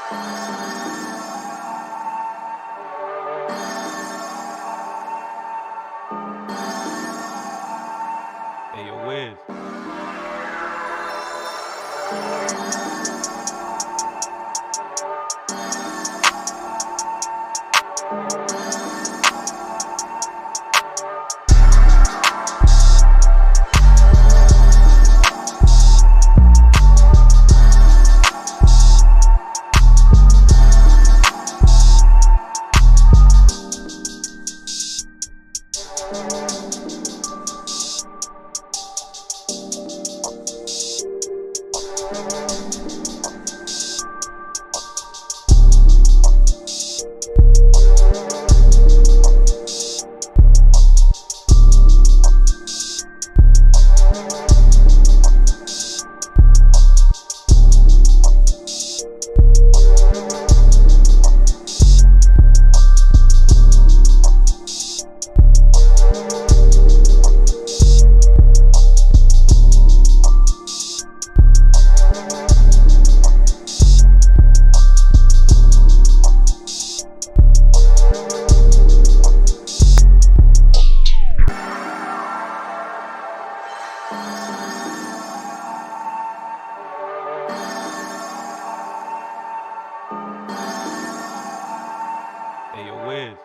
Hey, yo, Wiz. Hey, yo, Wiz.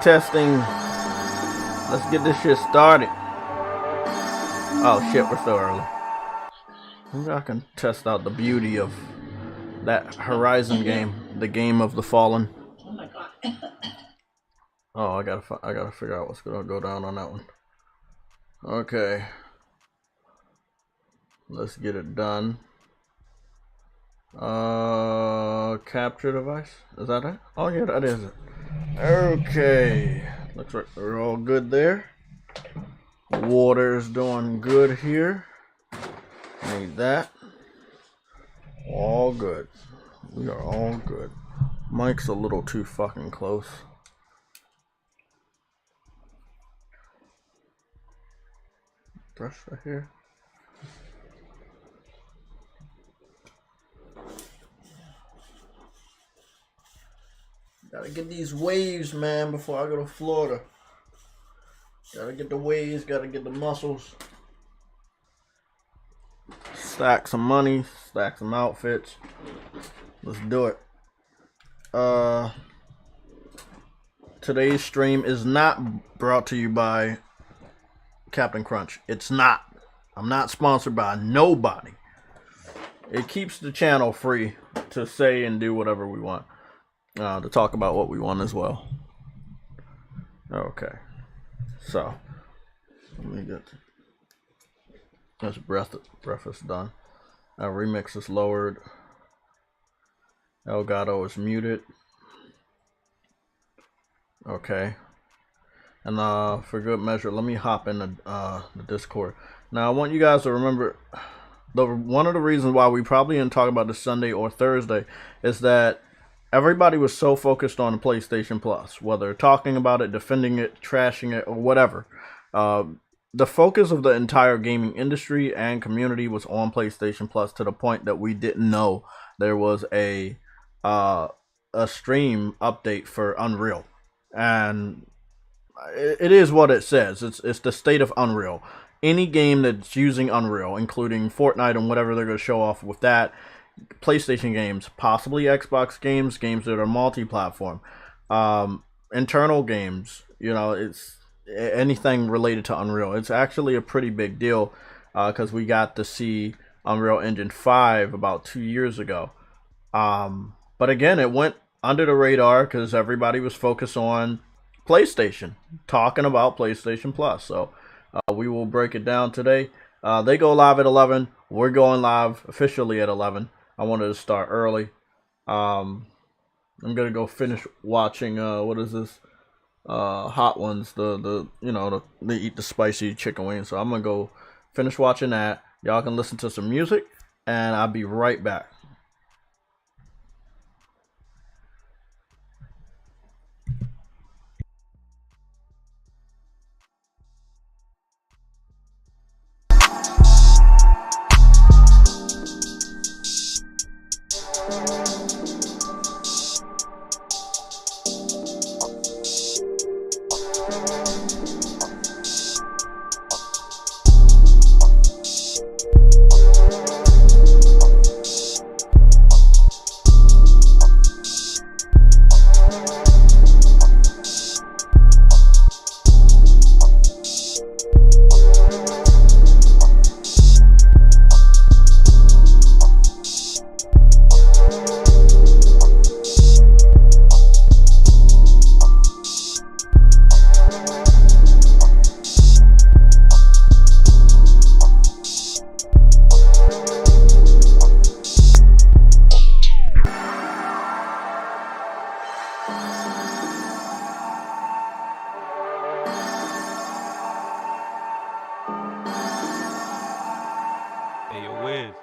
Testing. Let's get this shit started. Oh shit, we're still early. Maybe I can test out the beauty of that Horizon game, the game of the fallen. Oh my god. Oh, I gotta figure out what's gonna go down on that one. Okay, let's get it done. Capture device, is that it? Oh yeah, that is it. Okay, looks like we're all good there. Water's doing good here. Need that. All good. We are all good. Mike's a little too fucking close. Brush right here. Gotta get these waves, man, before I go to Florida. Gotta get the waves, gotta get the muscles. Stack some money, stack some outfits. Let's do it. Today's stream is not brought to you by Captain Crunch. It's not. I'm not sponsored by nobody. It keeps the channel free to say and do whatever we want. To talk about what we want as well. Okay. So, let me get this breakfast done. Our remix is lowered. Elgato is muted. Okay. And for good measure, let me hop in the Discord. Now, I want you guys to remember, one of the reasons why we probably didn't talk about this Sunday or Thursday is that everybody was so focused on the PlayStation Plus, whether talking about it, defending it, trashing it, or whatever. The focus of the entire gaming industry and community was on PlayStation Plus to the point that we didn't know there was a a stream update for Unreal, and it is what it says. It's the state of Unreal. Any game that's using Unreal, including Fortnite and whatever they're going to show off with that, PlayStation games, possibly Xbox games, games that are multi-platform, internal games. It's anything related to Unreal. It's actually a pretty big deal because we got to see Unreal Engine 5 about 2 years ago. But again, it went under the radar because everybody was focused on PlayStation, talking about PlayStation Plus. So we will break it down today. They go live at 11. We're going live officially at 11. I wanted to start early. I'm gonna go finish watching. What is this? Hot Ones. They eat the spicy chicken wings. So I'm gonna go finish watching that. Y'all can listen to some music, and I'll be right back. Hey, yo, Wiz.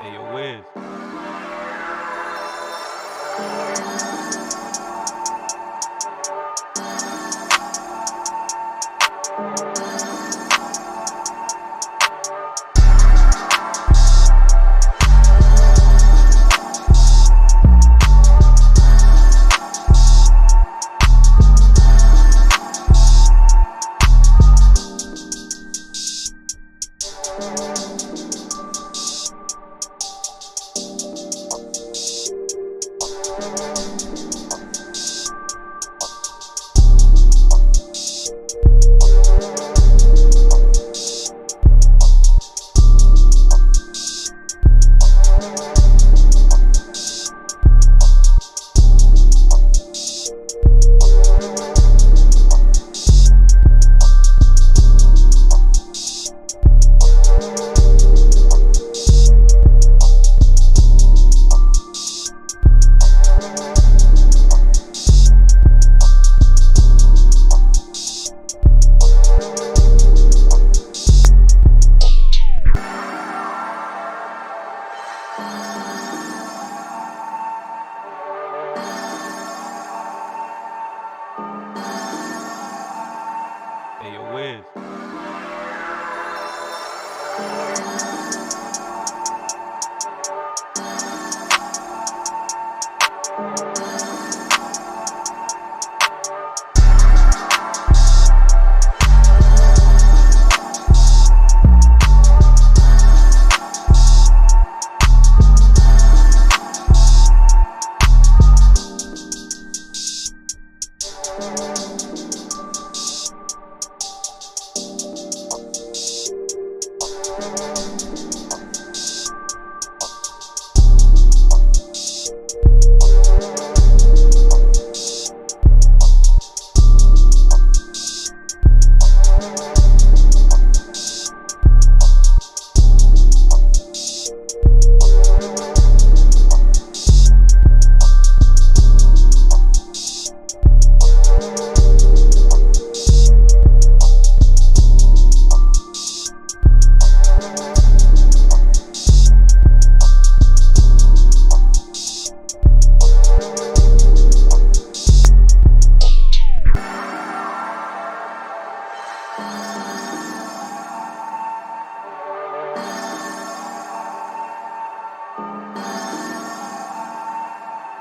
Hey, yo, Wiz.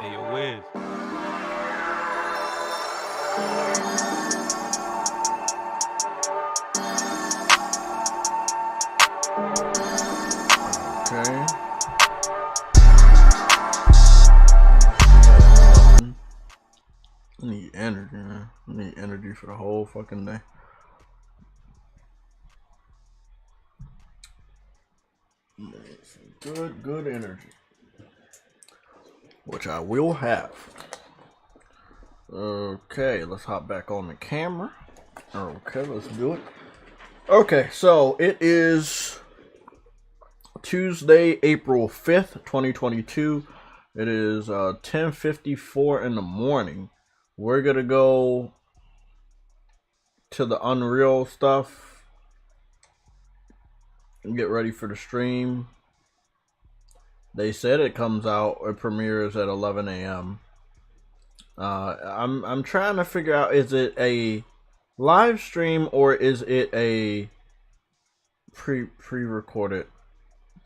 Hey, yo, Wiz. Okay. I need energy, man. I need energy for the whole fucking day. Good energy. Which I will have. Okay, let's hop back on the camera. Okay, let's do it. Okay, so it is Tuesday, April 5th, 2022. It is 10:54 in the morning. We're gonna go to the Unreal stuff and get ready for the stream. They said it comes out, it premieres at 11 a.m. I'm trying to figure out, is it a live stream or is it a pre-recorded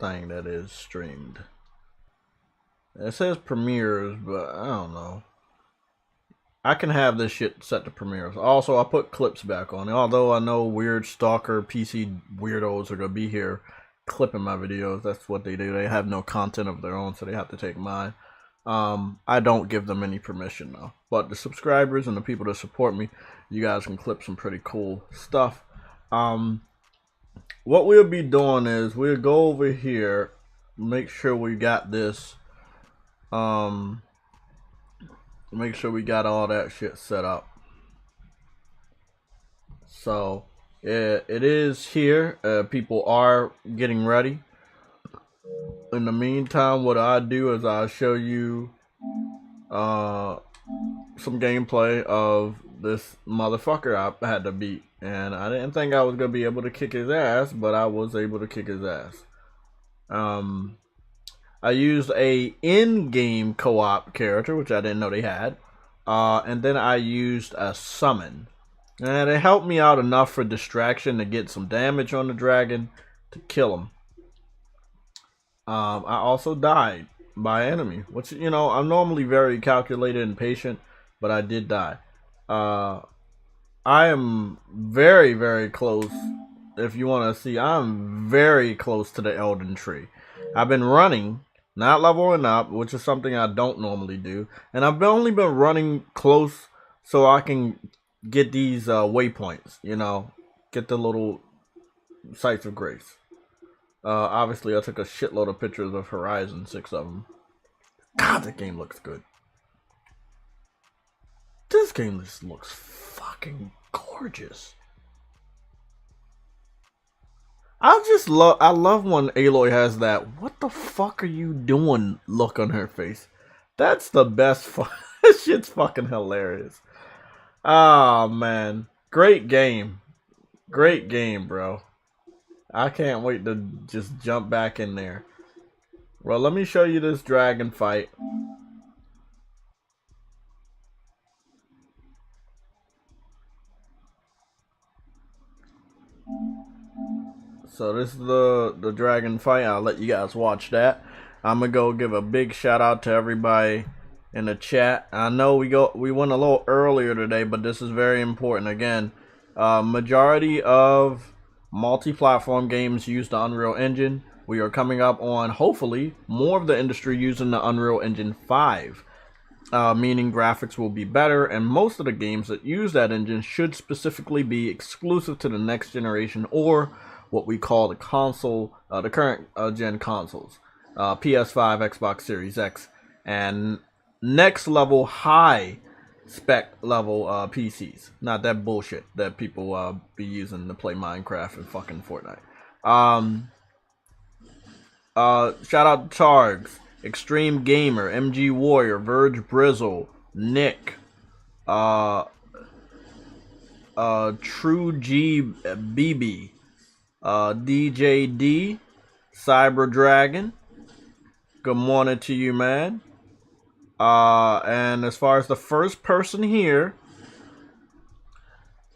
thing that is streamed? It says premieres, but I don't know. I can have this shit set to premieres. Also, I put clips back on it. Although I know weird stalker PC weirdos are gonna be here clipping my videos. That's what they do. They have no content of their own, so they have to take mine. I don't give them any permission though. But the subscribers and the people that support me, you guys can clip some pretty cool stuff. What we'll be doing is we'll go over here, make sure we got this. Make sure we got all that shit set up. So it is here. People are getting ready. In the meantime, what I do is I show you some gameplay of this motherfucker I had to beat, and I didn't think I was gonna be able to kick his ass, but I was able to kick his ass. I used a in-game co-op character, which I didn't know they had, and then I used a summon, and it helped me out enough for distraction to get some damage on the dragon to kill him. I also died by enemy, which, you know, I'm normally very calculated and patient, but I did die. I am very, very close. If you want to see, I'm very close to the Elden Tree. I've been running, not leveling up, which is something I don't normally do, and I've only been running close so I can get these waypoints, you know, get the little sites of grace. Obviously, I took a shitload of pictures of Horizon, 6 of them. God, that game looks good. This game just looks fucking gorgeous. I love when Aloy has that "what the fuck are you doing" look on her face. That's the best This shit's fucking hilarious. Oh man. Great game. Great game, bro. I can't wait to just jump back in there. Well, let me show you this dragon fight. So this is the dragon fight. I'll let you guys watch that. I'm gonna go give a big shout out to everybody in the chat. I know we went a little earlier today, but this is very important. Again, majority of multi-platform games use the Unreal Engine. We are coming up on, hopefully, more of the industry using the Unreal Engine 5. Meaning graphics will be better, and most of the games that use that engine should specifically be exclusive to the next generation or what we call the console, the current gen consoles, PS5, Xbox Series X, and next level high spec level PCs. Not that bullshit that people be using to play Minecraft and fucking Fortnite. Shout out to Targs, Extreme Gamer, MG Warrior, Verge Brizzle, Nick, True G BB, DJ D, Cyber Dragon. Good morning to you, man. And as far as the first person here,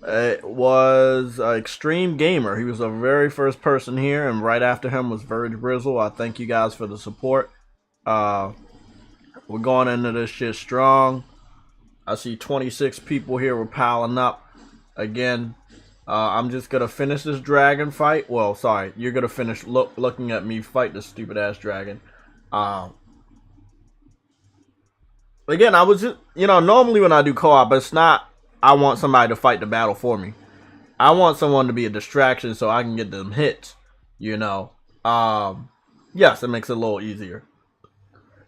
it was Extreme Gamer. He was the very first person here, and right after him was Verge Brizzle. I thank you guys for the support. We're going into this shit strong. I see 26 people here. We're piling up. Again, I'm just going to finish this dragon fight. Well, sorry. You're going to finish looking at me fight this stupid-ass dragon. Again, I was just, normally when I do co-op, it's not, I want somebody to fight the battle for me. I want someone to be a distraction so I can get them hits, Yes, it makes it a little easier.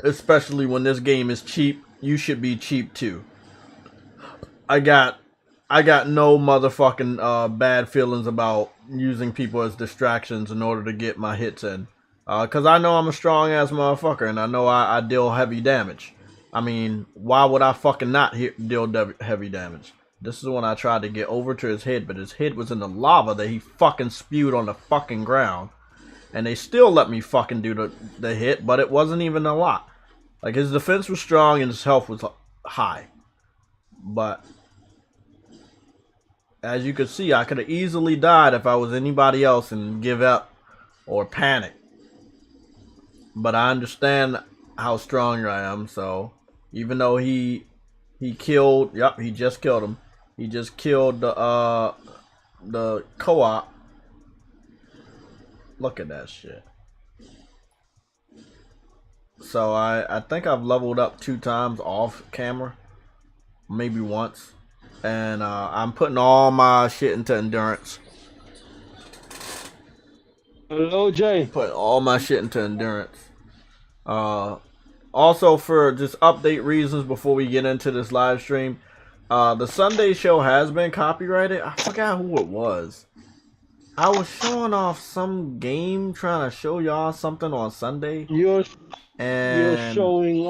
Especially when this game is cheap, you should be cheap too. I got no motherfucking bad feelings about using people as distractions in order to get my hits in. Because I know I'm a strong ass motherfucker and I know I deal heavy damage. I mean, why would I fucking not deal heavy damage? This is when I tried to get over to his head, but his head was in the lava that he fucking spewed on the fucking ground. And they still let me fucking do the hit, but it wasn't even a lot. Like, his defense was strong and his health was high. But as you can see, I could have easily died if I was anybody else and give up or panic. But I understand how strong I am, so even though he killed, yep, he just killed him. He just killed the co-op. Look at that shit. So I think I've leveled up 2 times off camera, maybe once, and I'm putting all my shit into endurance. Hello, Jay. Putting all my shit into endurance. Also, for just update reasons before we get into this live stream, the Sunday show has been copyrighted. I forgot who it was. I was showing off some game trying to show y'all something on Sunday. You're And showing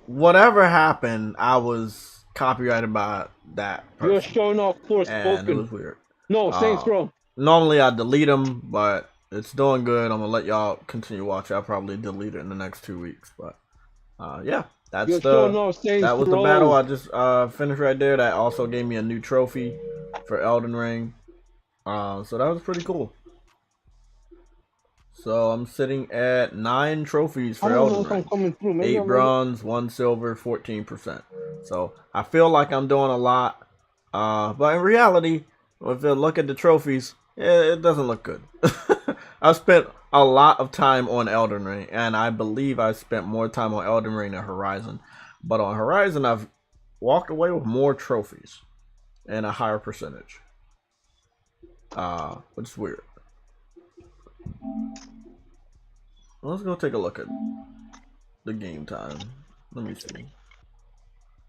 whatever happened, I was copyrighted by that person. You're showing off and it was Forspoken. weird. No, Saints Row. Normally I delete them, but it's doing good. I'm gonna let y'all continue watching. I'll probably delete it in the next 2 weeks, but yeah, that's You're showing off Saints that was Row. the battle I just finished right there. That also gave me a new trophy for Elden Ring. So that was pretty cool. So I'm sitting at 9 trophies for Elden Ring. Coming through. Maybe 8 bronze, 1 silver, 14%. So I feel like I'm doing a lot. But in reality, if you look at the trophies, it doesn't look good. I spent a lot of time on Elden Ring, and I believe I spent more time on Elden Ring than Horizon. But on Horizon, I've walked away with more trophies and a higher percentage. Which is weird. Let's go take a look at the game time. Let me see.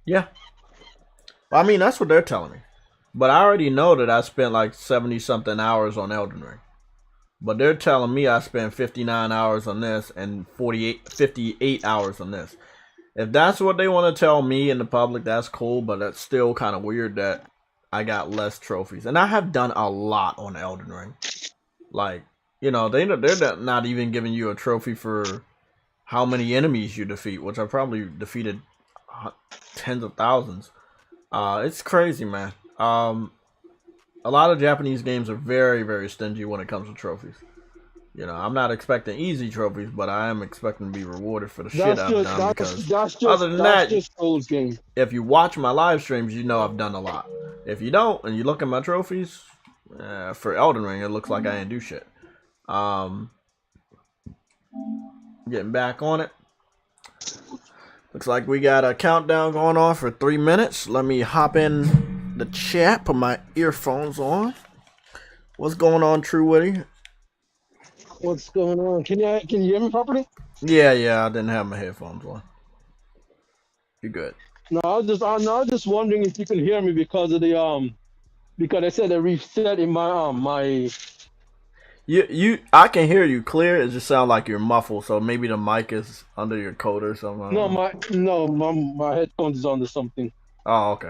Yeah. I mean, that's what they're telling me. But I already know that I spent like 70-something hours on Elden Ring. But they're telling me I spent 59 hours on this and 58 hours on this. If that's what they want to tell me in the public, that's cool. But that's still kind of weird that I got less trophies. And I have done a lot on Elden Ring. Like, they're not even giving you a trophy for how many enemies you defeat, which I probably defeated tens of thousands. It's crazy, man. A lot of Japanese games are very, very stingy when it comes to trophies. I'm not expecting easy trophies, but I am expecting to be rewarded for the shit I've done. Because other than that, if you watch my live streams, I've done a lot. If you don't, and you look at my trophies, for Elden Ring, it looks like I didn't do shit. Getting back on it. Looks like we got a countdown going on for 3 minutes. Let me hop in the chat, put my earphones on. What's going on, True Witty? What's going on? Can you hear me properly? Yeah, I didn't have my headphones on. You good? No, I was just wondering if you could hear me because of the because I said a reset in my. I can hear you clear. It just sounds like you're muffled. So maybe the mic is under your coat or something. I don't know. My headphones is on to something. Oh, okay.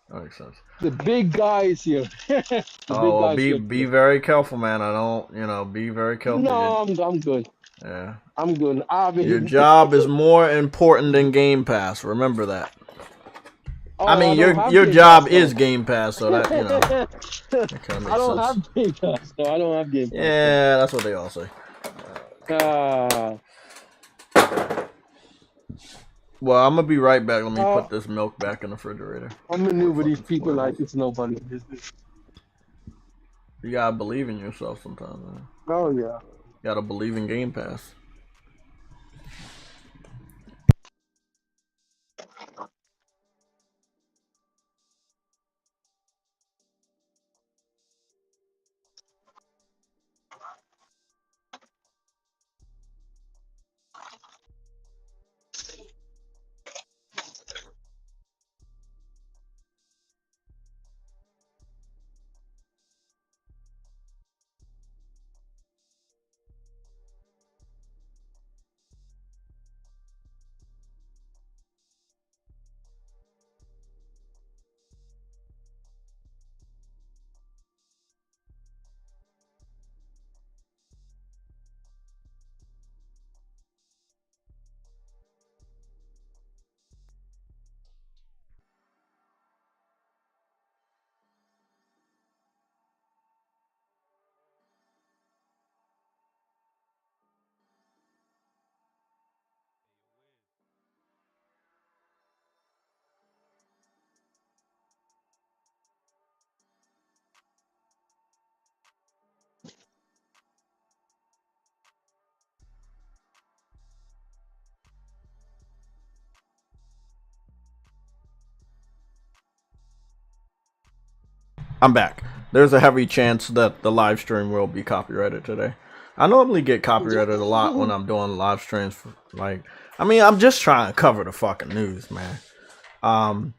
That makes sense. The big guy is here. The big Oh, well, guy's here be today. very careful, man. I don't, be very careful. No, I'm good. Yeah. I'm good. Your job is more important than Game Pass. Remember that. Oh, I mean, don't have your Game job Pass, is though. Game Pass, so that that kind of makes I don't sense. have Game Pass. No, I don't have Game Pass. Yeah, that's what they all say. Well, I'm gonna be right back. Let me put this milk back in the refrigerator. I'm maneuver these people like it's nobody's business. You gotta believe in yourself sometimes, man. Oh yeah. You gotta believe in Game Pass. I'm back. There's a heavy chance that the live stream will be copyrighted today. I normally get copyrighted a lot when I'm doing live streams. I'm just trying to cover the fucking news, man. I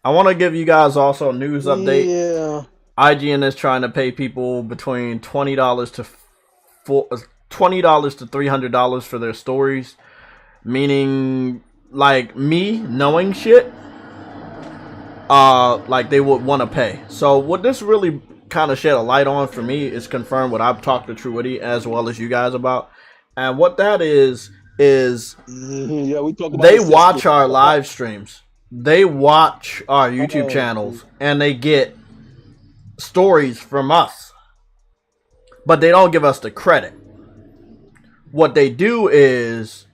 want to give you guys also a news update. Yeah. IGN is trying to pay people between $20 to $300 for their stories, meaning like me knowing shit. Like they would want to pay. So what this really kind of shed a light on for me is confirmed what I've talked to Truity as well as you guys about, and what that is yeah, we talk about they watch our live streams, they watch our YouTube channels, and they get stories from us, but they don't give us the credit. What they do is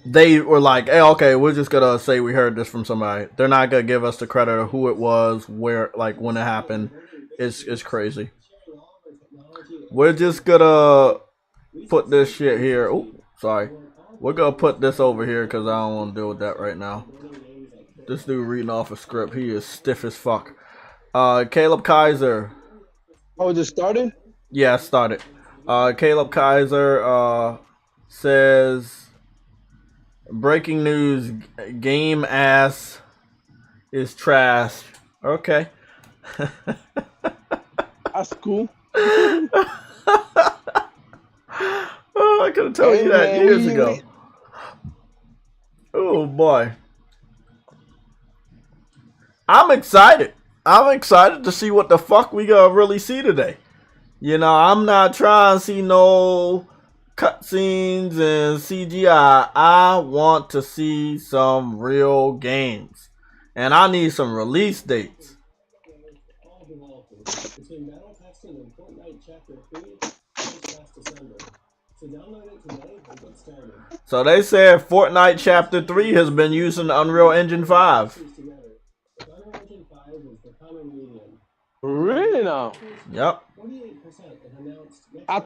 they were like, hey, okay, we're just gonna say we heard this from somebody. They're not gonna give us the credit of who it was, where, like, when it happened. It's crazy. We're just gonna put this shit here. Oh, sorry. We're gonna put this over here because I don't want to deal with that right now. This dude reading off a script. He is stiff as fuck. Caleb Kaiser. Oh, it just started? Yeah, it started. Caleb Kaiser says, breaking news, game ass is trash. Okay. That's cool. Oh, I could have told you that years ago. Oh boy. I'm excited. I'm excited to see what the fuck we gonna really see today. You know, I'm not trying to see no cutscenes and CGI. I want to see some real games. And I need some release dates. So they said Fortnite Chapter 3 has been using Unreal Engine 5. Really now? Yep.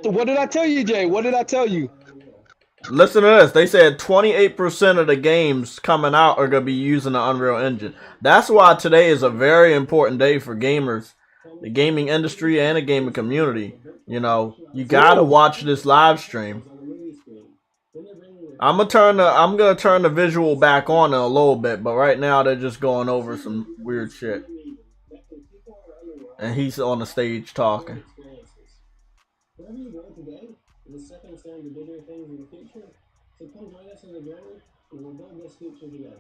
What did I tell you, Jay? What did I tell you? Listen to this. They said 28% of the games coming out are going to be using the Unreal Engine. That's why today is a very important day for gamers. the gaming industry and the gaming community. You know, you gotta watch this live stream. I'm gonna turn the visual back on in a little bit, but right now they're just going over some weird shit. And he's on the stage talking. Wherever you go today, the stepping stone to bigger things in the future. So come join us on the journey, and we'll build this future together.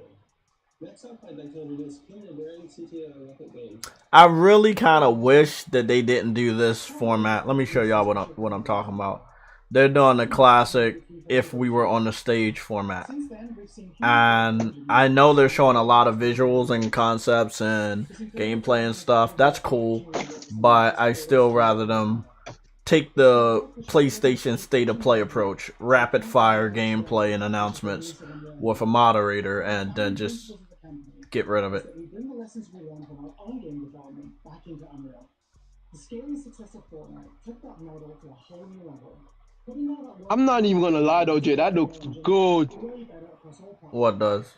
Next up, I'd like to introduce Kim DeBerry, CTO of Epic Games. I really kind of wish that they didn't do this format. Let me show y'all what I'm talking about. They're doing the classic if we were on the stage format. And I know they're showing a lot of visuals and concepts and gameplay and stuff. That's cool. But I still rather them take the PlayStation State of Play approach. Rapid fire gameplay and announcements with a moderator and then just get rid of it. I'm not even gonna lie though, Jay. That looks good. What does?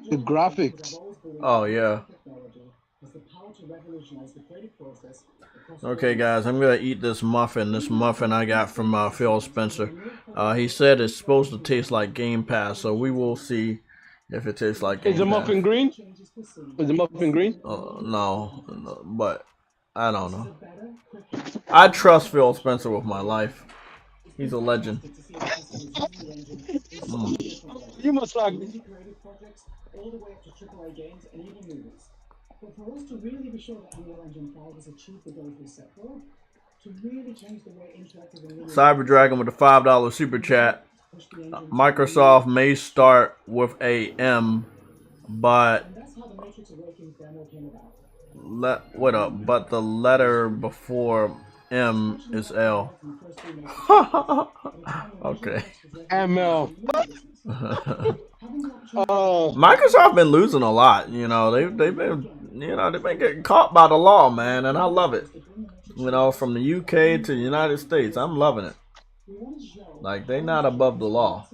The graphics. Oh yeah. Okay, guys, I'm gonna eat this muffin. This muffin I got from Phil Spencer. He said it's supposed to taste like Game Pass, so we will see if it tastes like Game Pass. Is the muffin green? Is the muffin green? No, but I don't know. I trust Phil Spencer with my life. He's a legend. You must like. But for us to really be sure that Unreal Engine 5 has achieved the goals we set for, to really change the way interactive and Cyber Dragon with a $5 super chat. Microsoft may start with a M, but but the letter before M is L. Okay. ML. Microsoft been losing a lot. You know, they've been getting caught by the law, man, and I love it. You know, from the UK to the United States, I'm loving it. Like, they not above the law.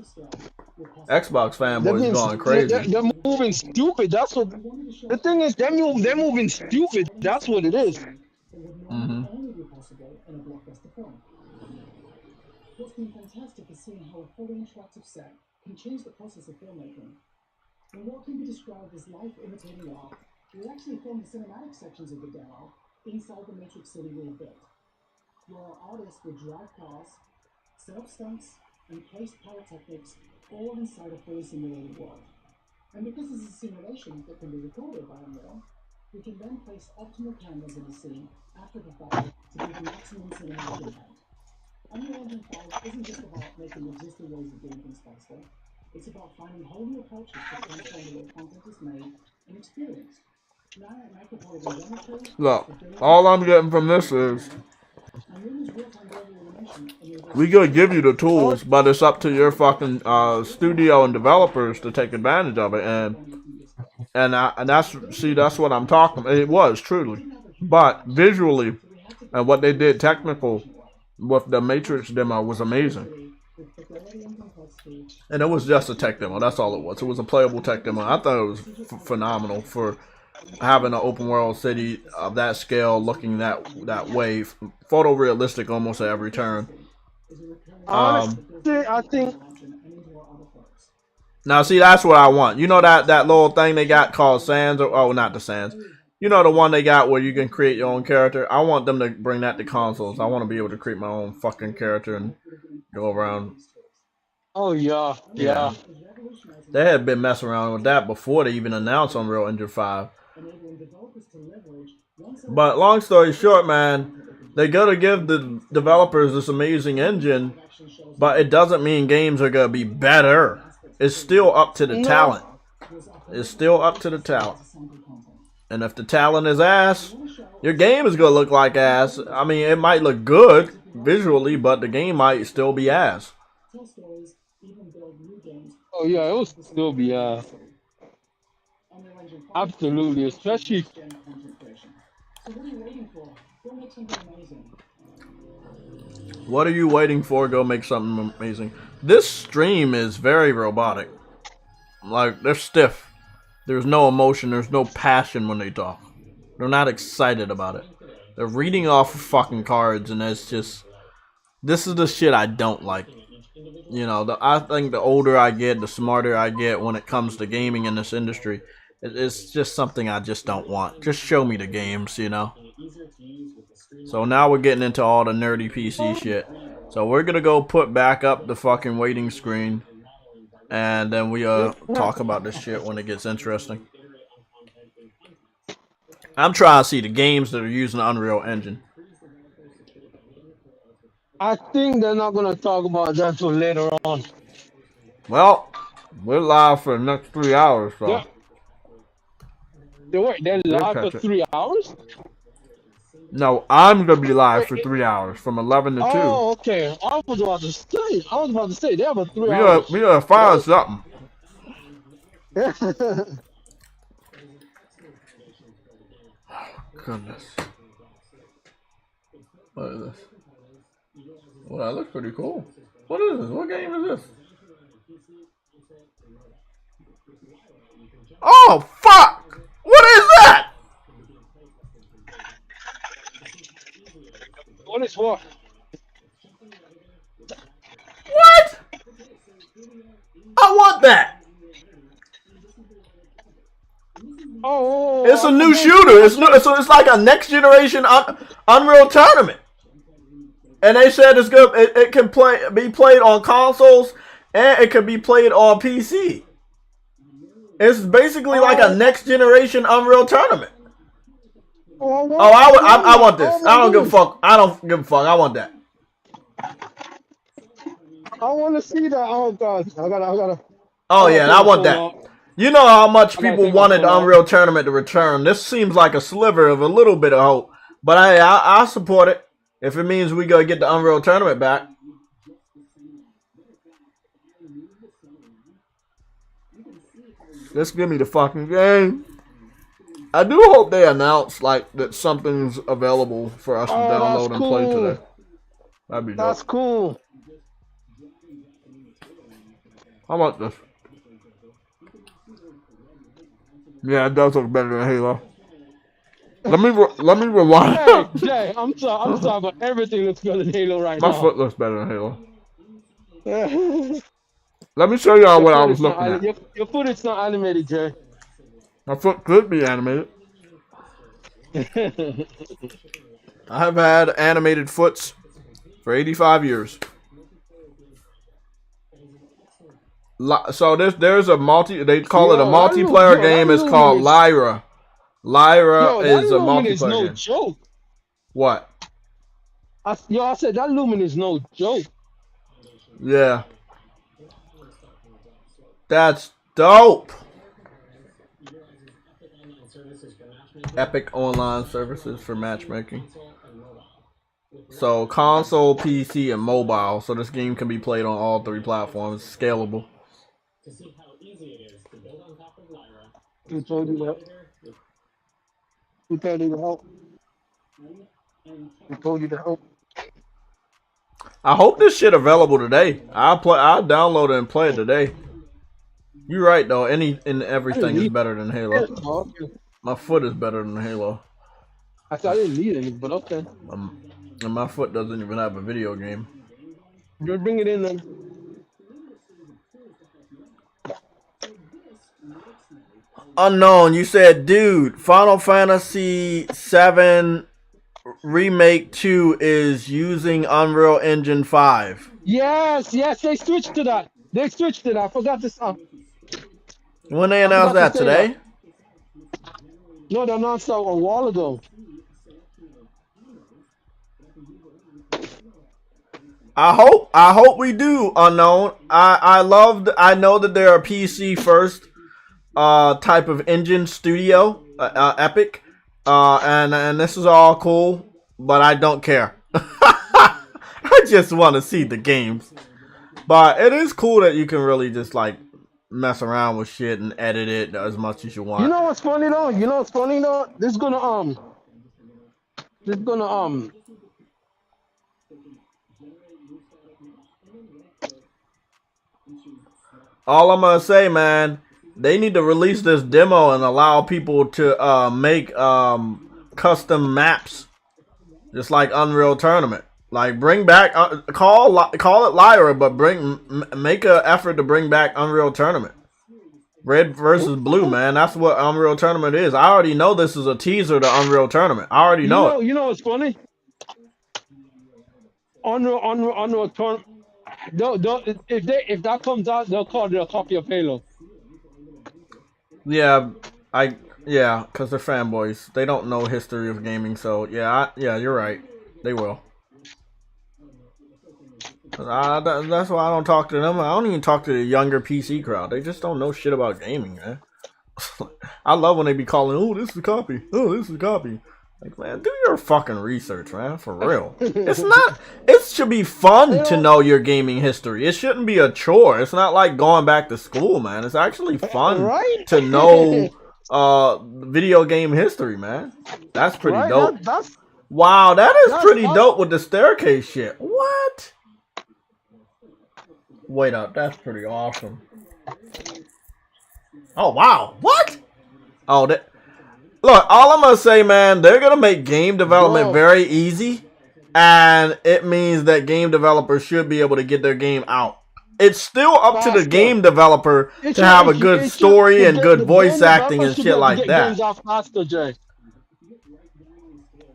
Xbox fanboys going crazy. They're moving stupid. That's what the thing is. They're moving stupid. That's what it is. What's been fantastic is seeing how a fully interactive set can change the process of filmmaking. In what can be described as life imitating art, we actually filmed the cinematic sections of the demo inside the Matrix City we built, where our artists would drive cars, set up stunts, and place pyrotechnics all inside a fully simulated world. And because this is a simulation that can be recorded by Unreal, we can then place optimal cameras in the scene after the fact to give maximum cinematic impact. Unreal Engine 5 isn't just about making existing ways of doing things faster, it's about finding whole new approaches to transform the way content is made and experienced. Look, all I'm getting from this is we gonna give you the tools, but it's up to your fucking studio and developers to take advantage of it, and that's what I'm talking about. It was truly, but visually and what they did technical with the Matrix demo was amazing. And it was just a tech demo. That's all it was. It was a playable tech demo. I thought it was phenomenal for having an open world city of that scale, looking that way, photorealistic almost at every turn. Honestly, I think. Now, see, that's what I want. You know that little thing they got called Sands, not the Sands. You know the one they got where you can create your own character? I want them to bring that to consoles. I want to be able to create my own fucking character and go around. Oh, yeah. They had been messing around with that before they even announced Unreal Engine 5. But long story short, man, they gotta give the developers this amazing engine, but it doesn't mean games are gonna be better. It's still up to the talent. It's still up to the talent. And if the talent is ass, your game is going to look like ass. I mean, it might look good visually, but the game might still be ass. Oh, yeah, it will still be ass. Absolutely, especially. What are you waiting for? Go make something amazing. This stream is very robotic. Like, they're stiff. There's no emotion. There's no passion when they talk. They're not excited about it. They're reading off fucking cards, and it's just, this is the shit I don't like. You know, I think the older I get, the smarter I get when it comes to gaming in this industry. It's just something I just don't want. Just show me the games, you know. So now we're getting into all the nerdy PC shit. So we're gonna go put back up the fucking waiting screen, and then we talk about this shit when it gets interesting. I'm trying to see the games that are using the Unreal Engine. I think they're not gonna talk about that till later on. Well, we're live for the next 3 hours, so. They're live for 3 hours? No, I'm gonna be live for 3 hours from 11 to 2. Oh, okay. I was about to say they have a 3 hours. We gotta find something. Goodness. What is this? Well, that looks pretty cool. What is this? What game is this? Oh, fuck! What is that? What is what? What? I want that. Oh, it's a new shooter. It's like a next generation Unreal Tournament. And they said it's good. It can be played on consoles, and it can be played on PC. It's basically like a next generation Unreal Tournament. I want this. I don't give a fuck. I don't give a fuck. I want that. I want to see that. Oh god, I gotta. Oh yeah, I want that. You know how much people wanted the Unreal Tournament to return. This seems like a sliver of a little bit of hope, but I support it if it means we go get the Unreal Tournament back. Just give me the fucking game. I do hope they announce like that something's available for us to download and play today. That'd be dope. That's cool. How about this? Yeah, it does look better than Halo. Let me rewind. Hey, Jay, I'm sorry, but everything looks better than Halo right now. My foot looks better than Halo. Let me show y'all what I was looking at. Your foot is not animated, Jay. My foot could be animated. I have had animated foots for 85 years. So there's a they call it a multiplayer game. It's called Lyra. Lyra is a multiplayer is no game. Joke. What? I said that Lumen is no joke. Yeah. That's dope. Epic online services for matchmaking. So console, PC, and mobile. So this game can be played on all 3 platforms. It's scalable. Who told you that? Who told you to help? Who told you to help? I hope this shit available today. I'll download it and play it today. You're right though. Everything is better than Halo. My foot is better than Halo. I thought I didn't need any, but okay. And my foot doesn't even have a video game. Just bring it in then. Unknown, you said, dude, Final Fantasy VII Remake 2 is using Unreal Engine 5. Yes, they switched to that. I forgot this. When they announced that today? No, they announced that a while ago. I hope we do, Unknown. I know that they're a PC first type of engine studio, Epic, and this is all cool, but I don't care. I just want to see the games. But it is cool that you can really just like mess around with shit and edit it as much as you want. You know what's funny though? This is gonna all I'm gonna say, man, they need to release this demo and allow people to make custom maps Just like Unreal Tournament. Like bring back call it Lyra, but make an effort to bring back Unreal Tournament. Red versus blue, man. That's what Unreal Tournament is. I already know this is a teaser to Unreal Tournament. I already know it. You know what's funny? Unreal Tournament. If that comes out, they'll call it a copy of Halo. Yeah, because they're fanboys. They don't know history of gaming, so yeah, you're right. They will. That's why I don't talk to them. I don't even talk to the younger PC crowd. They just don't know shit about gaming, man. I love when they be calling, oh, this is a copy. Oh, this is a copy. Like, man, do your fucking research, man, for real. It should be fun to know your gaming history. It shouldn't be a chore. It's not like going back to school, man. It's actually fun to know video game history, man. That's pretty dope. Wow, that is pretty dope with the staircase shit. What? Wait up, that's pretty awesome. Oh, wow. What? Oh, look, all I'm going to say, man, they're going to make game development very easy. And it means that game developers should be able to get their game out. It's still up to the game developer to have a good story and good voice acting and shit like that.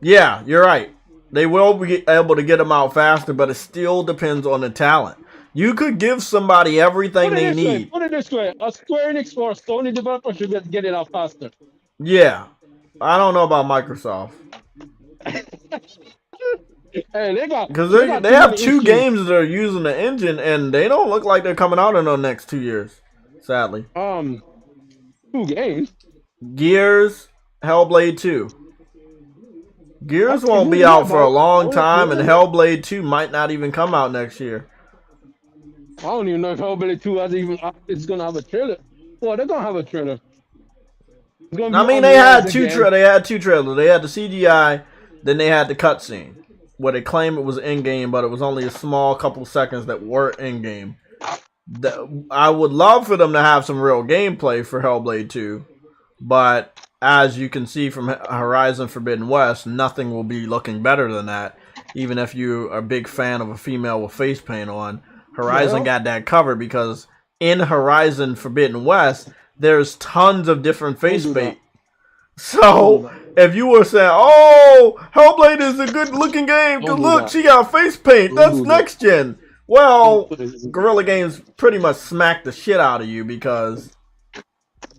Yeah, you're right. They will be able to get them out faster, but it still depends on the talent. You could give somebody everything they need. Put it this way. A Square Enix or a Sony developer should get it out faster. Yeah. I don't know about Microsoft. Hey, because they have two games that are using the engine, and they don't look like they're coming out in the next 2 years. Sadly. 2 games. Gears, Hellblade 2. Gears won't be out for a long time, and Hellblade 2 might not even come out next year. I don't even know if Hellblade 2 is gonna have a trailer. Well, they're gonna have a trailer. I mean, they had two trailers. They had the CGI, then they had the cutscene, where they claim it was in-game, but it was only a small couple seconds that were in-game. I would love for them to have some real gameplay for Hellblade 2, but as you can see from Horizon Forbidden West, nothing will be looking better than that. Even if you are a big fan of a female with face paint on, Horizon got that covered, because in Horizon Forbidden West, there's tons of different face paint. So, if you were saying, oh, Hellblade is a good looking game, because look, she got face paint, that's next gen. Well, Guerrilla Games pretty much smacked the shit out of you, because,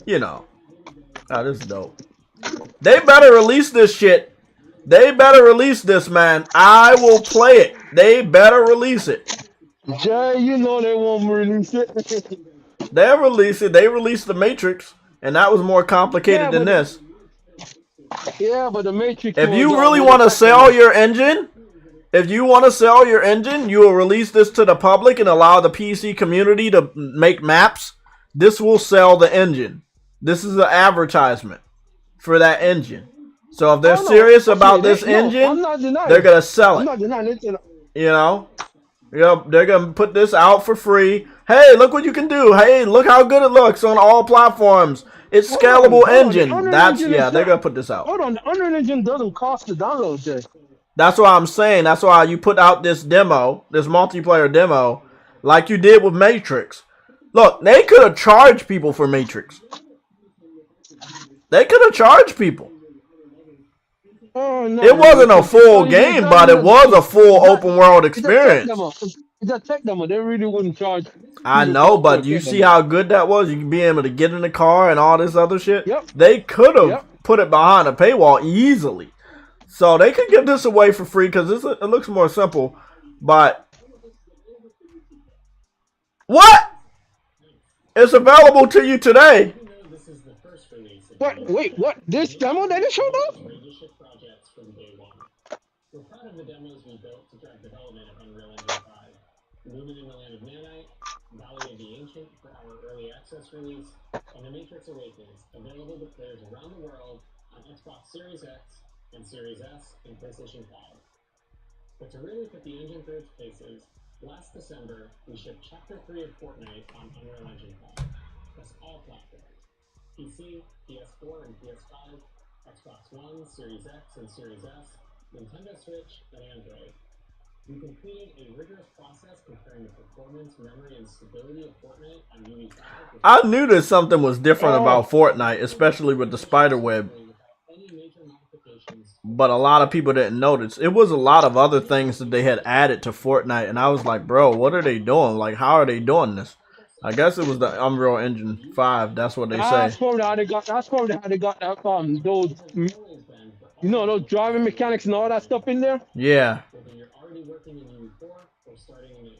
you know, this is dope. They better release this shit. They better release this, man. I will play it. They better release it. Jay, you know they won't release it. They'll release it. They released the Matrix, and that was more complicated than this. Yeah, but the Matrix. If you really want to sell your engine, you will release this to the public and allow the PC community to make maps. This will sell the engine. This is an advertisement for that engine. So if they're serious about this engine, they're gonna sell it. I'm not denying it. You know, they're gonna put this out for free. Hey, look what you can do. Hey, look how good it looks on all platforms. It's scalable engine. They're gonna put this out. Hold on, the Unreal Engine doesn't cost to download, Jay. That's what I'm saying. That's why you put out this demo, this multiplayer demo, like you did with Matrix. Look, they could have charged people for Matrix. They could have charged people. Oh, no, it wasn't a full game, but it was a full open world experience. It's a tech demo. They really wouldn't charge. I know, but you see how good that was? You can be able to get in the car and all this other shit. Yep. They could have put it behind a paywall easily. So they could give this away for free because it looks more simple. But what? It's available to you today. What? Wait, what? This demo that it showed up? We're proud of the demos we built to drive development of Unreal Engine 5. Moving in the Land of Nanite, Valley of the Ancient for our early access release, and The Matrix Awakens, available to players around the world on Xbox Series X and Series S and PlayStation 5. But to really put the engine through its paces, last December we shipped Chapter 3 of Fortnite on Unreal Engine 5. That's all platforms. PC, PS4 and PS5, Xbox One, Series X and Series S, Nintendo Switch, and Android. We completed a rigorous process comparing the performance, memory, and stability of Fortnite on UV Fabric. I knew that something was different about Fortnite, especially with the spider web. But a lot of people didn't notice. It was a lot of other things that they had added to Fortnite, and I was like, bro, what are they doing? Like, how are they doing this? I guess it was the Unreal Engine 5. That's what they say. That's probably how they got that those those driving mechanics and all that stuff in there. Yeah. Whether you're already working in UE4 or starting new.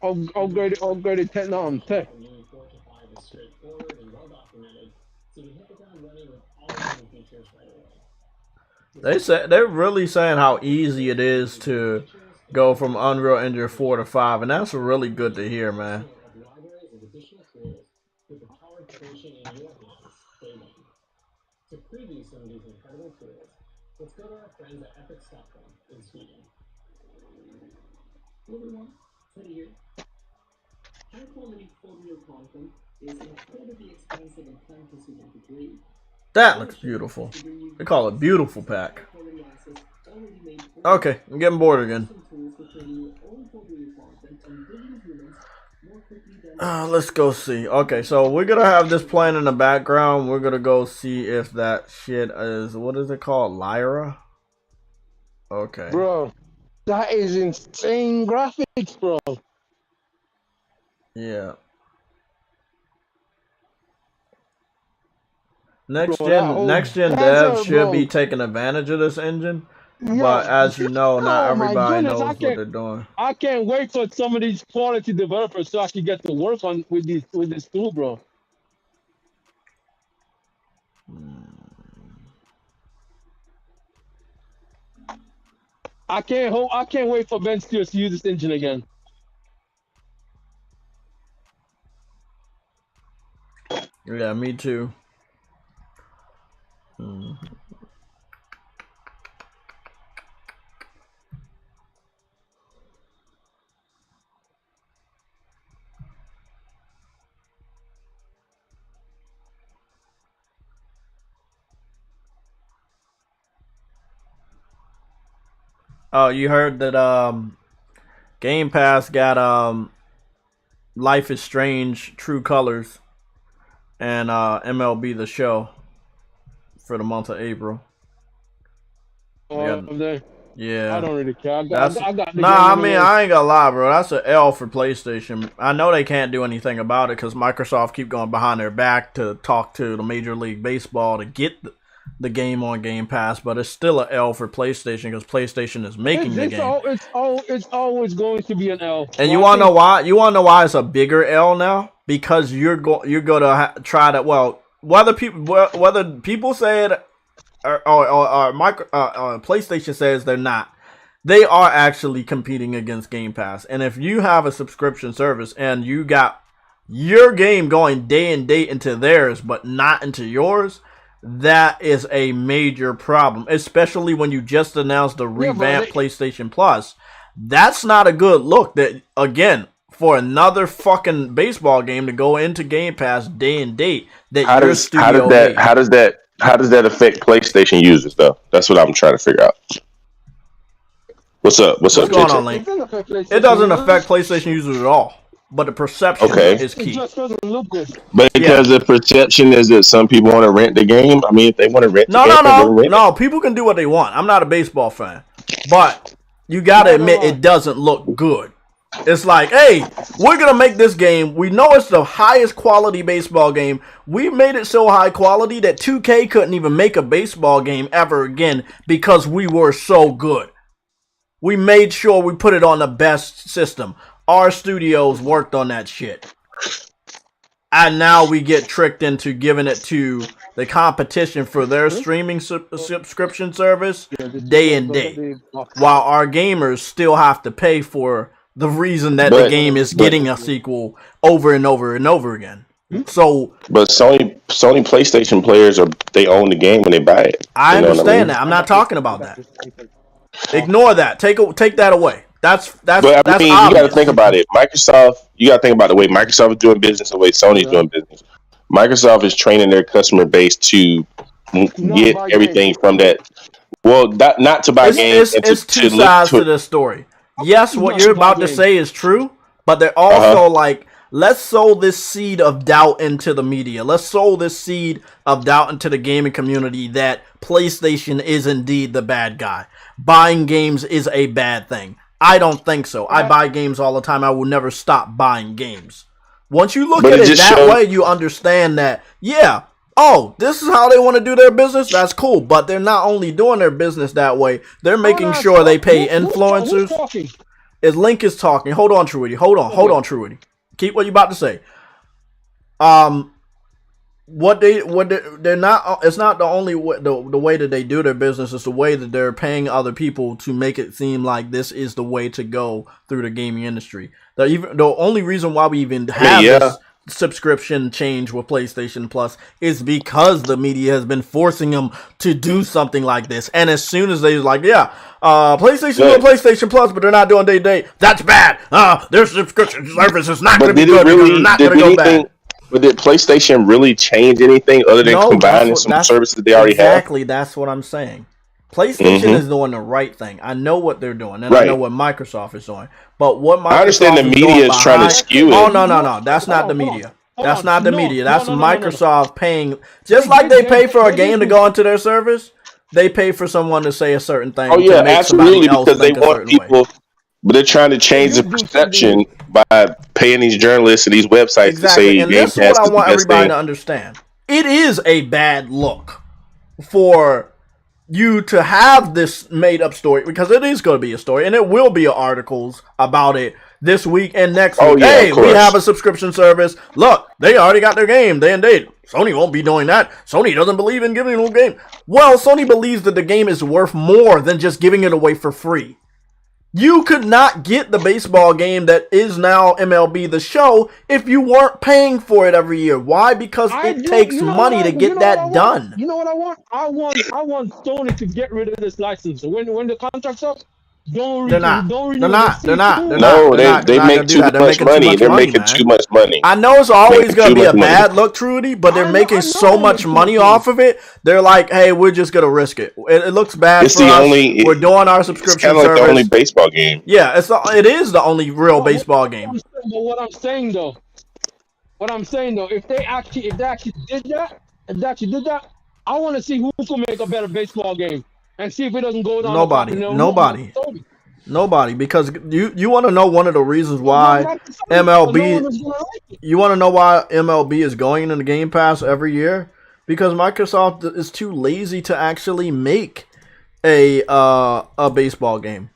Upgraded tech. From UE4 to 5 is straightforward and well documented, so you hit the ground running with all of the new features right away. They're really saying how easy it is to go from Unreal Engine 4 to 5, and that's really good to hear, man. To preview some of these incredible tools, let's go to our friends at Pslog in Sweden. Hello everyone, Teddy here. High quality photo content is incredibly expensive and time consuming to create. That looks beautiful. They call it Beautiful Pack. Okay, I'm getting bored again. Let's go see. Okay, so we're gonna have this playing in the background. We're gonna go see if that shit is, what is it called? Lyra? Okay. Bro, that is insane graphics, bro. Yeah. Next gen devs should be taking advantage of this engine. But as you know, not everybody knows what they're doing. I can't wait for some of these quality developers so I can get to work on with this tool, bro. I can't wait for Ben Steers to use this engine again. Yeah, me too. Oh, you heard that Game Pass got Life is Strange True Colors and MLB The Show for the month of April. Yeah. I don't really care. I ain't gonna lie, bro. That's an L for PlayStation. I know they can't do anything about it because Microsoft keep going behind their back to talk to the Major League Baseball to get the game on Game Pass, but it's still an L for PlayStation because PlayStation is making the game. It's always going to be an L. And you want to know why? You want to know why it's a bigger L now? Because you're going to try to, well, whether people say it or PlayStation says they're not, they are actually competing against Game Pass. And if you have a subscription service and you got your game going day and date into theirs but not into yours, that is a major problem, especially when you just announced the revamped PlayStation Plus. That's not a good look. That, again, for another fucking baseball game to go into Game Pass day and date, how does that affect PlayStation users though? That's what I'm trying to figure out. What's up? What's going on, Link? It doesn't affect PlayStation users at all. But the perception is key. It just doesn't look good. But because the perception is that some people want to rent the game. I mean, if they want to rent No, people can do what they want. I'm not a baseball fan. But you got to admit it doesn't look good. It's like, hey, we're going to make this game. We know it's the highest quality baseball game. We made it so high quality that 2K couldn't even make a baseball game ever again because we were so good. We made sure we put it on the best system. Our studios worked on that shit. And now we get tricked into giving it to the competition for their streaming subscription service day and day. While our gamers still have to pay for the reason that the game is getting a sequel over and over and over again. So, but Sony PlayStation players they own the game when they buy it. I understand that. I'm not talking about that. Ignore that. Take that away. That's I mean, obvious. You got to think about it. You got to think about the way Microsoft is doing business, the way Sony's doing business. Microsoft is training their customer base to get everything from that. Well, not to buy games and It's two to look sides to. to this story. Yes, what Not you're to buy about to games. say is true, but they're also like, let's sow this seed of doubt into the media. Let's sow this seed of doubt into the gaming community that PlayStation is indeed the bad guy. Buying games is a bad thing. I don't think so. I buy games all the time. I will never stop buying games. Once you look But at it it just that shows- way, you understand that, yeah, oh, this is how they want to do their business? That's cool. But they're not only doing their business that way, they're making sure they pay influencers. Who's talking? Is Link is talking. Hold on, Truity. Hold on, Truity. Keep what you about to say. They're not. It's not the only way, the way that they do their business. It's the way that they're paying other people to make it seem like this is the way to go through the gaming industry. The only reason why we even have this subscription change with PlayStation Plus is because the media has been forcing them to do something like this. And as soon as they like, PlayStation doing PlayStation Plus, but they're not doing day-to-day, that's bad. Their subscription service is not going to be good. It's not going to go bad. But did PlayStation really change anything other than combining some services they already have? Exactly, that's what I'm saying. PlayStation is doing the right thing. I know what they're doing, and I know what Microsoft is doing. But what Microsoft I understand the media is trying to skew it. Oh, no. That's not the media. That's not the media. That's Microsoft paying. Just like they pay for a game to go into their service, they pay for someone to say a certain thing. Oh, yeah, to make absolutely, else because they think a want people. way. But they're trying to change the perception by paying these journalists and these websites to say and Game this is Pass what is I the want best everybody thing. to understand. It is a bad look for you to have this made up story, because it is going to be a story, and it will be articles about it this week and next week. Yeah, hey, we have a subscription service. Look, they already got their game. They indeed. Sony won't be doing that. Sony doesn't believe in giving a game. Well, Sony believes that the game is worth more than just giving it away for free. You could not get the baseball game that is now MLB The Show if you weren't paying for it every year. Why? Because it takes money to get that done. You know what I want? I want Sony to get rid of this license. When the contract's up, They're not. No, they They're make too much money. They're making too much money. I know it's always going to be a bad look, Trudy, but they're making so much money off of it. They're like, hey, we're just going to risk it. It looks bad for us. We're doing our subscription service. It's kind of like the only baseball game. Yeah, it is the only real baseball game. But what I'm saying though, if they actually did that, I want to see who can make a better baseball game and see if it doesn't go down. Nobody, because you want to know one of the reasons why you want to know why MLB is going in the Game Pass every year? Because Microsoft is too lazy to actually make a baseball game.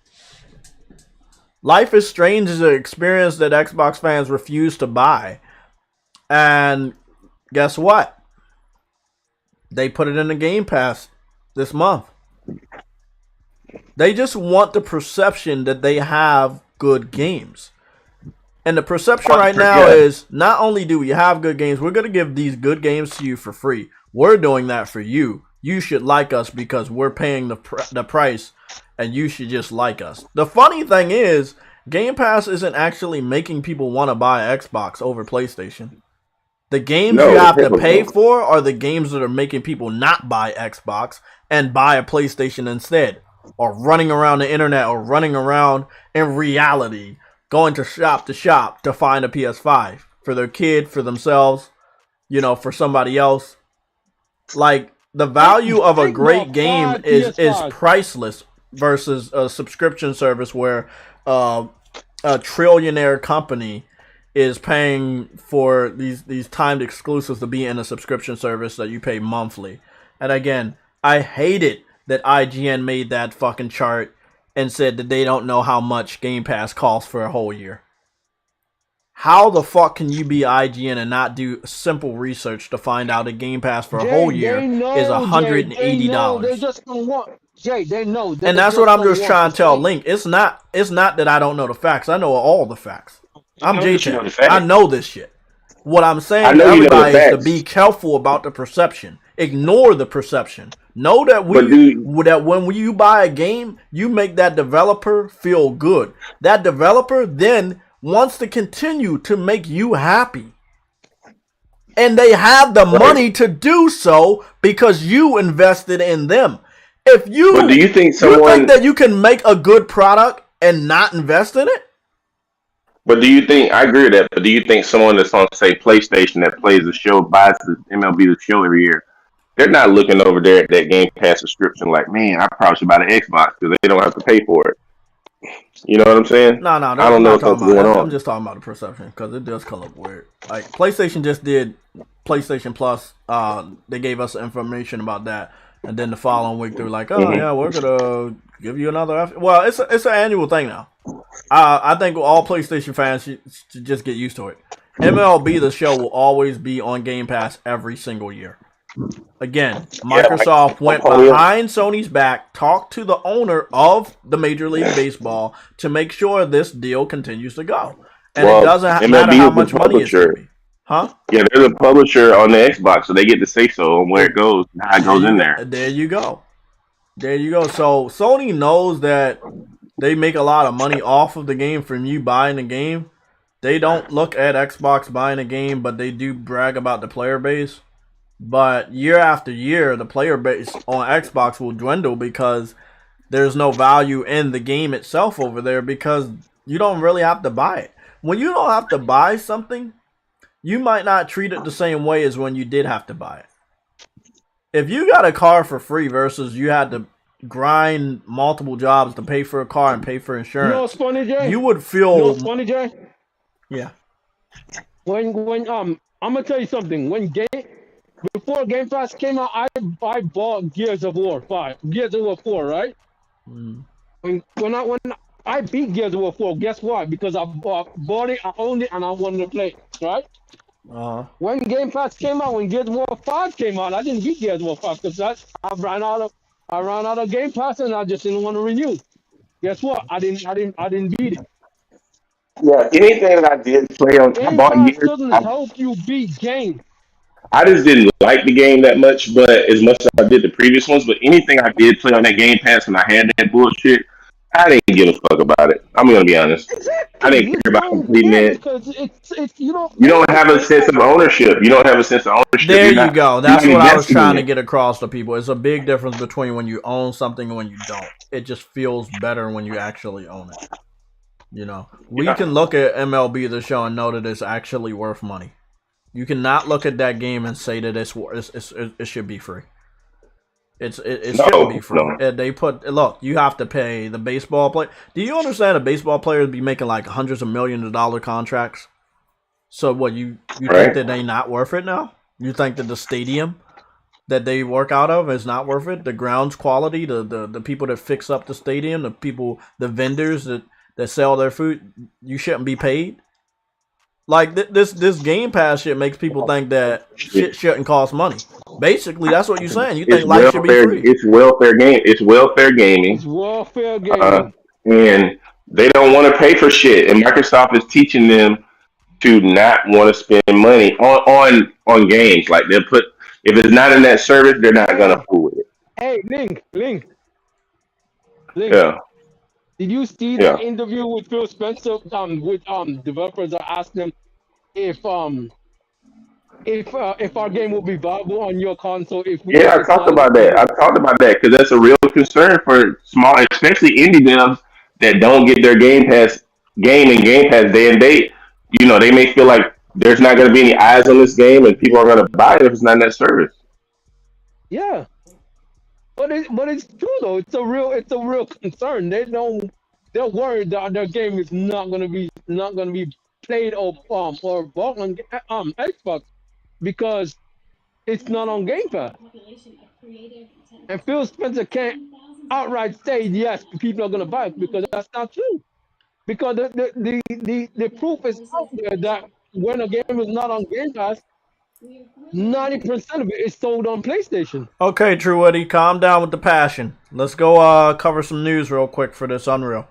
Life is Strange is an experience that Xbox fans refuse to buy. And guess what? They put it in the Game Pass this month. They just want the perception that they have good games. And the perception right now is, not only do we have good games, we're going to give these good games to you for free. We're doing that for you. You should like us because we're paying the price, and you should just like us. The funny thing is, Game Pass isn't actually making people want to buy Xbox over PlayStation. The games you have to pay for are the games that are making people not buy Xbox and buy a PlayStation instead. Or running around the internet, or running around in reality, going to shop to find a PS5 for their kid, for themselves, for somebody else. Like, the value of a great game is priceless versus a subscription service where a trillionaire company is paying for these timed exclusives to be in a subscription service that you pay monthly. And again, I hate it that IGN made that fucking chart and said that they don't know how much Game Pass costs for a whole year. How the fuck can you be IGN and not do simple research to find out a Game Pass for a whole year is $180? They just don't want. Jay, they know. And that's what I'm just trying to tell Link. It's not that I don't know the facts. I know all the facts. I'm J-Chan. I know this shit. What I'm saying to everybody is to be careful about the perception. Ignore the perception. Know that when you buy a game, you make that developer feel good. That developer then wants to continue to make you happy. And they have the money to do so because you invested in them. If you, But do you think you think that you can make a good product and not invest in it? But do you think I agree with that? But do you think someone that's on say PlayStation that plays the show buys the MLB the show every year? They're not looking over there at that Game Pass subscription like, man, I probably should buy the Xbox because they don't have to pay for it. You know what I'm saying? No, I don't know what's going on. I'm just talking about the perception because it does come up weird. Like PlayStation just did PlayStation Plus. They gave us information about that, and then the following week they were like, "Oh yeah, we're gonna give you another." Well, it's an annual thing now. I think all PlayStation fans should just get used to it. MLB the show will always be on Game Pass every single year. Again, Microsoft went behind Sony's back, talked to the owner of the Major League Baseball to make sure this deal continues to go. And it doesn't matter how much money it's going to be. Huh? Yeah, they're the publisher on the Xbox, so they get to say so on where it goes, how it goes in there. There you go. There you go. So Sony knows that they make a lot of money off of the game from you buying the game. They don't look at Xbox buying a game, but they do brag about the player base. But year after year, the player base on Xbox will dwindle because there's no value in the game itself over there because you don't really have to buy it. When you don't have to buy something, you might not treat it the same way as when you did have to buy it. If you got a car for free versus you had to grind multiple jobs to pay for a car and pay for insurance, You know what's funny, Jay? you would feel... You know what's funny, Jay? Yeah. When I'm gonna tell you something. Before Game Pass came out, I bought Gears of War 5, Gears of War 4, right? Mm. When I beat Gears of War 4, guess why? Because I bought it, I owned it, and I wanted to play it, right? When Game Pass came out, when Gears of War 5 came out, I didn't beat Gears of War 5 because I ran out of Game Pass and I just didn't want to renew. Guess what? I didn't beat it. Yeah, anything that I did play on, Game I bought Pass years. doesn't help you beat games. I just didn't like the game that much, but as much as I did the previous ones. But anything I did play on that Game Pass when I had that bullshit, I didn't give a fuck about it. I'm gonna be honest. Exactly. I didn't care about completing it. Because it's You don't have a sense of ownership. You don't have a sense of ownership. There you go. That's what I was trying to get across to people. It's a big difference between when you own something and when you don't. It just feels better when you actually own it. You know, we can look at MLB the show and know that it's actually worth money. You cannot look at that game and say that it should be free. It shouldn't be free. No. You have to pay the baseball player. Do you understand a baseball player be making like hundreds of millions of dollar contracts? So what you think that they not worth it now? You think that the stadium that they work out of is not worth it? The grounds quality, the people that fix up the stadium, the vendors that sell their food, you shouldn't be paid? Like this Game Pass shit makes people think that shit shouldn't cost money. Basically, that's what you're saying. You think life should be free. It's welfare game. It's welfare gaming. It's welfare gaming. And they don't want to pay for shit. And Microsoft is teaching them to not want to spend money on games. Like they'll put, if it's not in that service, they're not gonna fool with it. Hey, Link. Yeah. Did you see the interview with Phil Spencer? With developers are asking him if our game will be viable on your console. I talked about that because that's a real concern for small, especially indie devs that don't get their Game Pass day and date. You know, they may feel like there's not going to be any eyes on this game, and people are going to buy it if it's not in that service. Yeah. But it's true though. It's a real concern. They're worried that their game is not gonna be played or bought on Xbox because it's not on Game Pass. And Phil Spencer can't outright say yes, people are gonna buy it because that's not true. Because the proof is out there that when a game is not on Game Pass, 90% of it is sold on PlayStation. Okay, True Eddie, calm down with the passion. Let's go cover some news real quick for this Unreal.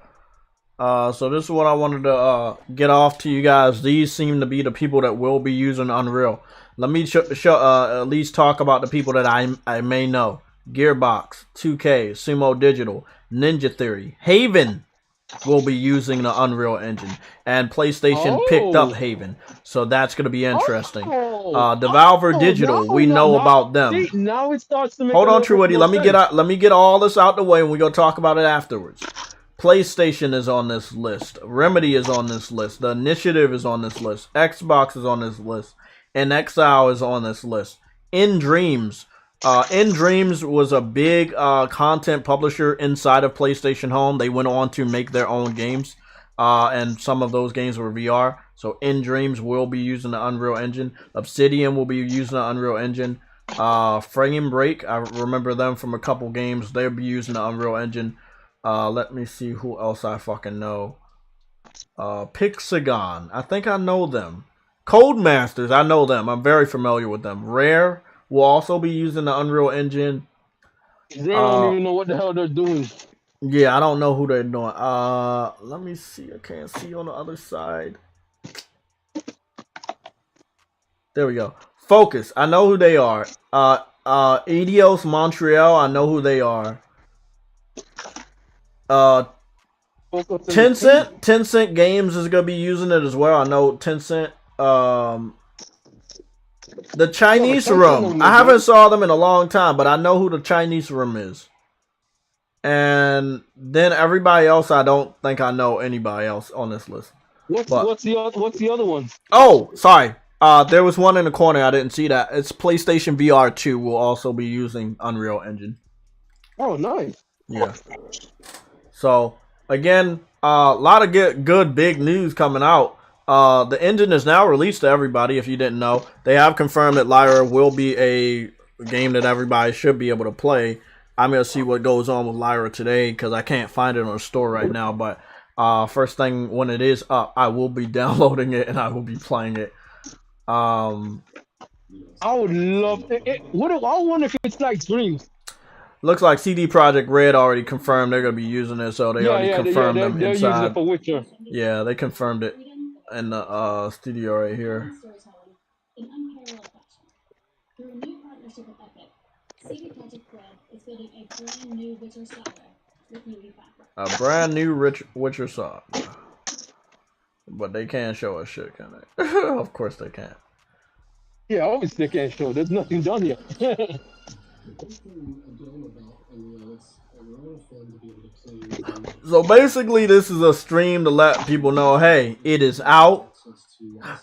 So this is what I wanted to get off to you guys. These seem to be the people that will be using Unreal. Let me at least talk about the people that I may know. Gearbox, 2K, Sumo Digital, Ninja Theory, Haven, will be using the Unreal Engine, and PlayStation picked up Haven, so that's going to be interesting. Devolver Digital, we know about them. See, now it starts to make Hold a on, little Truity. bit Let me get all this out the way, and we gonna talk about it afterwards. PlayStation is on this list. Remedy is on this list. The Initiative is on this list. Xbox is on this list, and Exile is on this list. In Dreams was a big content publisher inside of PlayStation Home. They went on to make their own games, and some of those games were VR. So In Dreams will be using the Unreal Engine. Obsidian will be using the Unreal Engine. Frame Break, I remember them from a couple games. They'll be using the Unreal Engine. Let me see who else I fucking know. Pixagon, I think I know them. Codemasters, I know them. I'm very familiar with them. Rare will also be using the Unreal Engine. They don't even know what the hell they're doing. Yeah, I don't know who they're doing. Let me see. I can't see on the other side. There we go. Focus, I know who they are. Eidos Montreal, I know who they are. Tencent Games is gonna be using it as well. I know Tencent. The Chinese Room, I haven't saw them in a long time, but I know who the Chinese Room is. And then everybody else, I don't think I know anybody else on this list. What's the other one? Oh, sorry. There was one in the corner. I didn't see that. It's PlayStation VR 2 will also be using Unreal Engine. Oh, nice. Yeah. So again, a lot of good big news coming out. The engine is now released to everybody. If you didn't know, they have confirmed that Lyra will be a game that everybody should be able to play. I'm gonna see what goes on with Lyra today because I can't find it on the store right now. But first thing when it is up, I will be downloading it and I will be playing it. I would love it. I wonder if it's like Dreams. Looks like CD Projekt Red already confirmed they're gonna be using it, so they already confirmed them they're inside. using it for Witcher. Yeah, they confirmed it in the studio right here. In unparalleled fashion. Through a new partnership with Epic, CD Projekt Red is building a brand new Witcher saga with newly found. A brand new Witcher saga. But they can't show us shit, can they? Of course they can't. Yeah, obviously they can't show. There's nothing done yet. So basically, this is a stream to let people know, hey, it is out.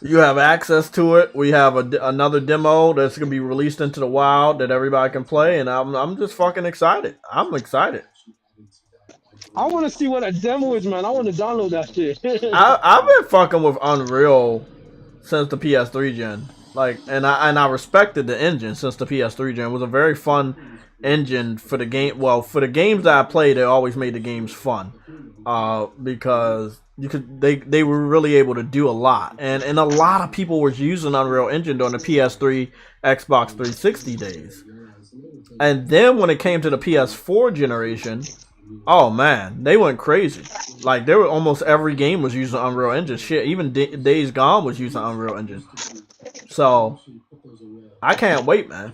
You have access to it. We have another demo that's gonna be released into the wild that everybody can play, and I'm just fucking excited. I'm excited. I want to see what a demo is, man. I want to download that shit. I've been fucking with Unreal since the PS3 gen. And I respected the engine since the PS3 gen. It was a very fun engine for the game. Well, for the games that I played, they always made the games fun. Because they were really able to do a lot. And a lot of people were using Unreal Engine during the PS3, Xbox 360 days. And then when it came to the PS4 generation, oh man, they went crazy. Like there were almost every game was using Unreal Engine. Shit, even Days Gone was using Unreal Engine. So I can't wait, man.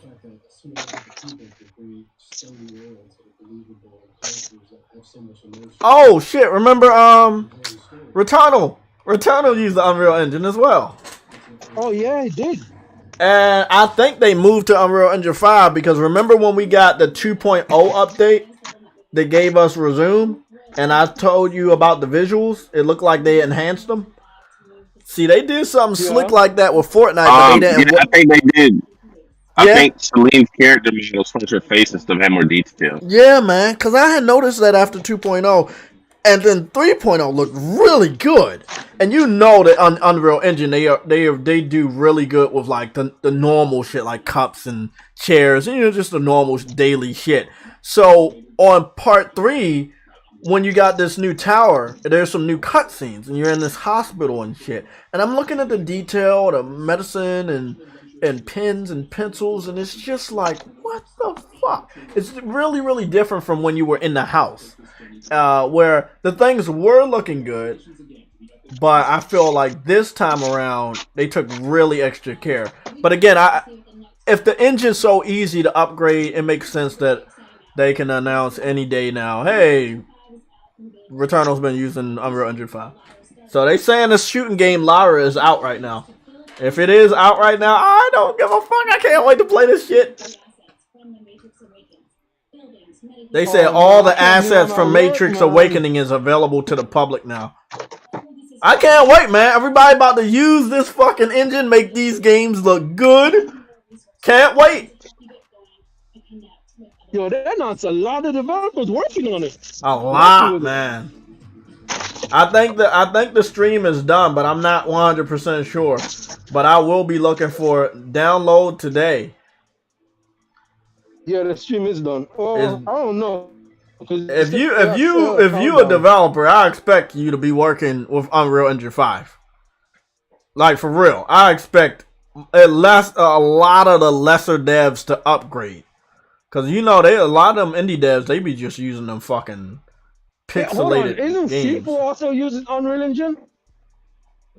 Oh shit! Remember, Returnal. Returnal used the Unreal Engine as well. Oh yeah, it did. And I think they moved to Unreal Engine 5 because remember when we got the 2.0 update that gave us Resume, and I told you about the visuals. It looked like they enhanced them. See, they did something slick like that with Fortnite. But they didn't. Yeah, I think they did. I think Celine's character models, from her face and stuff, had more detail. Yeah, man, because I had noticed that after 2.0, and then 3.0 looked really good. And you know that on Unreal Engine, they do really good with like the normal shit, like cups and chairs, and just the normal daily shit. So on part 3, when you got this new tower, there's some new cutscenes, and you're in this hospital and shit. And I'm looking at the detail, the medicine, and pens and pencils, and it's just like, what the fuck? It's really, really different from when you were in the house, where the things were looking good, but I feel like this time around, they took really extra care. But again, if the engine's so easy to upgrade, it makes sense that they can announce any day now, hey, Returnal's been using Unreal Engine 5. So they saying this shooting game Lyra is out right now. If it is out right now, I don't give a fuck. I can't wait to play this shit. They said all the assets from Matrix Awakening is available to the public now. I can't wait, man. Everybody about to use this fucking engine, make these games look good. Can't wait. Yo, that's a lot of developers working on it. A lot, man. I think the stream is done, but I'm not 100% sure. But I will be looking for download today. Yeah, the stream is done. Oh, I don't know. If you a developer, I expect you to be working with Unreal Engine 5. Like for real, I expect a lot of the lesser devs to upgrade, cause you know a lot of them indie devs, they be just using them fucking pixelated Isn't games. Sifu also using Unreal Engine?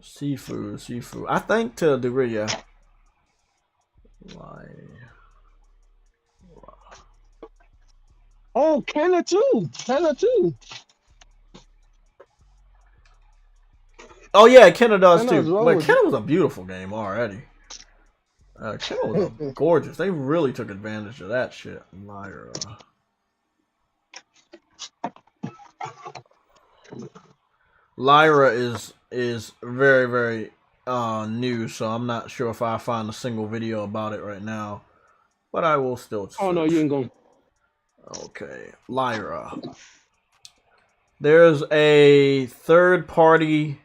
Sifu. I think to a degree, yeah. Oh, Kenna too. Oh yeah, Kenna does too. well But with Kenna was a beautiful game already. Kenna was gorgeous. They really took advantage of that shit. Lyra. Lyra is very, very new, so I'm not sure if I find a single video about it right now. But I will still search. Oh no, you ain't going. Okay, Lyra. There's a third-party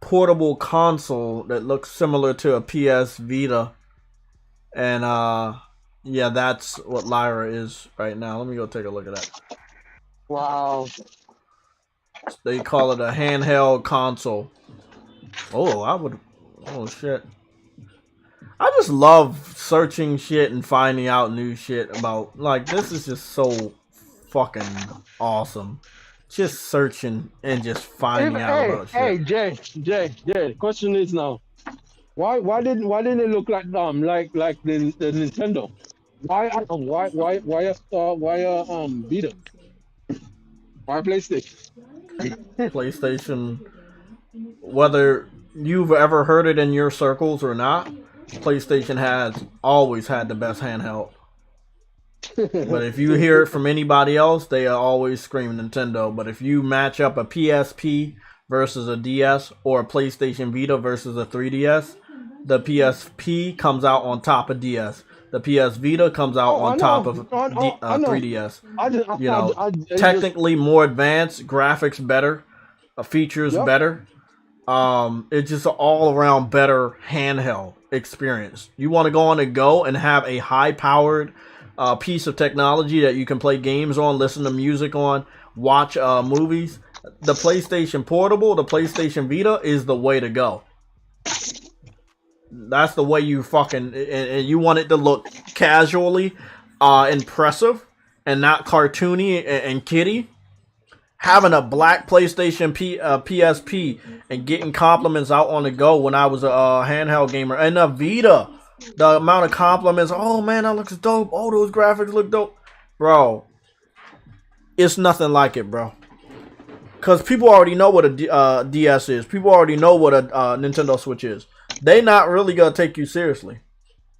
portable console that looks similar to a PS Vita, and yeah, that's what Lyra is right now. Let me go take a look at that. Wow. They call it a handheld console. Oh shit. I just love searching shit and finding out new shit about, like, this is just so fucking awesome. Just searching and just finding out about shit. Hey, Jay. The question is now, why didn't it look like the Nintendo? Why Vita? Why PlayStation? PlayStation, whether you've ever heard it in your circles or not, PlayStation has always had the best handheld. But if you hear it from anybody else, they are always screaming Nintendo. But if you match up a PSP versus a DS or a PlayStation Vita versus a 3DS, the PSP comes out on top of DS. The PS Vita comes out on top of 3DS. Technically more advanced, graphics better, features better. It's just an all-around better handheld experience. You want to go on the go and have a high-powered piece of technology that you can play games on, listen to music on, watch movies. The PlayStation Portable, the PlayStation Vita is the way to go. That's the way you fucking, and you want it to look casually impressive and not cartoony and kiddie. Having a black PlayStation PSP and getting compliments out on the go when I was a handheld gamer, and a Vita, the amount of compliments, oh man, that looks dope, oh those graphics look dope, bro, it's nothing like it, bro. Because people already know what a DS is. People already know what a Nintendo Switch is. They not really gonna take you seriously.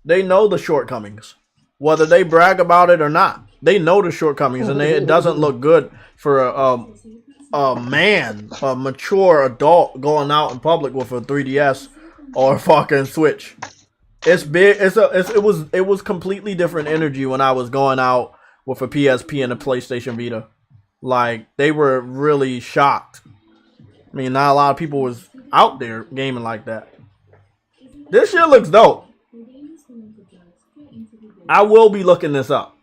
They know the shortcomings, whether they brag about it or not. They know the shortcomings, and it doesn't look good for a mature adult going out in public with a 3DS or a fucking Switch. It's big. It was completely different energy when I was going out with a PSP and a PlayStation Vita. Like, they were really shocked. I mean, not a lot of people was out there gaming like that. This shit looks dope. I will be looking this up.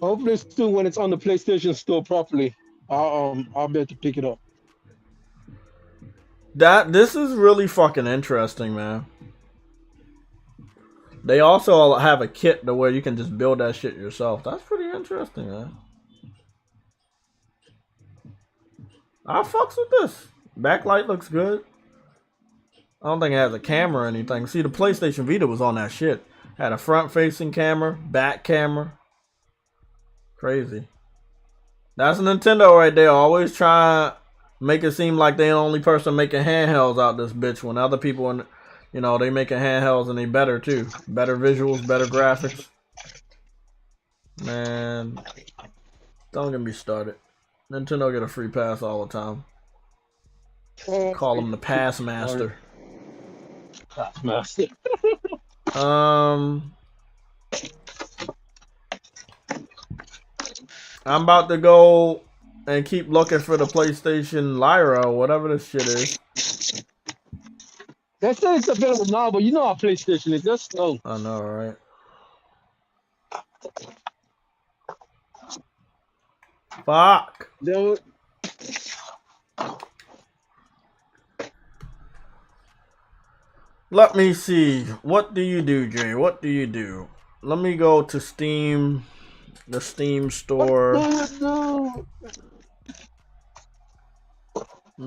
Hopefully soon, when it's on the PlayStation Store properly, I'll be able to pick it up. This is really fucking interesting, man. They also have a kit to where you can just build that shit yourself. That's pretty interesting, man. I fucks with this. Backlight looks good. I don't think it has a camera or anything. See, the PlayStation Vita was on that shit. Had a front-facing camera, back camera. Crazy. That's Nintendo right there. Always try to make it seem like they're the only person making handhelds out this bitch when other people, they making handhelds and they better too. Better visuals, better graphics. Man, don't get me started. Nintendo get a free pass all the time. Call him the pass master. Pass master. I'm about to go and keep looking for the PlayStation Lyra or whatever this shit is. They say it's available now, but you know how PlayStation is. Just slow. I know, right? Fuck. Let me see. What do you do, Jay? What do you do? Let me go to Steam. The Steam store. Let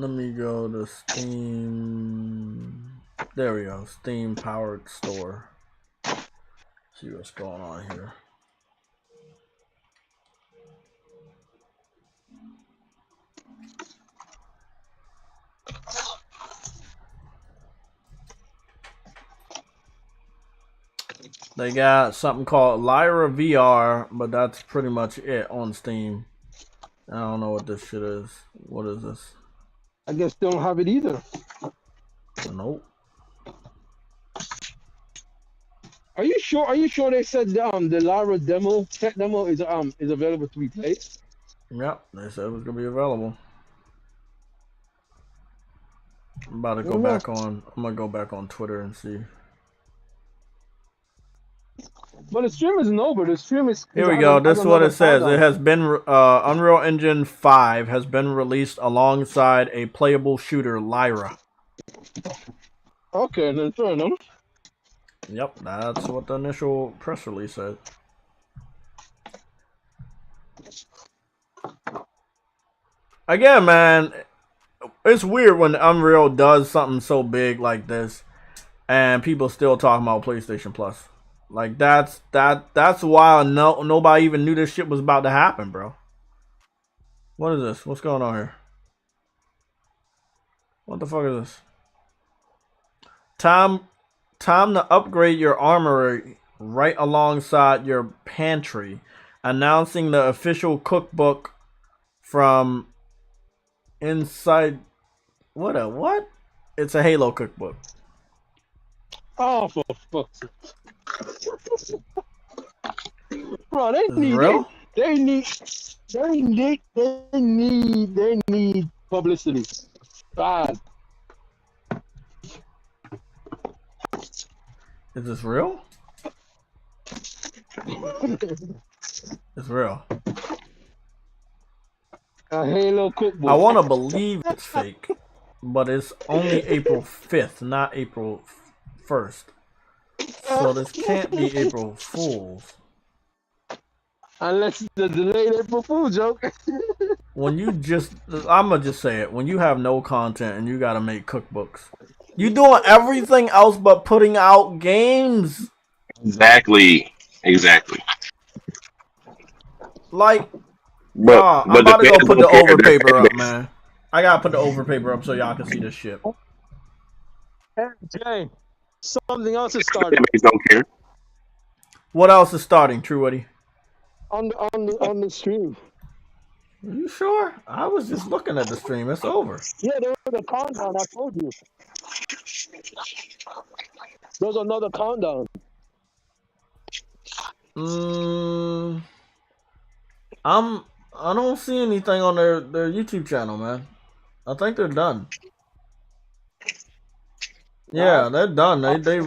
me go to Steam. There we go. Steam powered store. See what's going on here. They got something called Lyra VR, but that's pretty much it on Steam. I don't know what this shit is. What is this? I guess they don't have it either. Nope. Are you sure? Are you sure they said the Lyra tech demo is available to be played? Yep, they said it was gonna be available. I'm about to go back on. I'm gonna go back on Twitter and see. But the stream isn't over. The stream is. Here we go. This is what it says. It has been Unreal Engine 5 has been released alongside a playable shooter, Lyra. Okay, then fair enough. Yep, that's what the initial press release said. Again, man, it's weird when Unreal does something so big like this, and people still talking about PlayStation Plus. Like that's why nobody even knew this shit was about to happen, bro. What is this? What's going on here? What the fuck is this? Time to upgrade your armory right alongside your pantry. Announcing the official cookbook from inside. What? It's a Halo cookbook. Oh, for fuck's sake. Bro, they need publicity. Bad. Is this real? It's real. A Halo cookbook. I want to believe it's fake, but it's only April 5th, not April 1st. So this can't be April Fool's. Unless it's the delayed April Fool joke. I'm gonna just say it. When you have no content and you gotta make cookbooks, you doing everything else but putting out games. Exactly. Like, but I'm about to go put the over paper up, man. I gotta put the over paper up so y'all can see this shit. Hey, Jay, something else is starting. Don't care. What else is starting, True Woody? On the stream. Are you sure? I was just looking at the stream. It's over. Yeah, there was a countdown. I told you. There's another countdown. I don't see anything on their YouTube channel, man. I think they're done. Yeah, they're done. They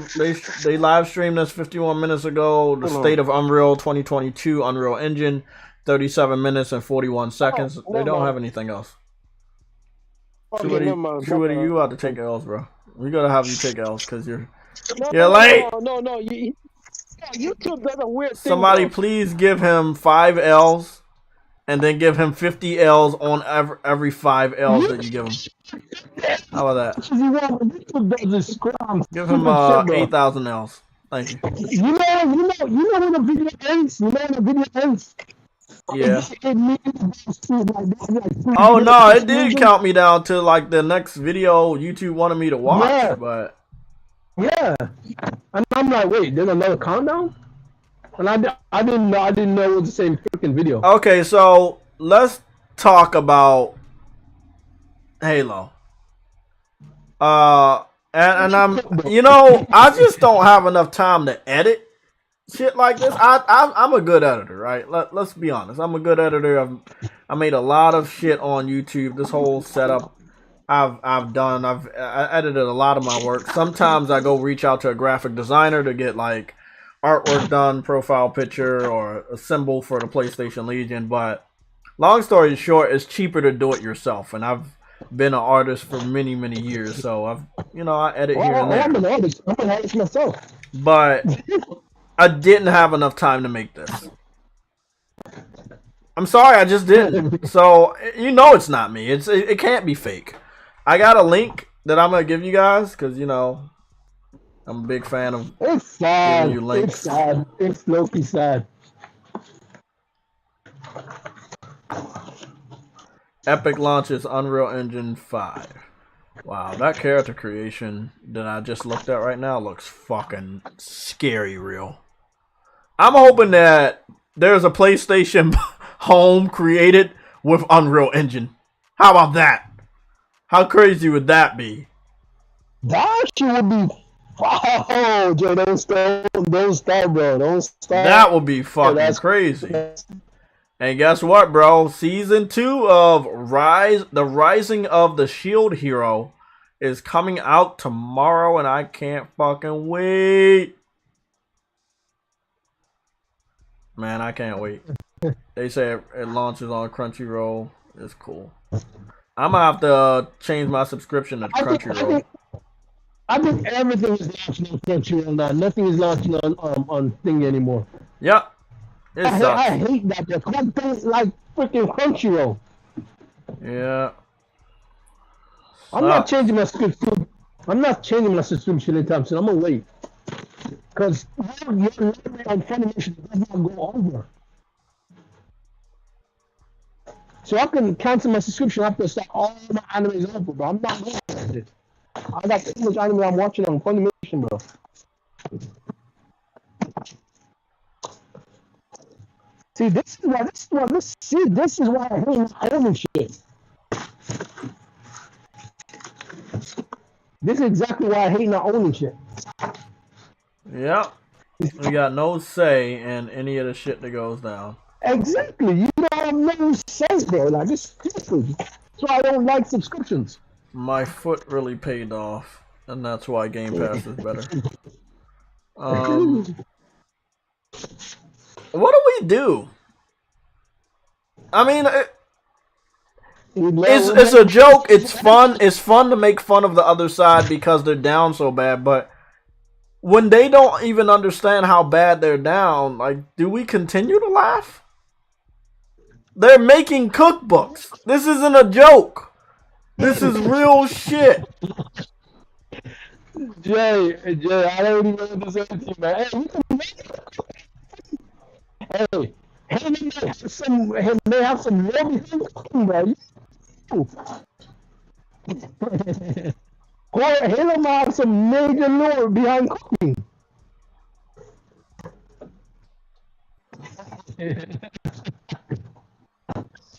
live streamed this 51 minutes ago. The State of Unreal 2022 Unreal Engine, 37 minutes and 41 seconds. They don't have anything else. True Woody, you ought to take L's, bro. We gotta have you take L's because you're late. No. YouTube does a weird thing. Somebody please give him 5 L's. And then give him 50 L's on every 5 L's that you give him. How about that? Give him 8,000 L's. Thank you. You know when the video ends. You know when the video ends. Yeah. It means like Oh no, it did count me down to like the next video YouTube wanted me to watch, Yeah. but Yeah, and I'm like, wait, there's another countdown, and I didn't know it was the same freaking video. okay, so let's talk about Halo. And I'm, you know, I just don't have enough time to edit shit like this. I'm a good editor, right? Let's be honest. I'm a good editor. I made a lot of shit on YouTube. This whole setup I've edited a lot of my work. Sometimes I go reach out to a graphic designer to get like artwork done, profile picture, or a symbol for the PlayStation Legion. But long story short, it's cheaper to do it yourself. And I've been an artist for many years, so I edit here and there. I'm an artist myself. But I didn't have enough time to make this. I'm sorry, I just didn't. So it's not me. It can't be fake. I got a link that I'm gonna give you guys because I'm a big fan of giving you links. It's sad. It's low-key sad. Epic launches Unreal Engine 5. Wow, that character creation that I just looked at right now looks fucking scary real. I'm hoping that there's a PlayStation home created with Unreal Engine. How about that? How crazy would that be? That shit would be. Oh, Joe, don't start, bro. Don't start. That would be fucking crazy. And guess what, bro? Season 2 of The Rising of the Shield Hero is coming out tomorrow, and I can't fucking wait. Man, I can't wait. They say it launches on Crunchyroll. It's cool. I'm gonna have to change my subscription to Crunchyroll. I think everything is launching on Crunchyroll now. Nothing is launching on Thing anymore. Yep. I hate that. The content like freaking Crunchyroll. Yeah. I'm not changing my subscription. Anytime soon. I'm gonna wait. Because your library on Funimation does not go over. So I can cancel my subscription after start all my animes over, bro. I'm not going to it. I got too much anime I'm watching on Funimation, bro. See, this is why I hate anime shit. This is exactly why I hate not owning shit. Yep. We got no say in any of the shit that goes down. Exactly. You don't have no sense, bro. Like, this stupid. That's why I don't like subscriptions. My foot really paid off, and that's why Game Pass is better. What do we do? I mean, it's a joke. It's fun. It's fun to make fun of the other side because they're down so bad, but when they don't even understand how bad they're down, like, do we continue to laugh? They're making cookbooks. This isn't a joke. This is real shit. Jay, I don't even understand you, man. Hey, they have some love behind cooking, bro. Halo might have some major lore behind cooking.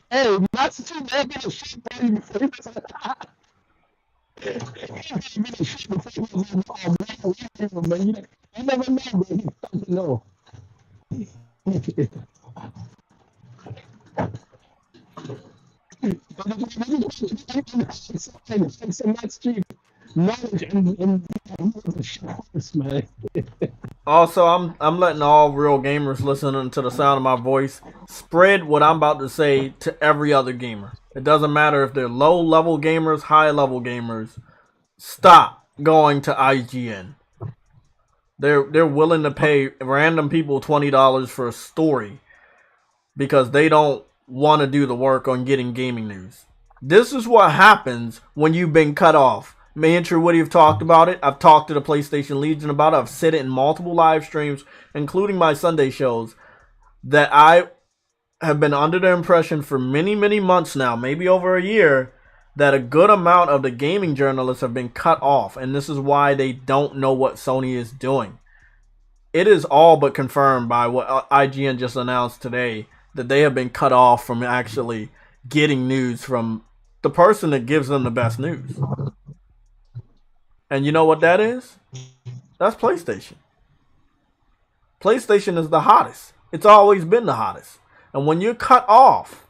Hey, that's too bad to shit baby before he was you never know, bro. You fucking know. Also, I'm letting all real gamers listening to the sound of my voice spread what I'm about to say to every other gamer. It doesn't matter if they're low level gamers, high level gamers. Stop going to IGN. They're willing to pay random people $20 for a story because they don't want to do the work on getting gaming news. This is what happens when you've been cut off. Me and True Woody have talked about it. I've talked to the PlayStation Legion about it. I've said it in multiple live streams, including my Sunday shows, that I have been under the impression for many, many months now, maybe over a year, that a good amount of the gaming journalists have been cut off. And this is why they don't know what Sony is doing. It is all but confirmed by what IGN just announced today, that they have been cut off from actually getting news from the person that gives them the best news. And you know what that is? That's PlayStation. PlayStation is the hottest. It's always been the hottest. And when you're cut off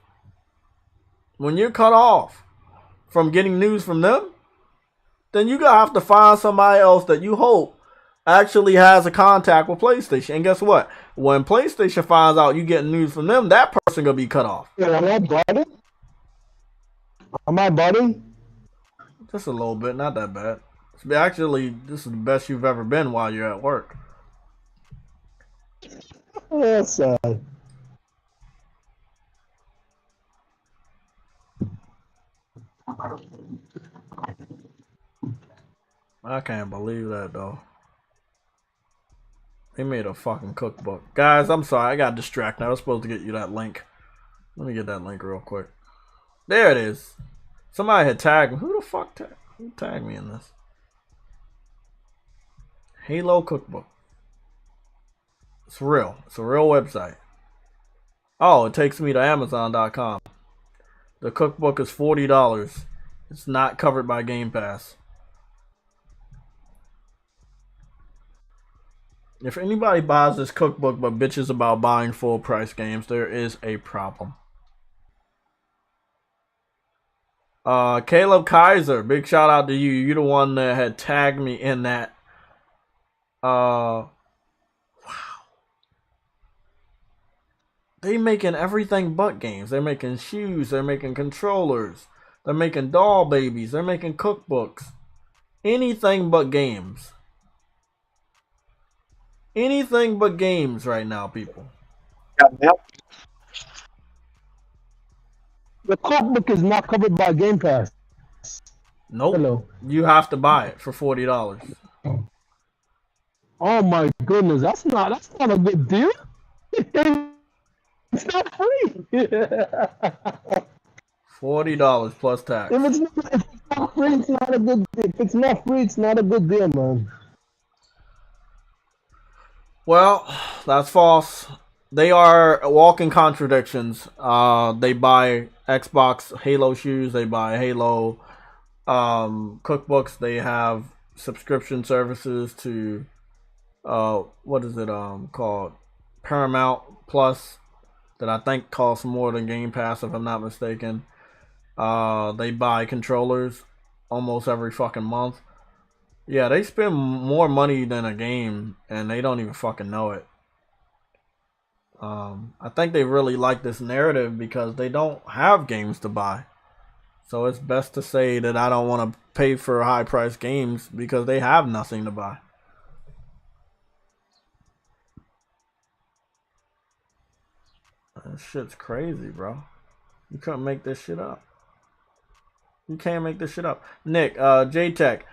from getting news from them, then you're going to have to find somebody else that you hope actually has a contact with PlayStation. And guess what? When PlayStation finds out you get news from them, that person going to be cut off. Yeah, am I budding? Just a little bit, not that bad. Actually, this is the best you've ever been while you're at work. That's sad. I can't believe that, though. They made a fucking cookbook. Guys, I'm sorry. I got distracted. I was supposed to get you that link. Let me get that link real quick. There it is. Somebody had tagged me. Who the fuck who tagged me in this? Halo cookbook. It's real. It's a real website. Oh, it takes me to Amazon.com. The cookbook is $40. It's not covered by Game Pass. If anybody buys this cookbook but bitches about buying full price games, there is a problem. Caleb Kaiser, big shout out to you. You're the one that had tagged me in that. Wow. They making everything but games. They're making shoes. They're making controllers. They're making doll babies. They're making cookbooks. Anything but games. Anything but games right now, people. The cookbook is not covered by Game Pass. Nope. Hello. You have to buy it for $40. Oh my goodness, that's not a good deal. It's not free. $40 plus tax. If it's not free, it's not a good deal. If it's not free, it's not a good deal, man. Well, that's false. They are walking contradictions. They buy Xbox Halo shoes. They buy Halo cookbooks. They have subscription services to what is it called? Paramount Plus, that I think costs more than Game Pass, if I'm not mistaken. They buy controllers almost every fucking month. Yeah, they spend more money than a game, and they don't even fucking know it. I think they really like this narrative because they don't have games to buy. So it's best to say that I don't want to pay for high-priced games because they have nothing to buy. That shit's crazy, bro. You couldn't make this shit up. You can't make this shit up. Nick, J-Tech,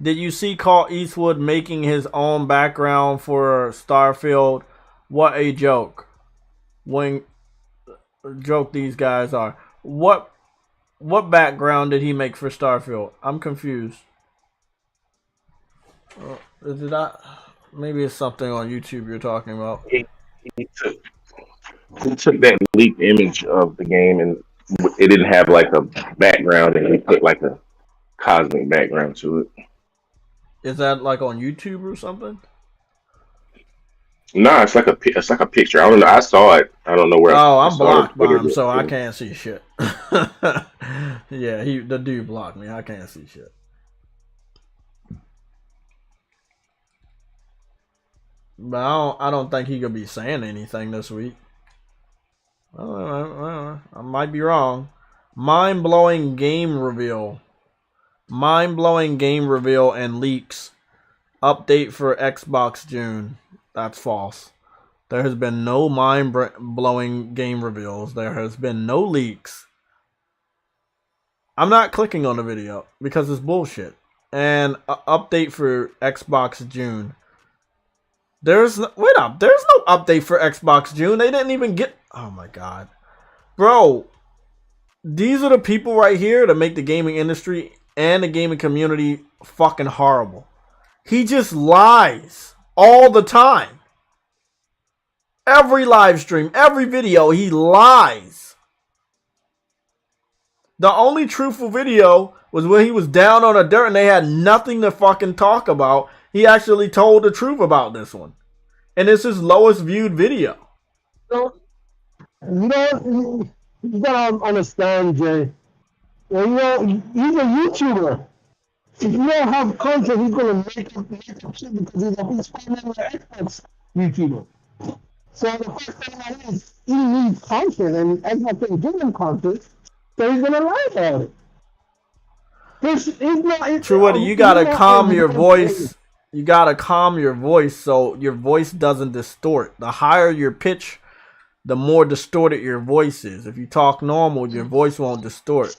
did you see Carl Eastwood making his own background for Starfield? What a joke. When joke these guys are. What background did he make for Starfield? I'm confused. Did I? Maybe it's something on YouTube you're talking about. He took that leaked image of the game and it didn't have like a background, and he put like a cosmic background to it. Is that like on YouTube or something? No, it's like a picture. I don't know. I saw it. I don't know where. Oh, I'm blocked by him, so I can't see shit. Yeah, the dude blocked me. I can't see shit. But I don't think he could be saying anything this week. I might be wrong. Mind-blowing game reveal. Mind-blowing game reveal and leaks. Update for Xbox June. That's false. There has been no mind-blowing game reveals. There has been no leaks. I'm not clicking on the video because it's bullshit. and update for Xbox June. There's no update for Xbox June. They didn't even get. Oh my god, bro! These are the people right here that make the gaming industry and the gaming community fucking horrible. He just lies all the time. Every live stream, every video, he lies. The only truthful video was when he was down on the dirt and they had nothing to fucking talk about. He actually told the truth about this one. And it's his lowest viewed video. So, you gotta understand, Jay. Well, he's a YouTuber. If you don't have content, he's gonna make up shit because he's primarily an Xbox YouTuber. So the first thing is he needs content, and Xbox can give him content, so he's gonna lie about it. True Woody, you gotta calm your voice. You gotta calm your voice so your voice doesn't distort. The higher your pitch, the more distorted your voice is. If you talk normal, your voice won't distort.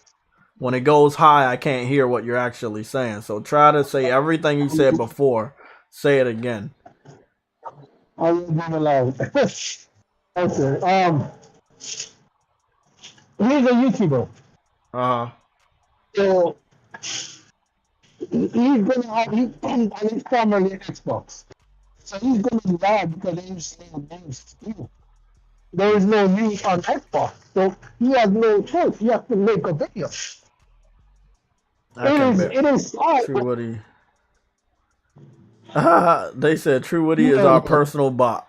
When it goes high, I can't hear what you're actually saying. So try to say everything you said before. Say it again. I will be allowed. Okay. He's a YouTuber. So he's gonna have and he's primarily Xbox. So he's gonna lie because there's no news to do. There is no news on Xbox. So he has no choice. He has to make a video. It is hard. True Woody. They said True Woody is our personal bot.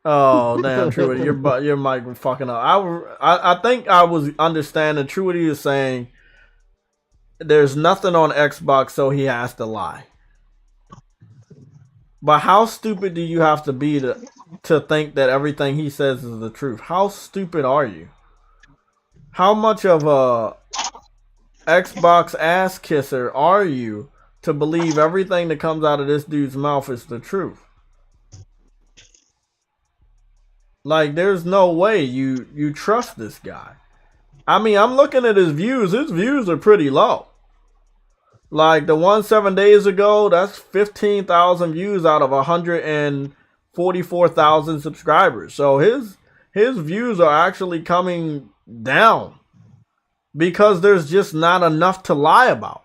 Oh damn, True Woody, your mic was fucking up. I think I was understanding. True Woody is saying there's nothing on Xbox, so he has to lie. But how stupid do you have to be to think that everything he says is the truth? How stupid are you? How much of a Xbox ass kisser are you to believe everything that comes out of this dude's mouth is the truth? Like, there's no way you trust this guy. I mean, I'm looking at his views. His views are pretty low. Like, the one 7 days ago, that's 15,000 views out of 144,000 subscribers. So his views are actually coming down because there's just not enough to lie about.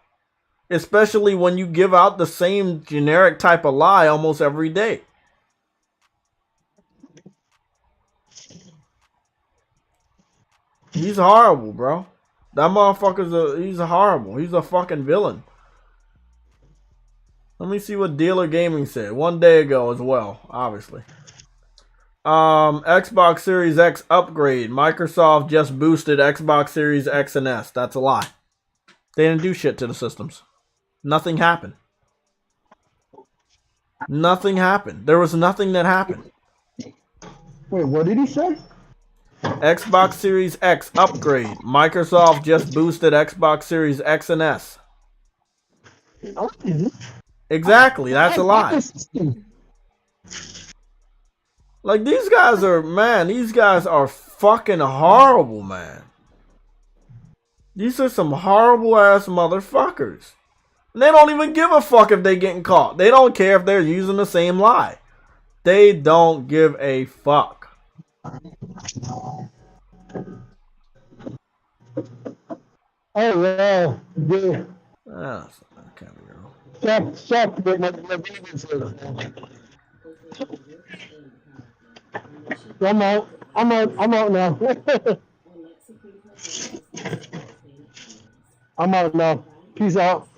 Especially when you give out the same generic type of lie almost every day. He's horrible, bro. That he's horrible. He's a fucking villain. Let me see what Dealer Gaming said 1 day ago as well, obviously. Xbox Series X upgrade. Microsoft just boosted Xbox Series X and S. That's a lie. They didn't do shit to the systems. Nothing happened. Nothing happened. There was nothing that happened. Wait, what did he say? Xbox Series X upgrade. Microsoft just boosted Xbox Series X and S. Exactly, that's a lie. Like, these guys are fucking horrible, man. These are some horrible ass motherfuckers. And they don't even give a fuck if they getting caught. They don't care if they're using the same lie. They don't give a fuck. Oh wow, yeah. Ah, that can't be real. Stop with my babies. I'm out now. I'm out now. Peace out.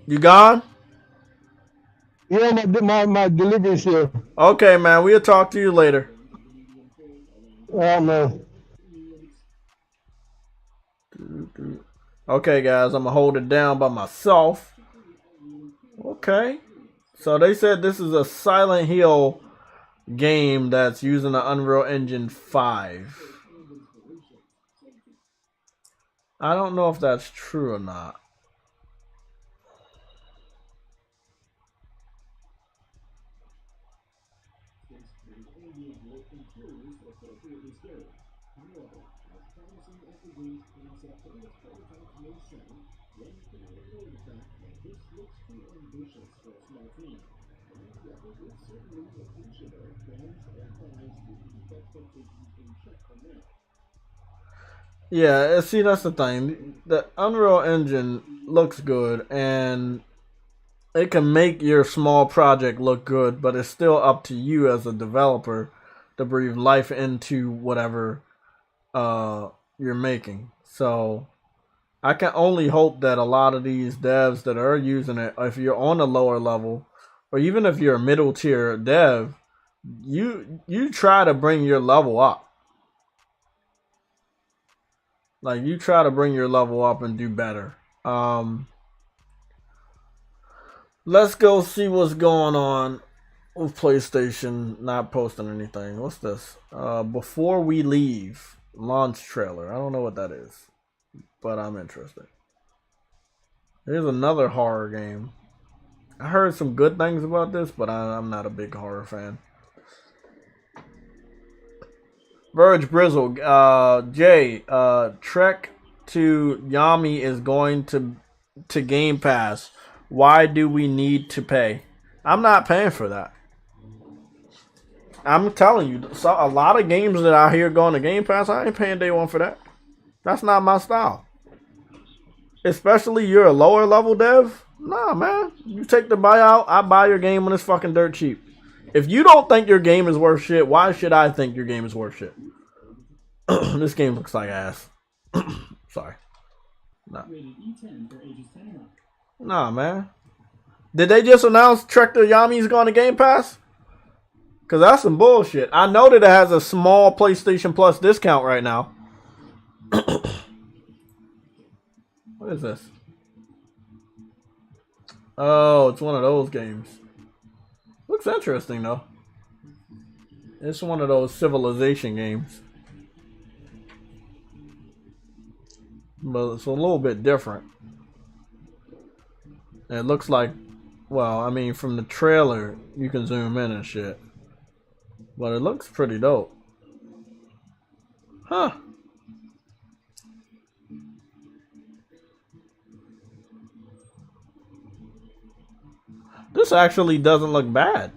You gone? Yeah, my delivery's here. Okay, man. We'll talk to you later. Oh man. Okay, guys. I'm going to hold it down by myself. Okay. So they said this is a Silent Hill game that's using the Unreal Engine 5. I don't know if that's true or not. Yeah, see, that's the thing. The Unreal Engine looks good, and it can make your small project look good, but it's still up to you as a developer to breathe life into whatever you're making. So I can only hope that a lot of these devs that are using it, if you're on a lower level, or even if you're a middle tier dev, you try to bring your level up. Like, you try to bring your level up and do better. Let's go see what's going on with PlayStation not posting anything. What's this? Before We Leave launch trailer. I don't know what that is, but I'm interested. Here's another horror game. I heard some good things about this, but I'm not a big horror fan. Verge Brizzle, Jay, Trek to Yami is going to Game Pass. Why do we need to pay? I'm not paying for that. I'm telling you, so a lot of games that I hear going to Game Pass, I ain't paying day one for that. That's not my style. Especially you're a lower level dev. Nah, man. You take the buyout, I buy your game when it's fucking dirt cheap. If you don't think your game is worth shit, why should I think your game is worth shit? This game looks like ass. Sorry. Nah. Nah, man. Did they just announce Trek to Yami's going to Game Pass? Because that's some bullshit. I know that it has a small PlayStation Plus discount right now. What is this? Oh, it's one of those games. Looks interesting, though. It's one of those Civilization games. But it's a little bit different. It looks like, well, I mean, from the trailer, you can zoom in and shit. But it looks pretty dope. Huh. This actually doesn't look bad.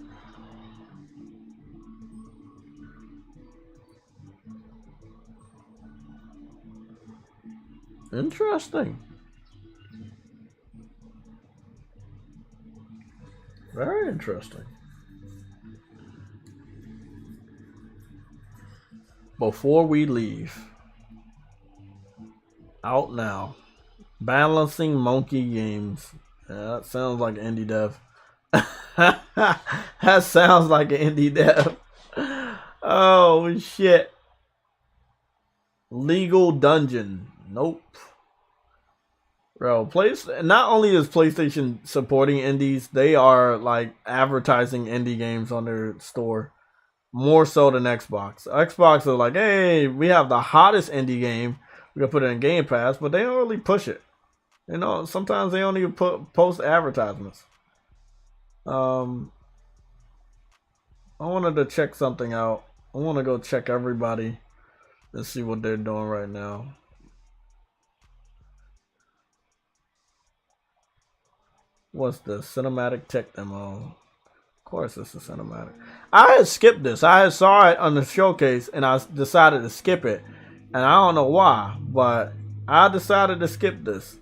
Interesting. Very interesting. Before We Leave. Out now. Balancing Monkey Games. Yeah, that sounds like an indie dev. That sounds like an indie dev. Oh, shit. Legal Dungeon. Nope. Bro, not only is PlayStation supporting indies, they are like advertising indie games on their store. More so than Xbox. Xbox are like, hey, we have the hottest indie game. We're going to put it in Game Pass, but they don't really push it. You know, sometimes they don't even post advertisements. I wanted to check something out. I want to go check everybody and see what they're doing right now. What's the cinematic tech demo? Of course it's a cinematic. I had skipped this. I had saw it on the showcase and I decided to skip it. And I don't know why, but I decided to skip this.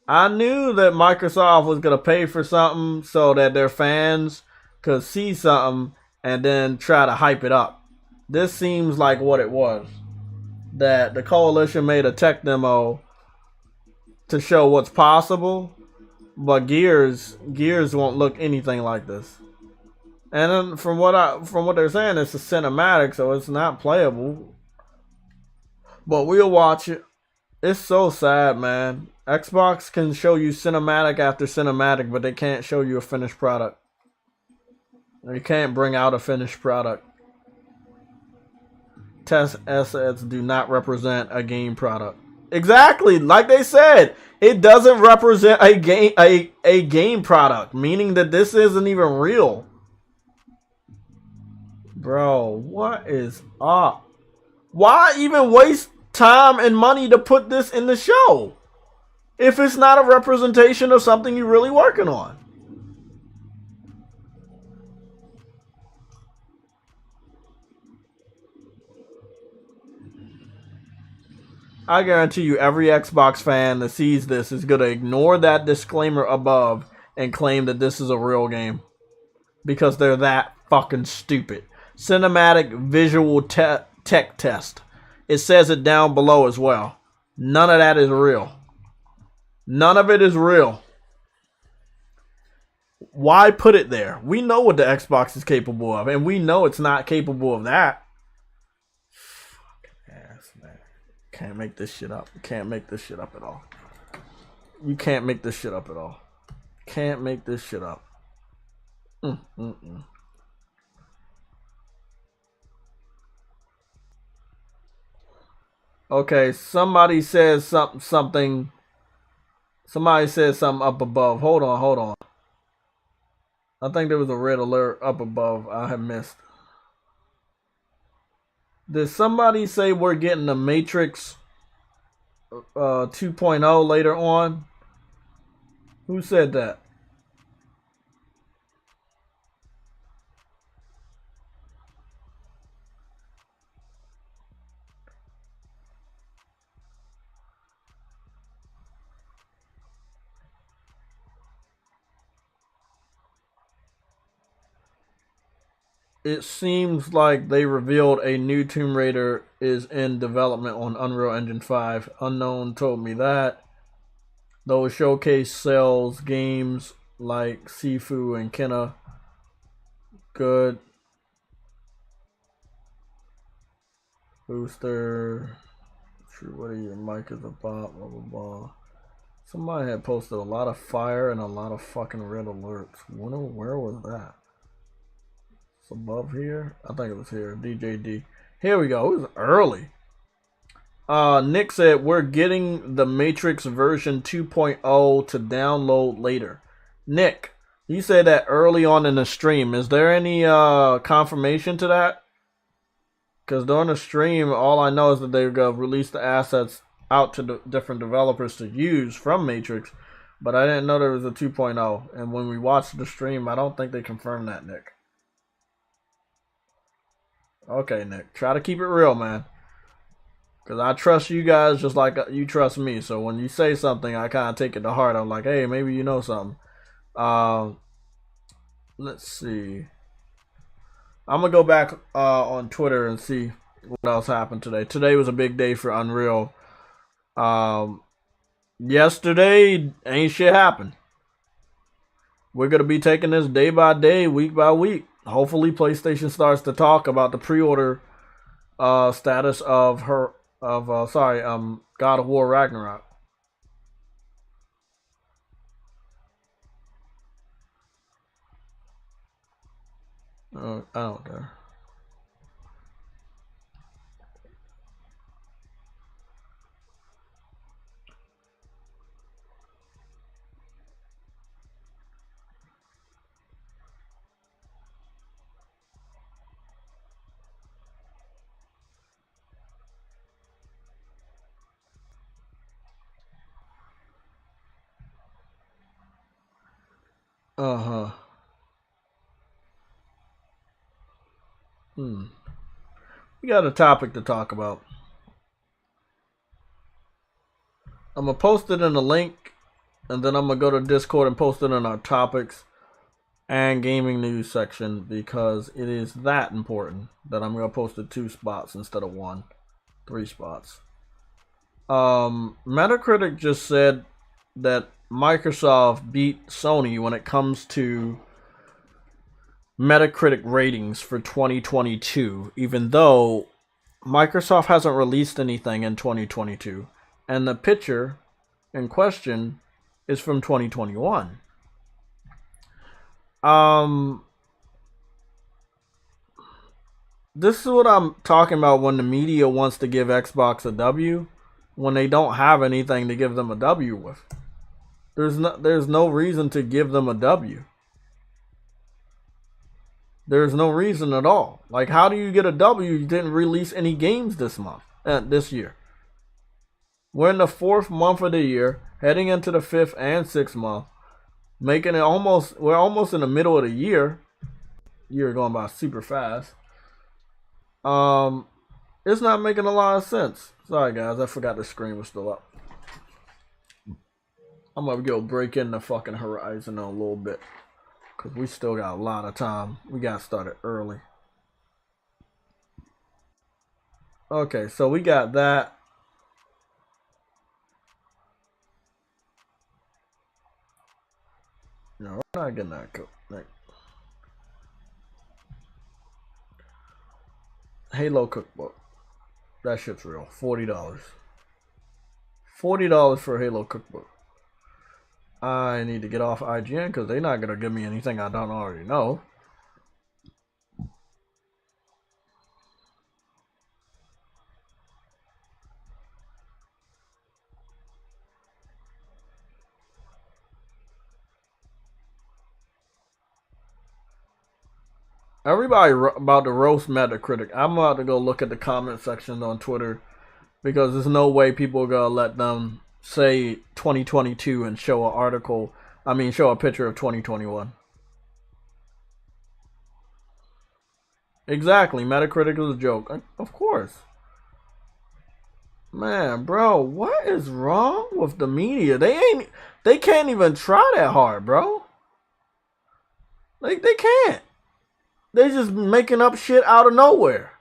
I knew that Microsoft was going to pay for something so that their fans could see something and then try to hype it up. This seems like what it was. That the coalition made a tech demo to show what's possible, but Gears won't look anything like this. And then from what they're saying, it's a cinematic, so it's not playable. But we'll watch it. It's so sad, man. Xbox can show you cinematic after cinematic, but they can't show you a finished product. They can't bring out a finished product. Test assets do not represent a game product. Exactly, like they said, it doesn't represent a game product, meaning that this isn't even real. Bro, what is up? Why even waste time and money to put this in the show if it's not a representation of something you're really working on? I guarantee you every Xbox fan that sees this is going to ignore that disclaimer above and claim that this is a real game. Because they're that fucking stupid. Cinematic visual tech test. It says it down below as well. None of that is real. None of it is real. Why put it there? We know what the Xbox is capable of, and we know it's not capable of that. Fucking ass, man. Can't make this shit up. You can't make this shit up at all. You can't make this shit up at all. Can't make this shit up. Okay, somebody says something. Somebody says something up above. Hold on. I think there was a red alert up above I have missed. Did somebody say we're getting the Matrix 2.0 later on? Who said that? It seems like they revealed a new Tomb Raider is in development on Unreal Engine 5. Unknown told me that. Those showcase sells games like Sifu and Kenna. Good. Booster. True, what are your mic is about? Blah, blah, blah. Somebody had posted a lot of fire and a lot of fucking red alerts. Where was that? Above here? I think it was here. DJD. Here we go. It was early. Nick said we're getting the Matrix version 2.0 to download later. Nick, you said that early on in the stream. Is there any confirmation to that? Because during the stream, all I know is that they're going to release the assets out to the different developers to use from Matrix. But I didn't know there was a 2.0. And when we watched the stream, I don't think they confirmed that, Nick. Okay, Nick. Try to keep it real, man. Because I trust you guys just like you trust me. So when you say something, I kind of take it to heart. I'm like, hey, maybe you know something. Let's see. I'm going to go back on Twitter and see what else happened today. Today was a big day for Unreal. Yesterday, ain't shit happened. We're going to be taking this day by day, week by week. Hopefully PlayStation starts to talk about the pre-order status of God of War Ragnarok. I don't care. We got a topic to talk about. I'm going to post it in the link, and then I'm going to go to Discord and post it in our topics and gaming news section, because it is that important that I'm going to post it 2 spots instead of 1. 3 spots. Metacritic just said that Microsoft beat Sony when it comes to Metacritic ratings for 2022, even though Microsoft hasn't released anything in 2022, and the picture in question is from 2021. This is what I'm talking about when the media wants to give Xbox a W when they don't have anything to give them a W with. There's no reason to give them a W. There's no reason at all. Like, how do you get a W? You didn't release any games this year. We're in the 4th month of the year, heading into the 5th and 6th month, making it we're almost in the middle of the year. Year going by super fast. It's not making a lot of sense. Sorry guys, I forgot the screen was still up. I'm gonna go break in the fucking Horizon in a little bit, cause we still got a lot of time. We got started early. Okay, so we got that. No, we're not getting that. Halo cookbook. That shit's real. $40. $40 for a Halo cookbook. I need to get off IGN because they're not gonna give me anything I don't already know. Everybody about to roast Metacritic. I'm about to go look at the comment sections on Twitter because there's no way people are gonna let them say 2022 and show an article. I mean, show a picture of 2021. Exactly. Metacritic is a joke. Of course. Man, bro, what is wrong with the media? They can't even try that hard, bro. Like, they can't. They just making up shit out of nowhere.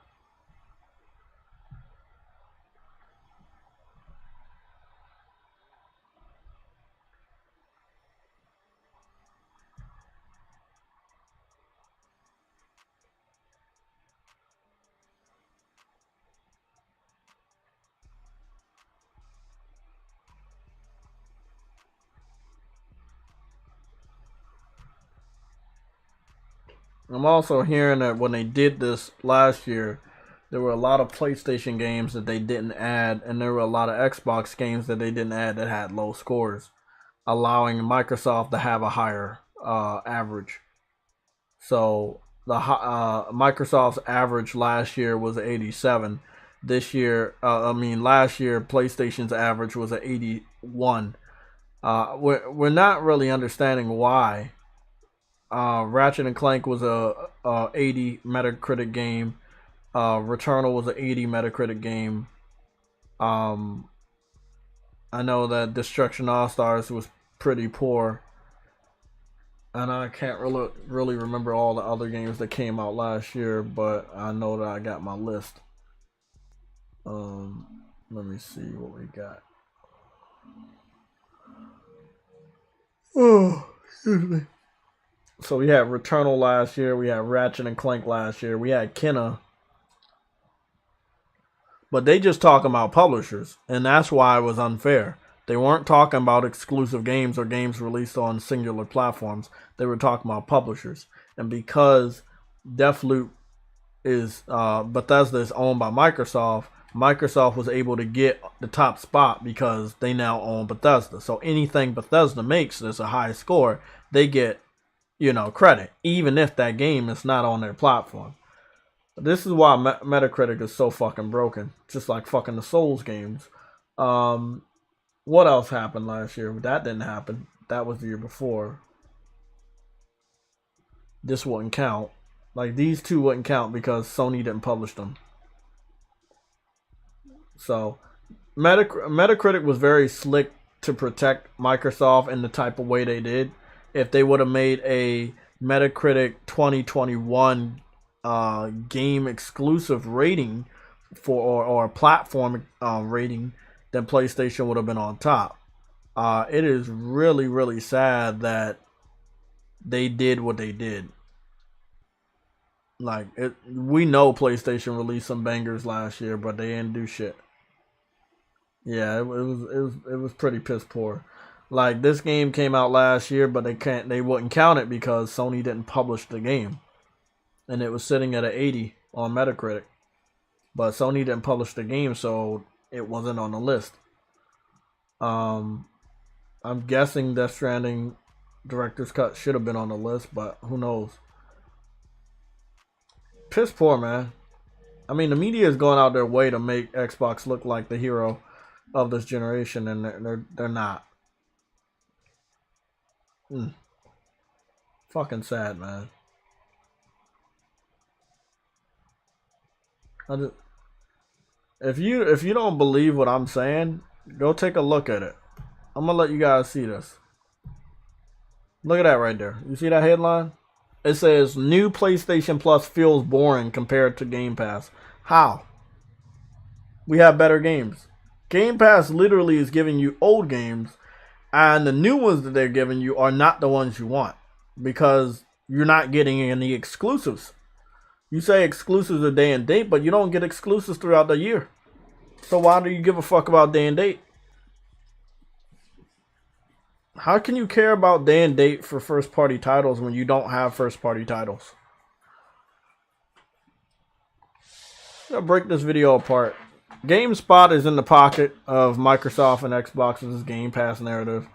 I'm also hearing that when they did this last year, there were a lot of PlayStation games that they didn't add, and there were a lot of Xbox games that they didn't add that had low scores, allowing Microsoft to have a higher average. So the Microsoft's average last year was 87. This year, last year, PlayStation's average was 81. We're not really understanding why. Ratchet and Clank was a 80 Metacritic game. Returnal was an 80 Metacritic game. I know that Destruction All Stars was pretty poor, and I can't really remember all the other games that came out last year, but I know that I got my list. Let me see what we got. Oh, excuse me. So we had Returnal last year, we had Ratchet and Clank last year, we had Kenna. But they just talking about publishers, and that's why it was unfair. They weren't talking about exclusive games or games released on singular platforms. They were talking about publishers. And because Deathloop is Bethesda is owned by Microsoft, Microsoft was able to get the top spot because they now own Bethesda. So anything Bethesda makes that's a high score, they get credit, even if that game is not on their platform. This is why Metacritic is so fucking broken, just like fucking the Souls games. What else happened last year? That didn't happen. That was the year before. This wouldn't count. Like, these two wouldn't count because Sony didn't publish them. So, Metacritic was very slick to protect Microsoft in the type of way they did. If they would have made a Metacritic 2021 game exclusive rating or a platform rating, then PlayStation would have been on top. It is really, really sad that they did what they did. Like, we know PlayStation released some bangers last year, but they didn't do shit. Yeah, it was pretty piss poor. Like, this game came out last year, but they wouldn't count it because Sony didn't publish the game. And it was sitting at an 80 on Metacritic. But Sony didn't publish the game, so it wasn't on the list. I'm guessing Death Stranding Director's Cut should have been on the list, but who knows. Piss poor, man. I mean, the media is going out their way to make Xbox look like the hero. of this generation, and they're not. Fucking sad, man. If you don't believe what I'm saying, go take a look at it. I'm gonna let you guys see this. Look at that right there. You see that headline? It says new PlayStation Plus feels boring compared to Game Pass. How? We have better games. Game Pass literally is giving you old games, and the new ones that they're giving you are not the ones you want because you're not getting any exclusives. You say exclusives are day and date, but you don't get exclusives throughout the year. So why do you give a fuck about day and date? How can you care about day and date for first party titles when you don't have first party titles? I'll break this video apart. GameSpot is in the pocket of Microsoft and Xbox's Game Pass narrative.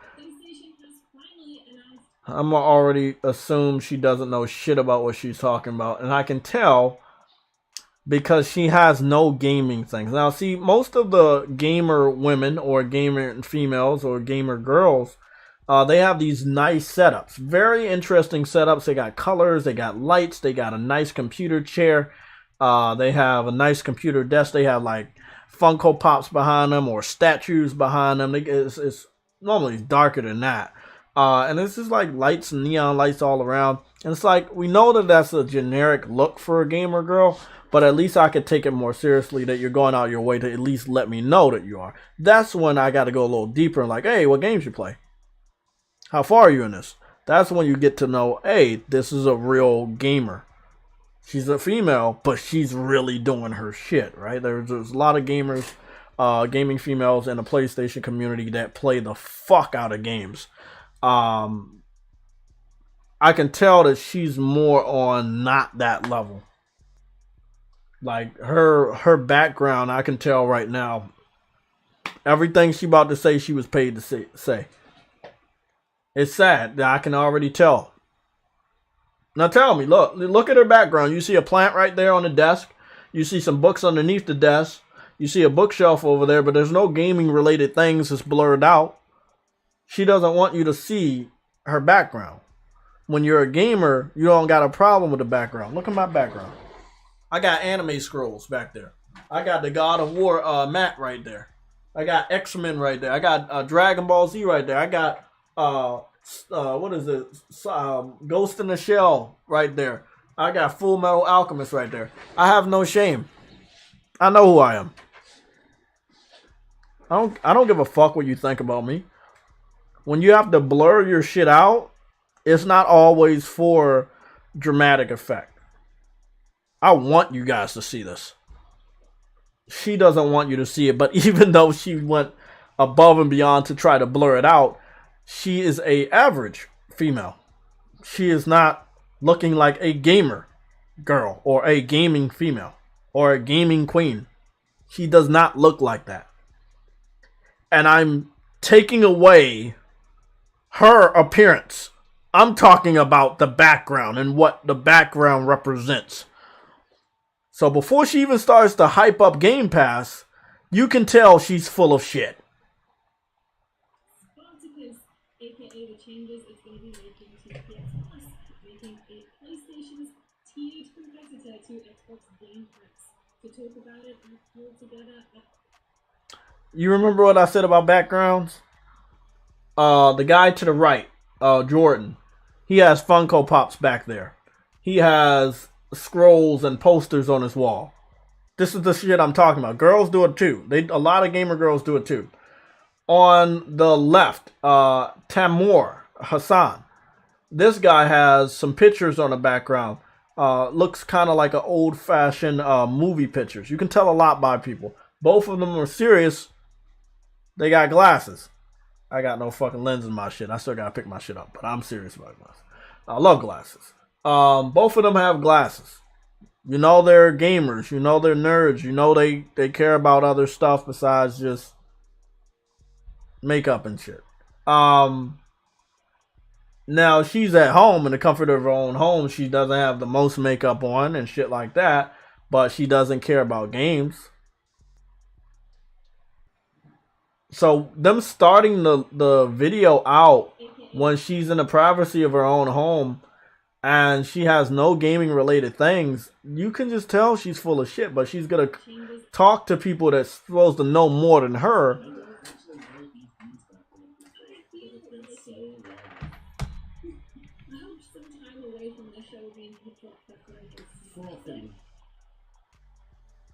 I'm gonna already assume she doesn't know shit about what she's talking about, and I can tell because she has no gaming things. Now, see, most of the gamer women or gamer females or gamer girls, they have these nice setups, very interesting setups. They got colors, they got lights, they got a nice computer chair, they have a nice computer desk, they have like Funko Pops behind them or statues behind them. It's normally darker than that. And it's just like lights and neon lights all around. And it's like, we know that that's a generic look for a gamer girl, but at least I could take it more seriously that you're going out your way to at least let me know that you are. That's when I got to go a little deeper and like, hey, what games you play? How far are you in this? That's when you get to know, hey, this is a real gamer. She's a female, but she's really doing her shit, right? There's a lot of gamers, gaming females in the PlayStation community that play the fuck out of games. I can tell that she's more on not that level. Like her background, I can tell right now. Everything she about to say, she was paid to say. It's sad that I can already tell. Now tell me, look at her background. You see a plant right there on the desk. You see some books underneath the desk. You see a bookshelf over there, but there's no gaming related things that's blurred out. She doesn't want you to see her background. When you're a gamer, you don't got a problem with the background. Look at my background. I got anime scrolls back there. I got the God of War mat right there. I got X-Men right there. I got Dragon Ball Z right there. I got what is it? Ghost in the Shell right there. I got Full Metal Alchemist right there. I have no shame. I know who I am. I don't give a fuck what you think about me. When you have to blur your shit out, it's not always for dramatic effect. I want you guys to see this. She doesn't want you to see it, but even though she went above and beyond to try to blur it out, she is a average female. She is not looking like a gamer girl or a gaming female or a gaming queen. She does not look like that. And I'm taking away her appearance. I'm talking about the background and what the background represents. So before she even starts to hype up Game Pass, you can tell she's full of shit. Spartacus, aka the changes it's going to be making to PS Plus, making a PlayStation's tiered competitor to Xbox Game Pass. To talk about it, I pulled together You remember what I said about backgrounds? The guy to the right, Jordan, he has Funko Pops back there. He has scrolls and posters on his wall. This is the shit I'm talking about. Girls do it too. A lot of gamer girls do it too. On the left, Tamor Hassan. This guy has some pictures on the background. Looks kind of like an old-fashioned movie pictures. You can tell a lot by people. Both of them are serious. They got glasses. I got no fucking lens in my shit. I still gotta pick my shit up, but I'm serious about glasses. I love glasses. Both of them have glasses. You know they're gamers. You know they're nerds. You know they care about other stuff besides just makeup and shit. Now she's at home in the comfort of her own home. She doesn't have the most makeup on and shit like that, but she doesn't care about games. So them starting the video out when she's in the privacy of her own home and she has no gaming related things, you can just tell she's full of shit. But she's gonna talk to people that's supposed to know more than her.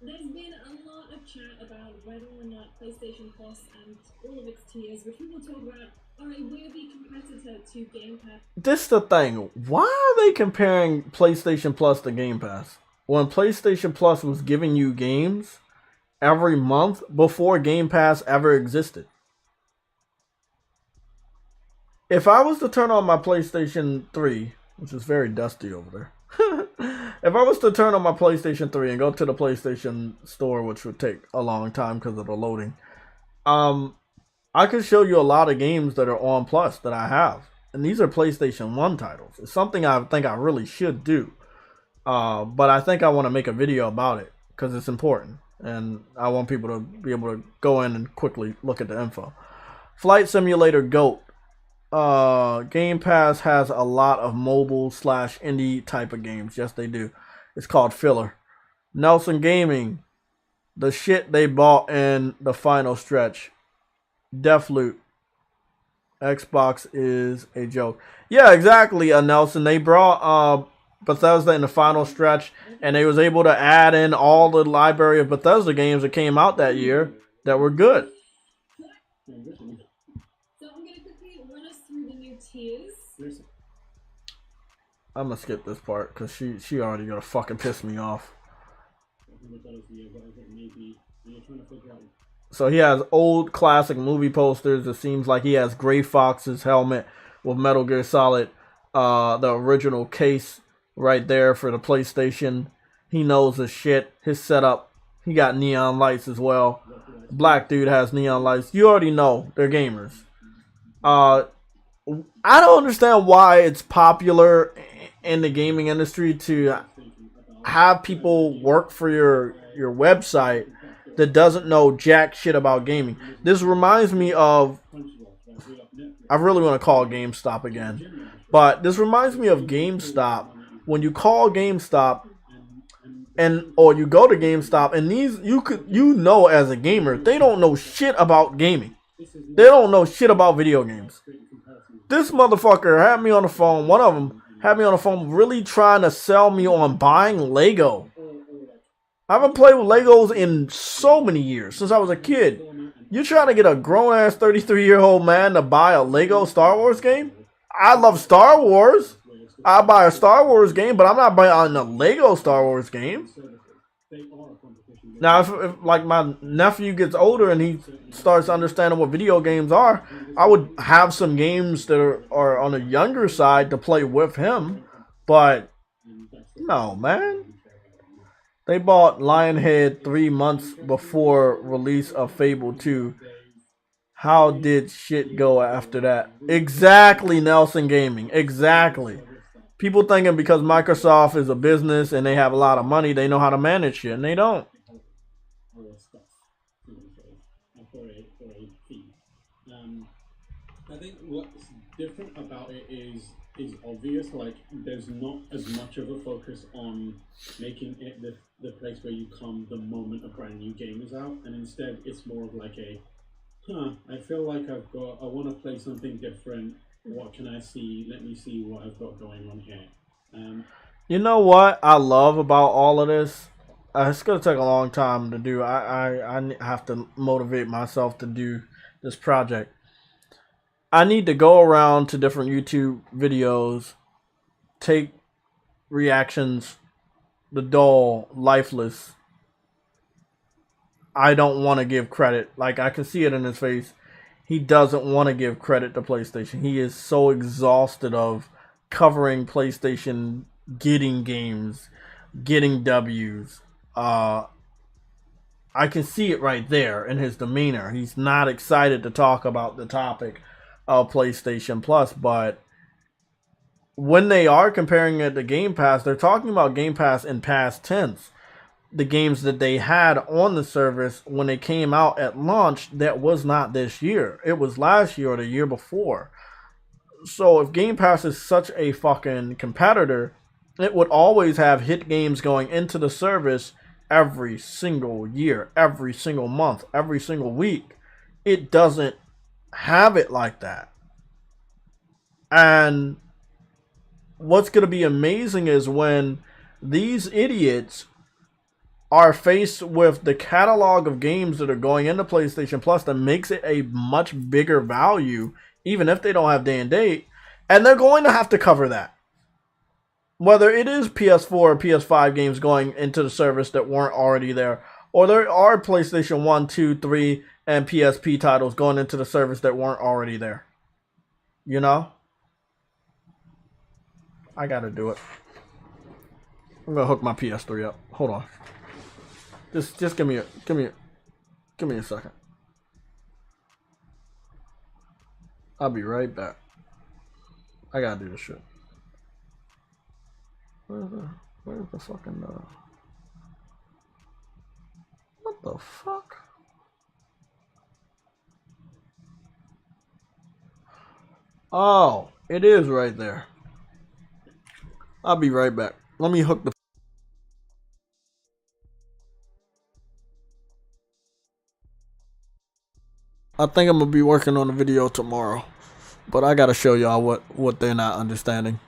There's been a lot of chat about whether or not PlayStation Plus and all of its tiers, which we will talk about, are a worthy competitor to Game Pass. This the thing. Why are they comparing PlayStation Plus to Game Pass? When PlayStation Plus was giving you games every month before Game Pass ever existed. If I was to turn on my PlayStation 3, which is very dusty over there. If I was to turn on my PlayStation 3 and go to the PlayStation store, which would take a long time because of the loading, I could show you a lot of games that are on Plus that I have. And these are PlayStation 1 titles. It's something I think I really should do. But I think I want to make a video about it because it's important. And I want people to be able to go in and quickly look at the info. Flight Simulator GOAT. Game Pass has a lot of mobile / indie type of games. Yes, they do. It's called filler. Nelson Gaming. The shit they bought in the final stretch. Deathloop. Xbox is a joke. Yeah, exactly, Nelson. They brought Bethesda in the final stretch, and they was able to add in all the library of Bethesda games that came out that year that were good. So I'm going to quickly run us through the new tiers. I'm gonna skip this part because she already gonna fucking piss me off. So he has old classic movie posters. It seems like he has Gray Fox's helmet with Metal Gear Solid, the original case right there for the PlayStation. He knows his shit. His setup. He got neon lights as well. Black dude has neon lights. You already know they're gamers. I don't understand why it's popular in the gaming industry to have people work for your website that doesn't know jack shit about gaming. This reminds me of, I really want to call GameStop again, but this reminds me of GameStop. When you call GameStop or you go to GameStop, and these you know as a gamer, they don't know shit about gaming. They don't know shit about video games. This motherfucker had me on the phone. One of them had me on the phone really trying to sell me on buying Lego. I haven't played with Legos in so many years, since I was a kid. You trying to get a grown-ass 33-year-old man to buy a Lego Star Wars game? I love Star Wars. I buy a Star Wars game, but I'm not buying a Lego Star Wars game. Now, if like my nephew gets older and he starts understanding what video games are, I would have some games that are on the younger side to play with him. But no, man. They bought Lionhead 3 months before release of Fable 2. How did shit go after that? Exactly, Nelson Gaming. Exactly. People thinking because Microsoft is a business and they have a lot of money, they know how to manage shit, and they don't. I think what's different about it is obvious. Like, there's not as much of a focus on making it the place where you come the moment a brand new game is out, and instead it's more of like I feel like I want to play something different. What can I see? Let me see what I've got going on here. You know what I love about all of this? It's gonna take a long time to do. I have to motivate myself to do this project. I need to go around to different YouTube videos, take reactions, the dull, lifeless. I don't want to give credit. Like, I can see it in his face. He doesn't want to give credit to PlayStation. He is so exhausted of covering PlayStation, getting games, getting W's. I can see it right there in his demeanor. He's not excited to talk about the topic of PlayStation Plus, but when they are comparing it to Game Pass, they're talking about Game Pass in past tense. the games that they had on the service when they came out at launch that was not this year. It was last year or the year before. So if Game Pass is such a fucking competitor, it would always have hit games going into the service every single year, every single month, every single week. It doesn't have it like that. And what's going to be amazing is when these idiots are faced with the catalog of games that are going into PlayStation Plus that makes it a much bigger value, even if they don't have day and date, and they're going to have to cover that. Whether it is PS4 or PS5 games going into the service that weren't already there, or there are PlayStation 1, 2, 3, and PSP titles going into the service that weren't already there. You know? I gotta do it. I'm gonna hook my PS3 up. Hold on. Just give me a second. I'll be right back. I gotta do this shit. Where's the fucking what the fuck? Oh, it is right there. I'll be right back. Let me hook the I think I'm gonna be working on a video tomorrow, but I gotta show y'all what they're not understanding.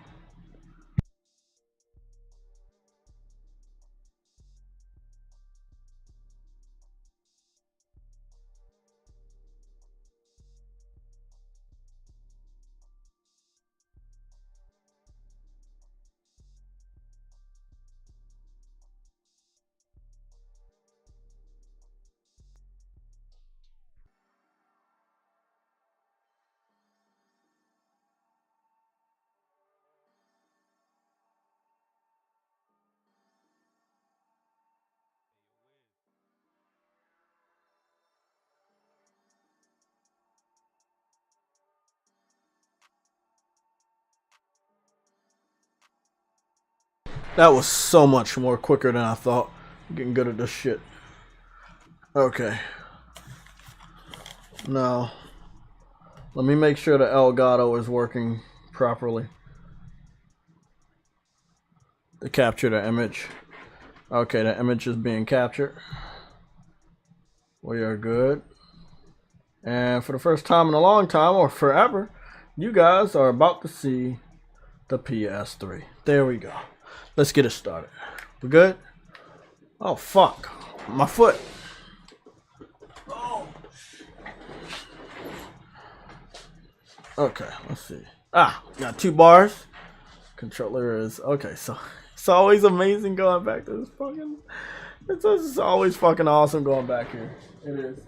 That was so much more quicker than I thought. I'm getting good at this shit. Okay. Now, let me make sure the Elgato is working properly to capture the image. Okay, the image is being captured. We are good. And for the first time in a long time, or forever, you guys are about to see the PS3. There we go. Let's get it started. We good? Oh, fuck. My foot. Oh. Okay, let's see. Got 2 bars. Controller is... Okay, so it's always amazing going back to this fucking... It's always fucking awesome going back here. It is.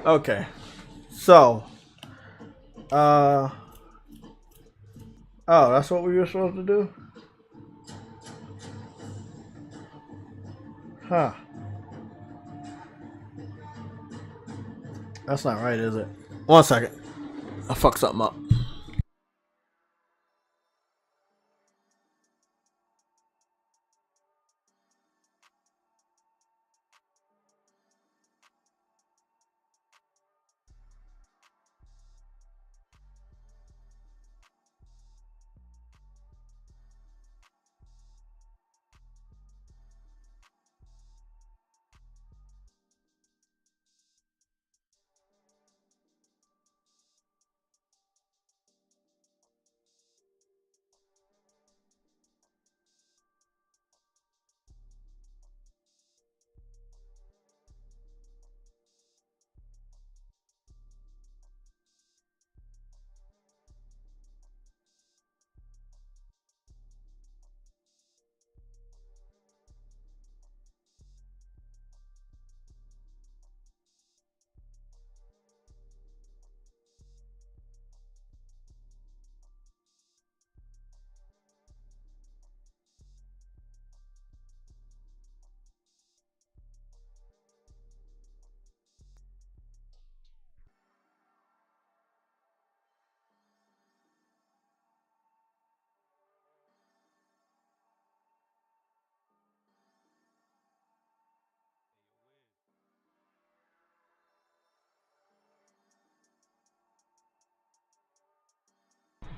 Okay. So. Oh, that's what we were supposed to do? Huh. That's not right, is it? 1 second. I fucked something up.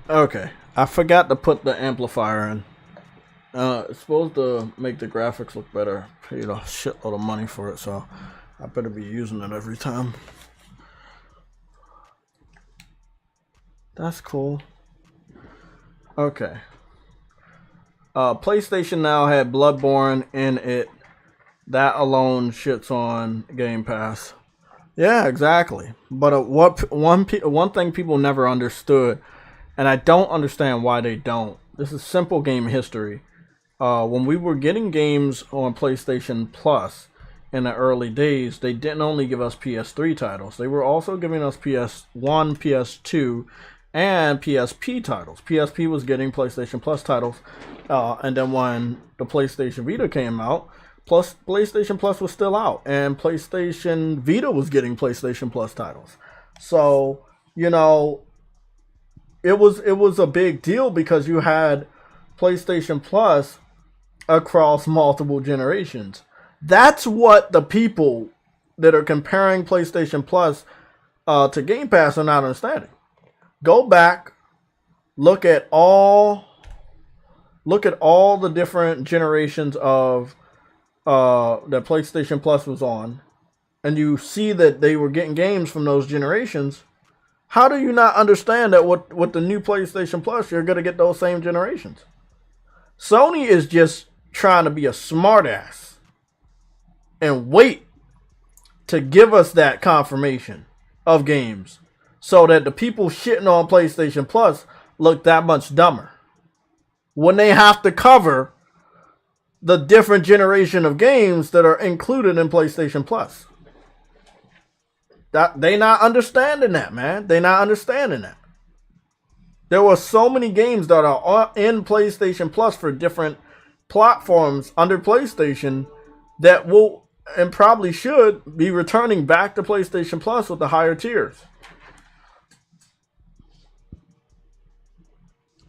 Okay, I forgot to put the amplifier in. It's supposed to make the graphics look better. Paid a shitload of money for it, so I better be using it every time. That's cool. Okay. PlayStation Now had Bloodborne in it. That alone shits on Game Pass. Yeah, exactly. But one thing people never understood, and I don't understand why they don't. This is simple game history. When we were getting games on PlayStation Plus in the early days, they didn't only give us PS3 titles. They were also giving us PS1, PS2, and PSP titles. PSP was getting PlayStation Plus titles. And then when the PlayStation Vita came out, plus PlayStation Plus was still out. And PlayStation Vita was getting PlayStation Plus titles. So, you know, it was a big deal because you had PlayStation Plus across multiple generations. That's what the people that are comparing PlayStation Plus to Game Pass are not understanding. Go back, look at all the different generations of that PlayStation Plus was on, and you see that they were getting games from those generations. How do you not understand that with the new PlayStation Plus, you're going to get those same generations? Sony is just trying to be a smartass and wait to give us that confirmation of games so that the people shitting on PlayStation Plus look that much dumber when they have to cover the different generation of games that are included in PlayStation Plus. That they not understanding that, man. They not understanding that. There were so many games that are in PlayStation Plus for different platforms under PlayStation that will and probably should be returning back to PlayStation Plus with the higher tiers.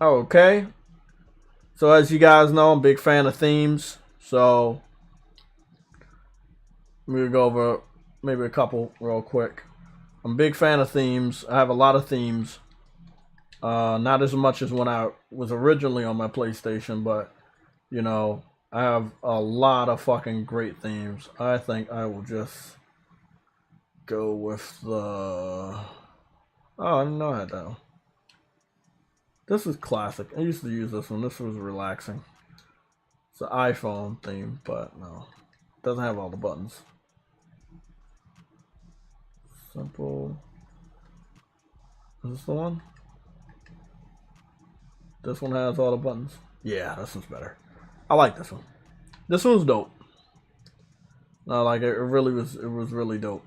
Okay. So as you guys know, I'm a big fan of themes. So we'll go over maybe a couple real quick. I'm a big fan of themes. I have a lot of themes. Not as much as when I was originally on my PlayStation, but you know, I have a lot of fucking great themes. I think I will just go with the... Oh, I didn't know I had that one. This is classic. I used to use this one. This was relaxing. It's an iPhone theme, but no. It doesn't have all the buttons. Simple. Is this the one? This one has all the buttons. Yeah, this one's better. I like this one. This one's dope. No, like it really was. It was really dope.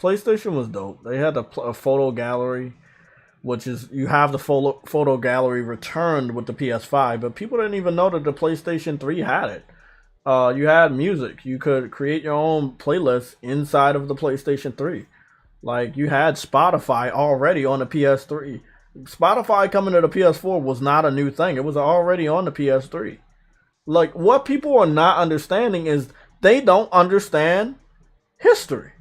PlayStation was dope. They had a photo gallery, which is you have the photo gallery returned with the PS5, but people didn't even know that the PlayStation 3 had it. You had music. You could create your own playlist inside of the PlayStation 3. Like you had Spotify already on the PS3. Spotify coming to the PS4 was not a new thing. It was already on the PS3. Like what people are not understanding is they don't understand history.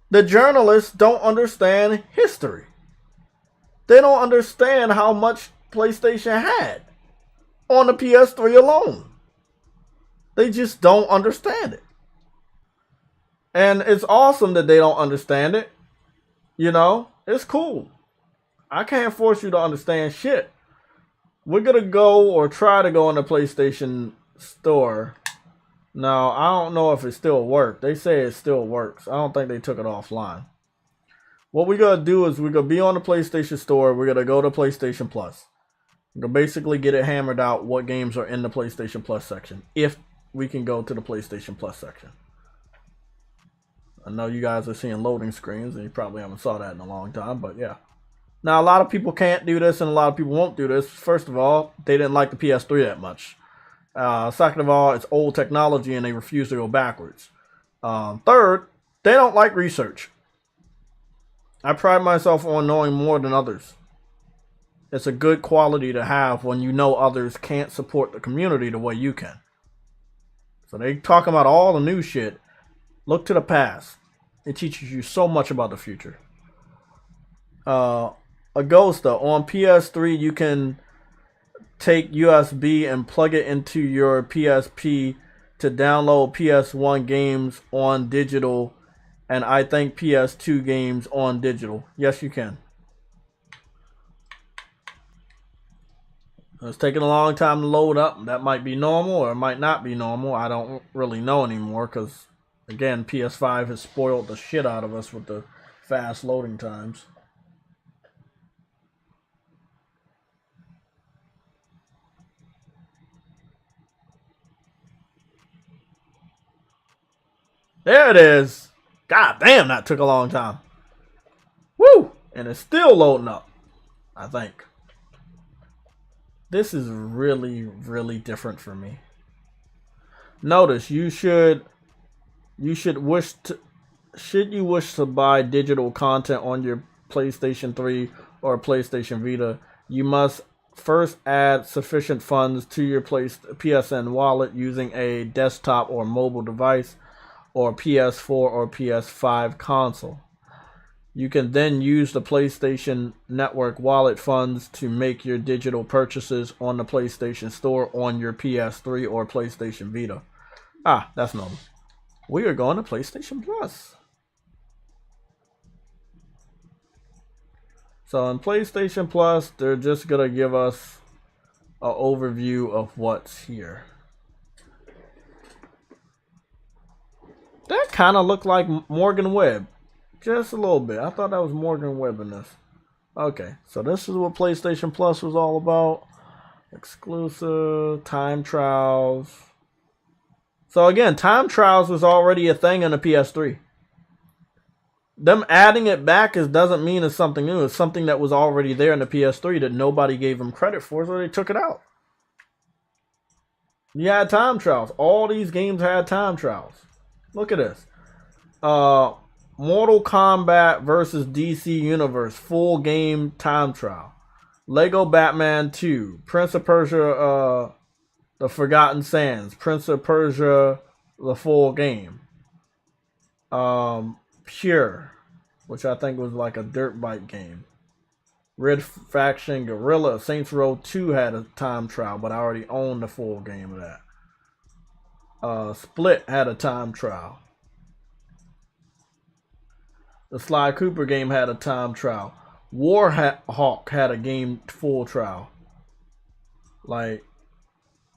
The journalists don't understand history. They don't understand how much PlayStation had on the PS3 alone. They just don't understand it. And it's awesome that they don't understand it. You know, it's cool. I can't force you to understand shit. We're going to go or try to go in the PlayStation store. Now, I don't know if it still works. They say it still works. I don't think they took it offline. What we're going to do is we're going to be on the PlayStation store. We're going to go to PlayStation Plus. We're going to basically get it hammered out what games are in the PlayStation Plus section. If we can go to the PlayStation Plus section. I know you guys are seeing loading screens and you probably haven't saw that in a long time, but yeah. Now, a lot of people can't do this and a lot of people won't do this. First of all, they didn't like the PS3 that much. Second of all, it's old technology and they refuse to go backwards. Third, they don't like research. I pride myself on knowing more than others. It's a good quality to have when you know others can't support the community the way you can. So they talk about all the new shit. Look to the past. It teaches you so much about the future. a ghost though. On PS3, you can take USB and plug it into your PSP to download PS1 games on digital, and I think PS2 games on digital. Yes, you can. It's taking a long time to load up. That might be normal or it might not be normal. I don't really know anymore because, again, PS5 has spoiled the shit out of us with the fast loading times. There it is. God damn, that took a long time. Woo! And it's still loading up, I think. This is really, really different for me. Notice should you wish to buy digital content on your PlayStation 3 or PlayStation Vita, you must first add sufficient funds to your PSN wallet using a desktop or mobile device or PS4 or PS5 console. You can then use the PlayStation Network wallet funds to make your digital purchases on the PlayStation Store on your PS3 or PlayStation Vita. Ah, that's normal. We are going to PlayStation Plus. So in PlayStation Plus, they're just going to give us an overview of what's here. That kind of looked like Morgan Webb. Just a little bit. I thought that was Morgan Webb in this. Okay, so this is what PlayStation Plus was all about. Exclusive, time trials. So again, time trials was already a thing on the PS3. Them adding it back doesn't mean it's something new. It's something that was already there in the PS3 that nobody gave them credit for, so they took it out. You had time trials. All these games had time trials. Look at this. Mortal Kombat versus DC Universe full game time trial. Lego Batman 2. Prince of Persia The Forgotten Sands. Prince of Persia the full game. Pure, which I think was like a dirt bike game. Red Faction Guerrilla. Saints Row 2 had a time trial, but I already owned the full game of that. Split had a time trial. The Sly Cooper game had a time trial. Warhawk had a game full trial. Like,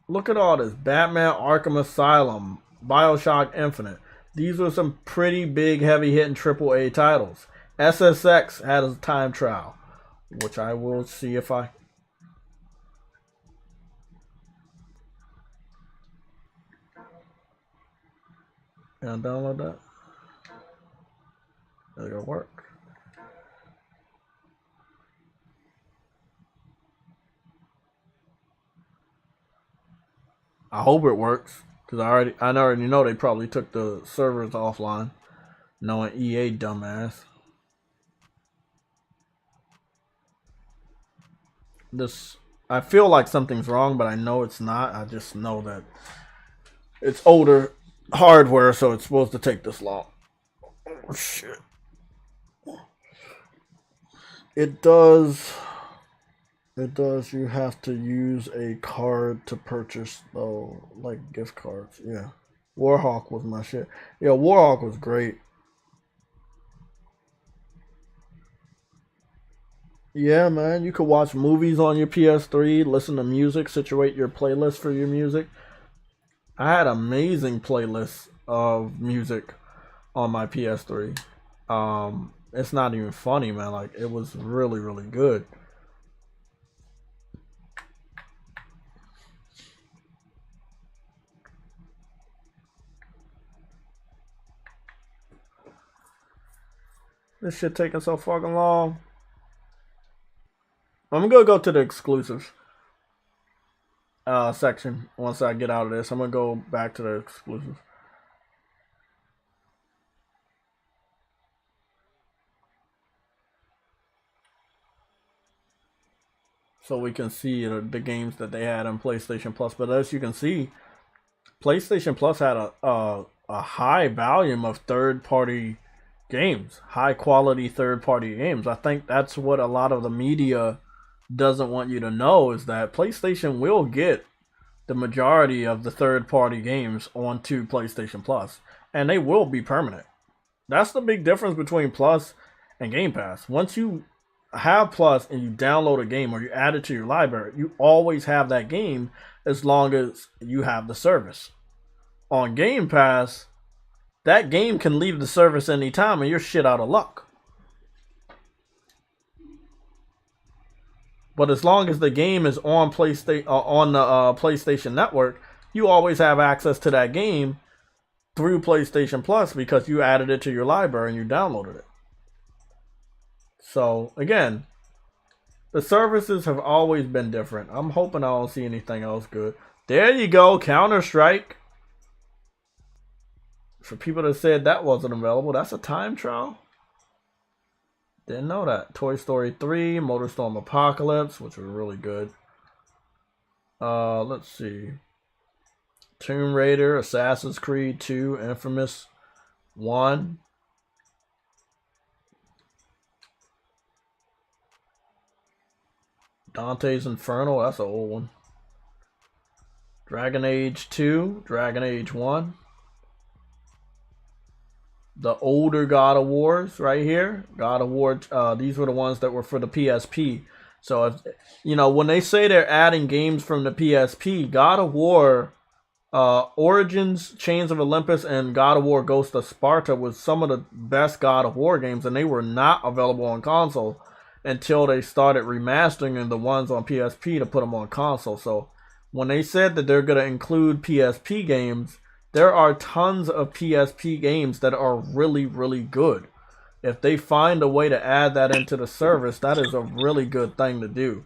look at all this. Batman Arkham Asylum, BioShock Infinite. These were some pretty big, heavy-hitting AAA titles. SSX had a time trial, which I will see if I... Can I download that? Is it gonna work? I hope it works, because I already know they probably took the servers offline, knowing EA dumbass. I feel like something's wrong, but I know it's not. I just know that it's older hardware, so it's supposed to take this long. Oh shit. It does. You have to use a card to purchase, though, like gift cards. Yeah. Warhawk was my shit. Yeah, Warhawk was great. Yeah, man. You could watch movies on your PS3, listen to music, situate your playlist for your music. I had amazing playlists of music on my PS3. It's not even funny, man. Like, it was really, really good. This shit taking so fucking long. I'm gonna go to the exclusives section once I get out of this. I'm gonna go back to the exclusives. So we can see the games that they had on PlayStation Plus. But as you can see, PlayStation Plus had a high volume of third-party games, high quality third party games. I think that's what a lot of the media doesn't want you to know is that PlayStation will get the majority of the third party games onto PlayStation Plus, and they will be permanent. That's the big difference between Plus and Game Pass. Once you have Plus and you download a game or you add it to your library, you always have that game as long as you have the service. On Game Pass, that game can leave the service anytime and you're shit out of luck. But as long as the game is on the PlayStation Network, you always have access to that game through PlayStation Plus because you added it to your library and you downloaded it. So again, the services have always been different. I'm hoping I don't see anything else good. There you go, Counter-Strike. For people that said that wasn't available, that's a time trial. Didn't know that. Toy Story 3, MotorStorm Apocalypse, which was really good. Let's see. Tomb Raider, Assassin's Creed 2, Infamous 1. Dante's Inferno, that's an old one. Dragon Age 2, Dragon Age 1. The older God of Wars right here. God of War, these were the ones that were for the PSP. So, if, when they say they're adding games from the PSP, God of War, Origins, Chains of Olympus, and God of War Ghost of Sparta was some of the best God of War games, and they were not available on console until they started remastering the ones on PSP to put them on console. So, when they said that they're going to include PSP games, there are tons of PSP games that are really, really good. If they find a way to add that into the service, that is a really good thing to do.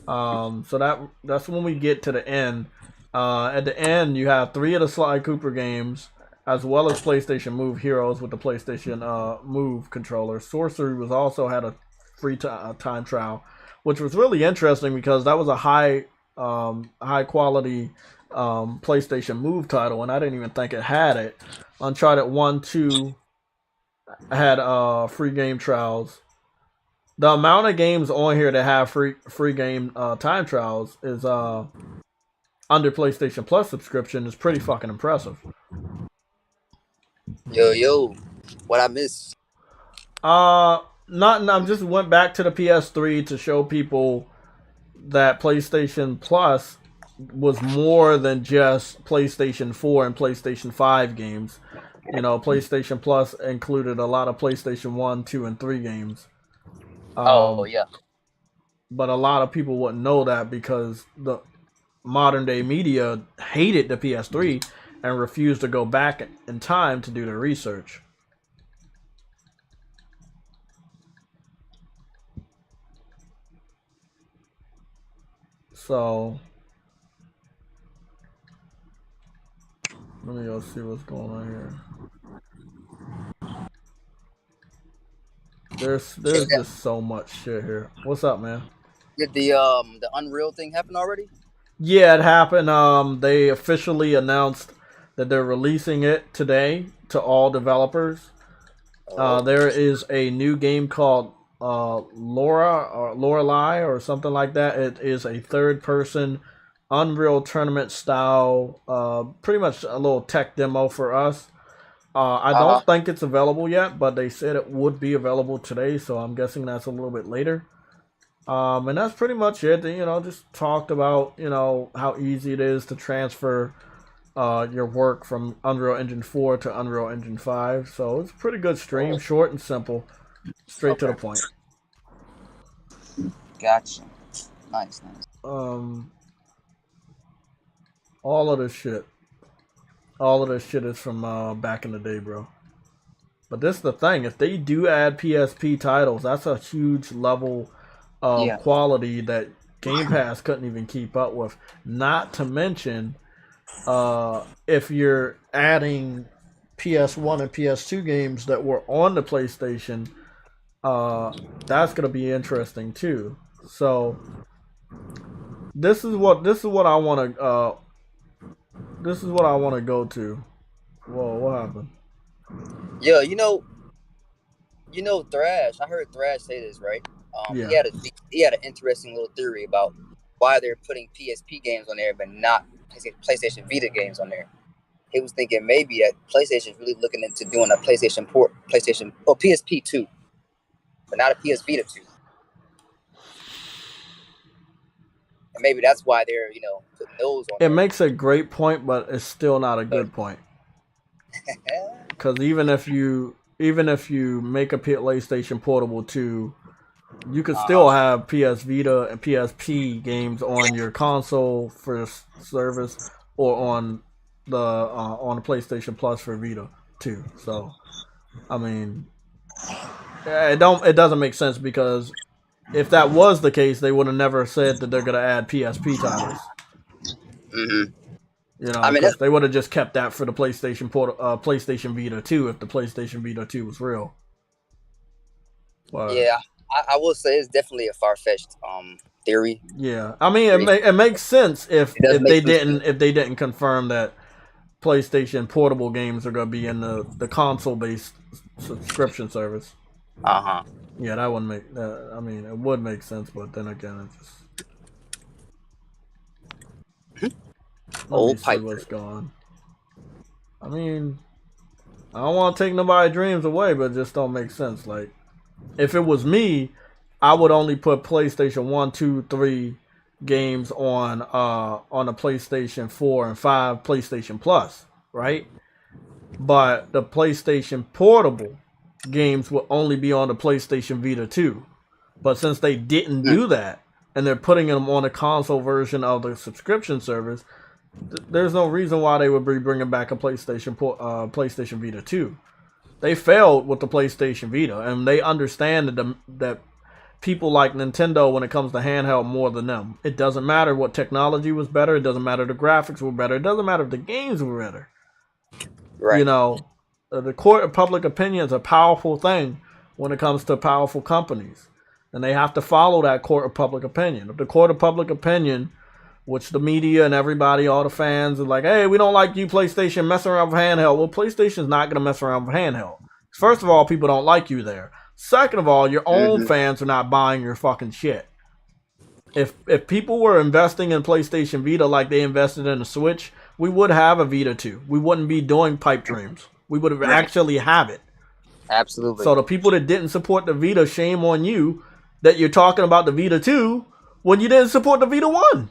So that's when we get to the end. At the end, you have 3 of the Sly Cooper games, as well as PlayStation Move Heroes with the PlayStation Move controller. Sorcery was also had a free time trial, which was really interesting because that was a high quality PlayStation Move title, and I didn't even think it had it. Uncharted 1, 2 had free game trials. The amount of games on here that have free game time trials is under PlayStation Plus subscription is pretty fucking impressive. Yo, what I missed? Nothing. I just went back to the PS3 to show people that PlayStation Plus was more than just PlayStation 4 and PlayStation 5 games. PlayStation Plus included a lot of PlayStation 1, 2, and 3 games. Yeah. But a lot of people wouldn't know that because the modern day media hated the PS3 and refused to go back in time to do their research. So let me go see what's going on here. There's just so much shit here. What's up, man? Did the Unreal thing happen already? Yeah, it happened. They officially announced that they're releasing it today to all developers. There is a new game called Lorelei or something like that. It is a third-person Unreal Tournament style, pretty much a little tech demo for us. I don't think it's available yet, but they said it would be available today, so I'm guessing that's a little bit later. And that's pretty much it. Just talked about, how easy it is to transfer your work from Unreal Engine 4 to Unreal Engine 5. So it's a pretty good stream, short and simple, straight to the point. Gotcha. Nice. All of this shit is from back in the day, bro. But this is the thing. If they do add PSP titles, that's a huge level of quality that Game Pass couldn't even keep up with. Not to mention, if you're adding PS1 and PS2 games that were on the PlayStation, that's gonna be interesting too. So this is what I want to go to. Whoa, what happened? Yeah, Thrash. I heard Thrash say this, right? Yeah. He had an interesting little theory about why they're putting PSP games on there, but not PlayStation Vita games on there. He was thinking maybe that PlayStation is really looking into doing a PSP 2, but not a PS Vita 2. And maybe that's why they're, putting those on It there. makes a great point, but it's still not a good point. Because even if you make a PlayStation Portable 2, you could still have PS Vita and PSP games on your console for service, or on the PlayStation Plus for Vita too. So, I mean, it doesn't make sense, because if that was the case, they would have never said that they're gonna add PSP titles. Mm-hmm. Because they would have just kept that for the PlayStation Vita 2 if the PlayStation Vita 2 was real. But, yeah, I will say it's definitely a far-fetched theory. Yeah, I mean, it makes sense if they didn't confirm that PlayStation Portable games are going to be in the console-based subscription service. Yeah, that wouldn't make. I mean, it would make sense, but then again, it just. Let me see what's going. I mean, I don't want to take nobody's dreams away, but it just don't make sense. Like, if it was me, I would only put PlayStation 1, 2, 3 games on the PlayStation 4 and 5 PlayStation Plus, right? But the PlayStation Portable games will only be on the PlayStation Vita 2. But since they didn't do that, and they're putting them on the console version of the subscription service, there's no reason why they would be bringing back a PlayStation Vita 2. They failed with the PlayStation Vita, and they understand that people like Nintendo when it comes to handheld more than them. It doesn't matter what technology was better. It doesn't matter if the graphics were better. It doesn't matter if the games were better. Right. The court of public opinion is a powerful thing when it comes to powerful companies, and they have to follow that court of public opinion. If the court of public opinion, which the media and everybody, all the fans, are like, hey, we don't like you, PlayStation, messing around with handheld. Well, PlayStation's not going to mess around with handheld. First of all, people don't like you there. Second of all, your own fans are not buying your fucking shit. If people were investing in PlayStation Vita like they invested in the Switch, we would have a Vita 2. We wouldn't be doing pipe dreams. We would actually have it. Absolutely. So the people that didn't support the Vita, shame on you that you're talking about the Vita 2 when you didn't support the Vita 1.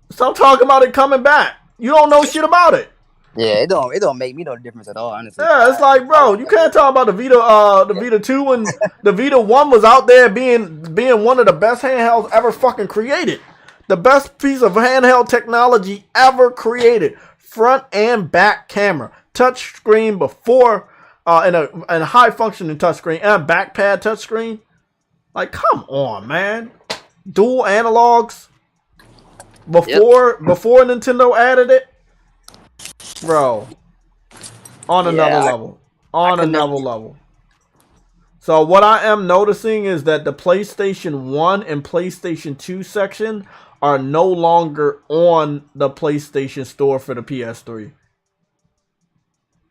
Stop talking about it coming back. You don't know shit about it. Yeah, it don't make me no difference at all, honestly. Yeah, it's like, bro, you can't talk about the Vita 2 when the Vita 1 was out there being one of the best handhelds ever fucking created. The best piece of handheld technology ever created. Front and back camera. Touch screen before and a high functioning touch screen and back pad touch screen. Like, come on, man. Dual analogs before Nintendo added it, bro. On another level. So what I am noticing is that the PlayStation 1 and PlayStation 2 section are no longer on the PlayStation Store for the PS3.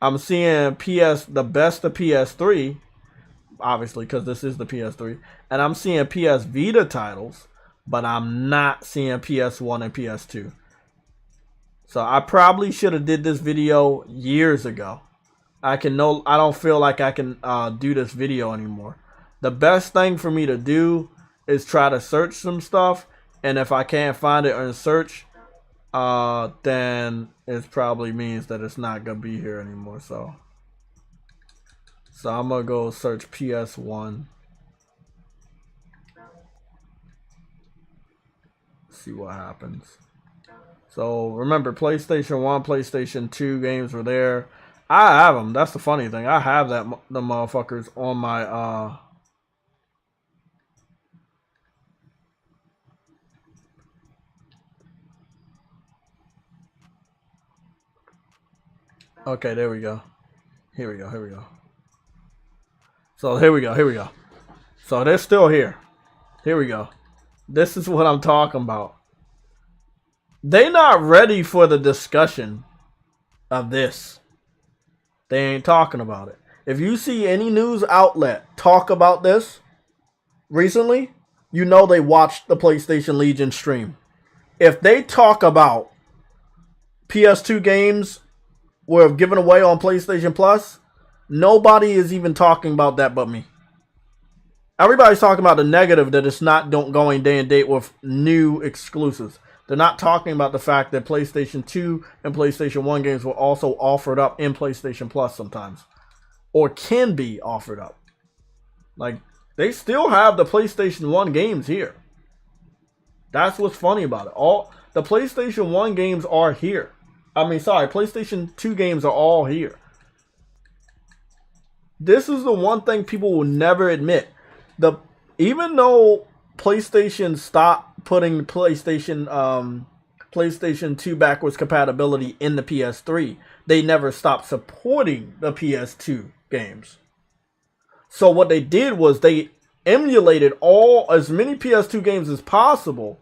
I'm seeing the best of PS3. Obviously, because this is the PS3. And I'm seeing PS Vita titles, but I'm not seeing PS1 and PS2. So I probably should have did this video years ago. I don't feel like I can do this video anymore. The best thing for me to do is try to search some stuff, and if I can't find it in search, then it probably means that it's not gonna be here anymore. So I'm gonna go search PS1. See what happens. So remember, PlayStation 1, PlayStation 2 games were there. I have them. That's the funny thing. I have the motherfuckers on my Okay, there we go. Here we go. So here we go. So they're still here. Here we go. This is what I'm talking about. They're not ready for the discussion of this. They ain't talking about it. If you see any news outlet talk about this recently, you know they watched the PlayStation Legion stream. If they talk about PS2 games were given away on PlayStation Plus, nobody is even talking about that but me. Everybody's talking about the negative that it's not going day and date with new exclusives. They're not talking about the fact that PlayStation 2 and PlayStation 1 games were also offered up in PlayStation Plus sometimes. Or can be offered up. Like, they still have the PlayStation 1 games here. That's what's funny about it. All the PlayStation 1 games are here. PlayStation 2 games are all here. This is the one thing people will never admit. Even though PlayStation stopped putting PlayStation 2 backwards compatibility in the PS3, they never stopped supporting the PS2 games. So what they did was they emulated as many PS2 games as possible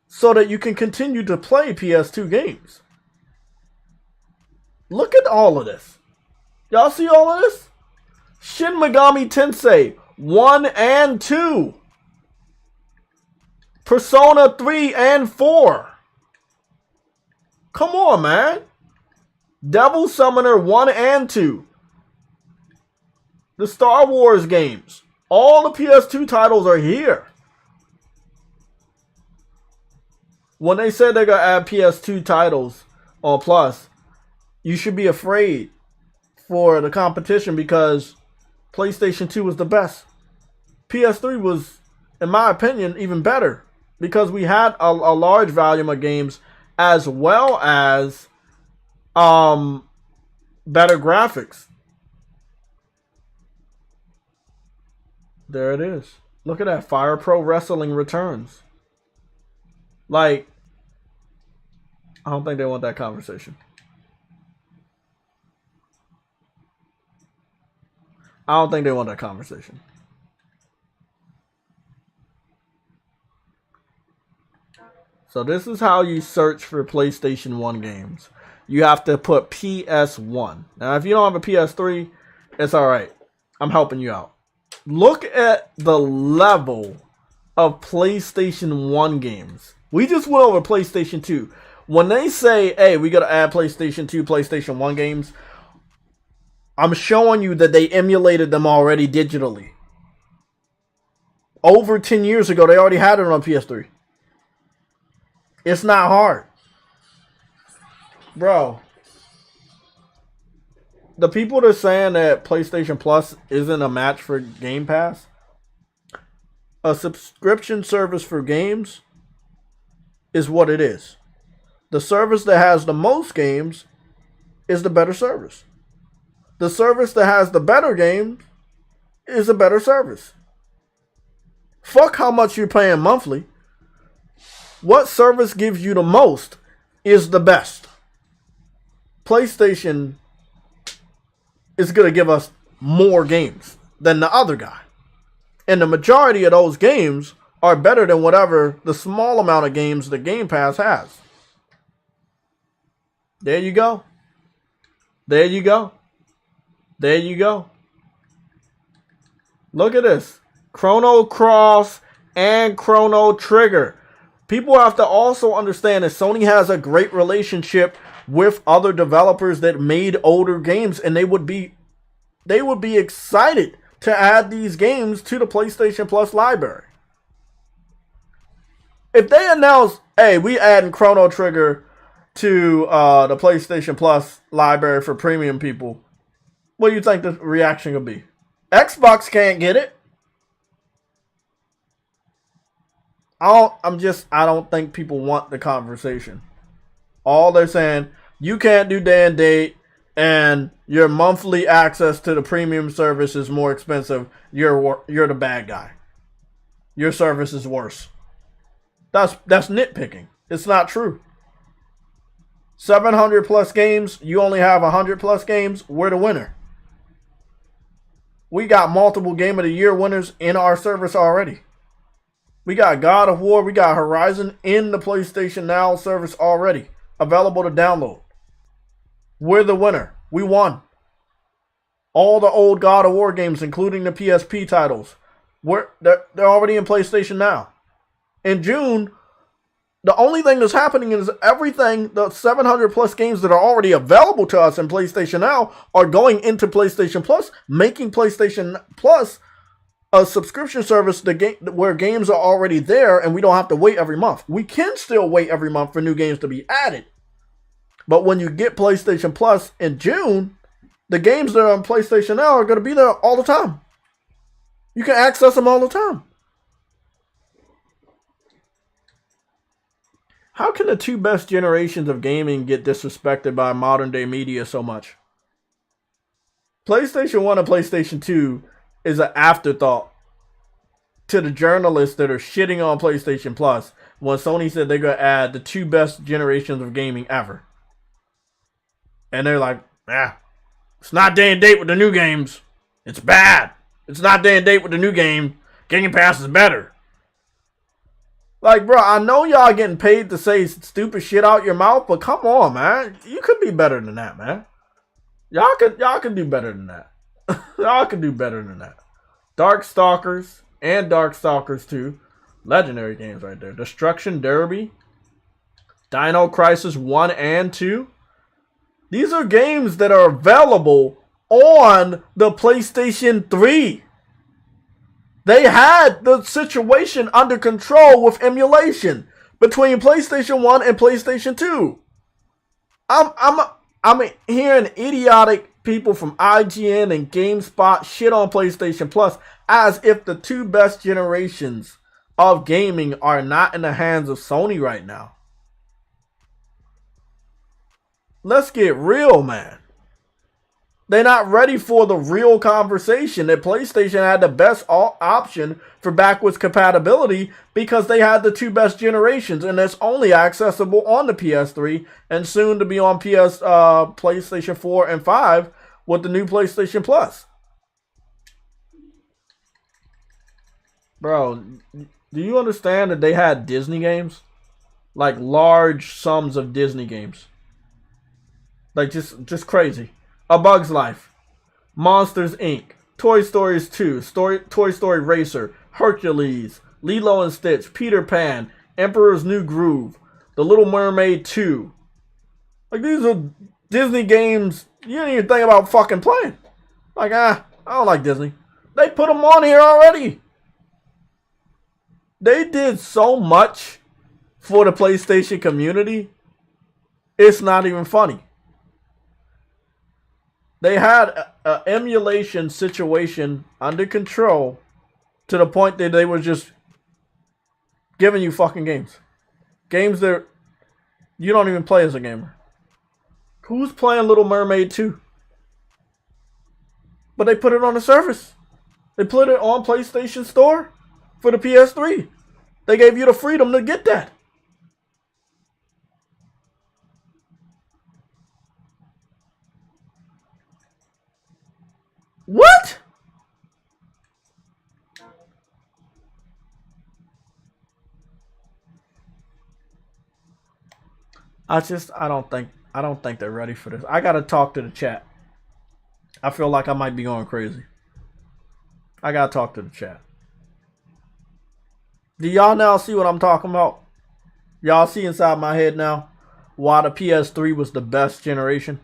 so that you can continue to play PS2 games. Look at all of this. Y'all see all of this? Shin Megami Tensei 1 and 2. Persona 3 and 4. Come on, man. Devil Summoner 1 and 2. The Star Wars games. All the PS2 titles are here. When they said they're going to add PS2 titles on Plus, you should be afraid for the competition because PlayStation 2 was the best. PS3 was, in my opinion, even better because we had a large volume of games as well as better graphics. There it is. Look at that. Fire Pro Wrestling returns. Like, I don't think they want that conversation. I don't think they want that conversation. So this is how you search for PlayStation 1 games. You have to put PS1. Now, if you don't have a PS3, it's alright. I'm helping you out. Look at the level of PlayStation 1 games. We just went over PlayStation 2. When they say, hey, we got to add PlayStation 2, PlayStation 1 games, I'm showing you that they emulated them already digitally. Over 10 years ago, they already had it on PS3. It's not hard. Bro. The people that are saying that PlayStation Plus isn't a match for Game Pass, a subscription service for games is what it is. The service that has the most games is the better service. The service that has the better games is a better service. Fuck how much you're paying monthly. What service gives you the most is the best. PlayStation is going to give us more games than the other guy. And the majority of those games are better than whatever the small amount of games the Game Pass has. There you go. There you go. There you go. Look at this. Chrono Cross and Chrono Trigger. People have to also understand that Sony has a great relationship with other developers that made older games, and they would be excited to add these games to the PlayStation Plus library. If they announce, hey, we adding Chrono Trigger to the PlayStation Plus library for premium people, what do you think the reaction will be? Xbox can't get it. I don't think people want the conversation. All they're saying, you can't do day and date, and your monthly access to the premium service is more expensive. You're the bad guy. Your service is worse. That's nitpicking. It's not true. 700 plus games, you only have 100 plus games, we're the winner. We got multiple Game of the Year winners in our service already. We got God of War, we got Horizon in the PlayStation Now service already, available to download. We're the winner. We won. All the old God of War games, including the PSP titles, they're already in PlayStation Now. In June, the only thing that's happening is everything, the 700 plus games that are already available to us in PlayStation Now are going into PlayStation Plus, making PlayStation Plus a subscription service where games are already there and we don't have to wait every month. We can still wait every month for new games to be added. But when you get PlayStation Plus in June, the games that are on PlayStation Now are going to be there all the time. You can access them all the time. How can the two best generations of gaming get disrespected by modern day media so much? PlayStation 1 and PlayStation 2 is an afterthought to the journalists that are shitting on PlayStation Plus when Sony said they're going to add the two best generations of gaming ever. And they're like, it's not day and date with the new games. It's bad. It's not day and date with the new game. Game Pass is better. Like, bro, I know y'all getting paid to say stupid shit out your mouth, but come on, man. You could be better than that, man. Y'all could do better than that. Y'all could do better than that. Darkstalkers and Darkstalkers 2. Legendary games right there. Destruction Derby. Dino Crisis 1 and 2. These are games that are available on the PlayStation 3. They had the situation under control with emulation between PlayStation 1 and PlayStation 2. I'm hearing idiotic people from IGN and GameSpot shit on PlayStation Plus as if the two best generations of gaming are not in the hands of Sony right now. Let's get real, man. They're not ready for the real conversation that PlayStation had the best option for backwards compatibility because they had the two best generations, and it's only accessible on the PS3 and soon to be on PlayStation 4 and 5 with the new PlayStation Plus. Bro, do you understand that they had Disney games? Like large sums of Disney games. Like just crazy. A Bug's Life, Monsters Inc., Toy Stories 2, Toy Story Racer, Hercules, Lilo and Stitch, Peter Pan, Emperor's New Groove, The Little Mermaid 2. Like, these are Disney games you didn't even think about fucking playing. Like, I don't like Disney. They put them on here already. They did so much for the PlayStation community, it's not even funny. They had an emulation situation under control to the point that they were just giving you fucking games. Games that you don't even play as a gamer. Who's playing Little Mermaid 2? But they put it on the service. They put it on PlayStation Store for the PS3. They gave you the freedom to get that. What? I don't think they're ready for this. I gotta talk to the chat. I feel like I might be going crazy. I gotta talk to the chat. Do y'all now see what I'm talking about? Y'all see inside my head now why the PS3 was the best generation?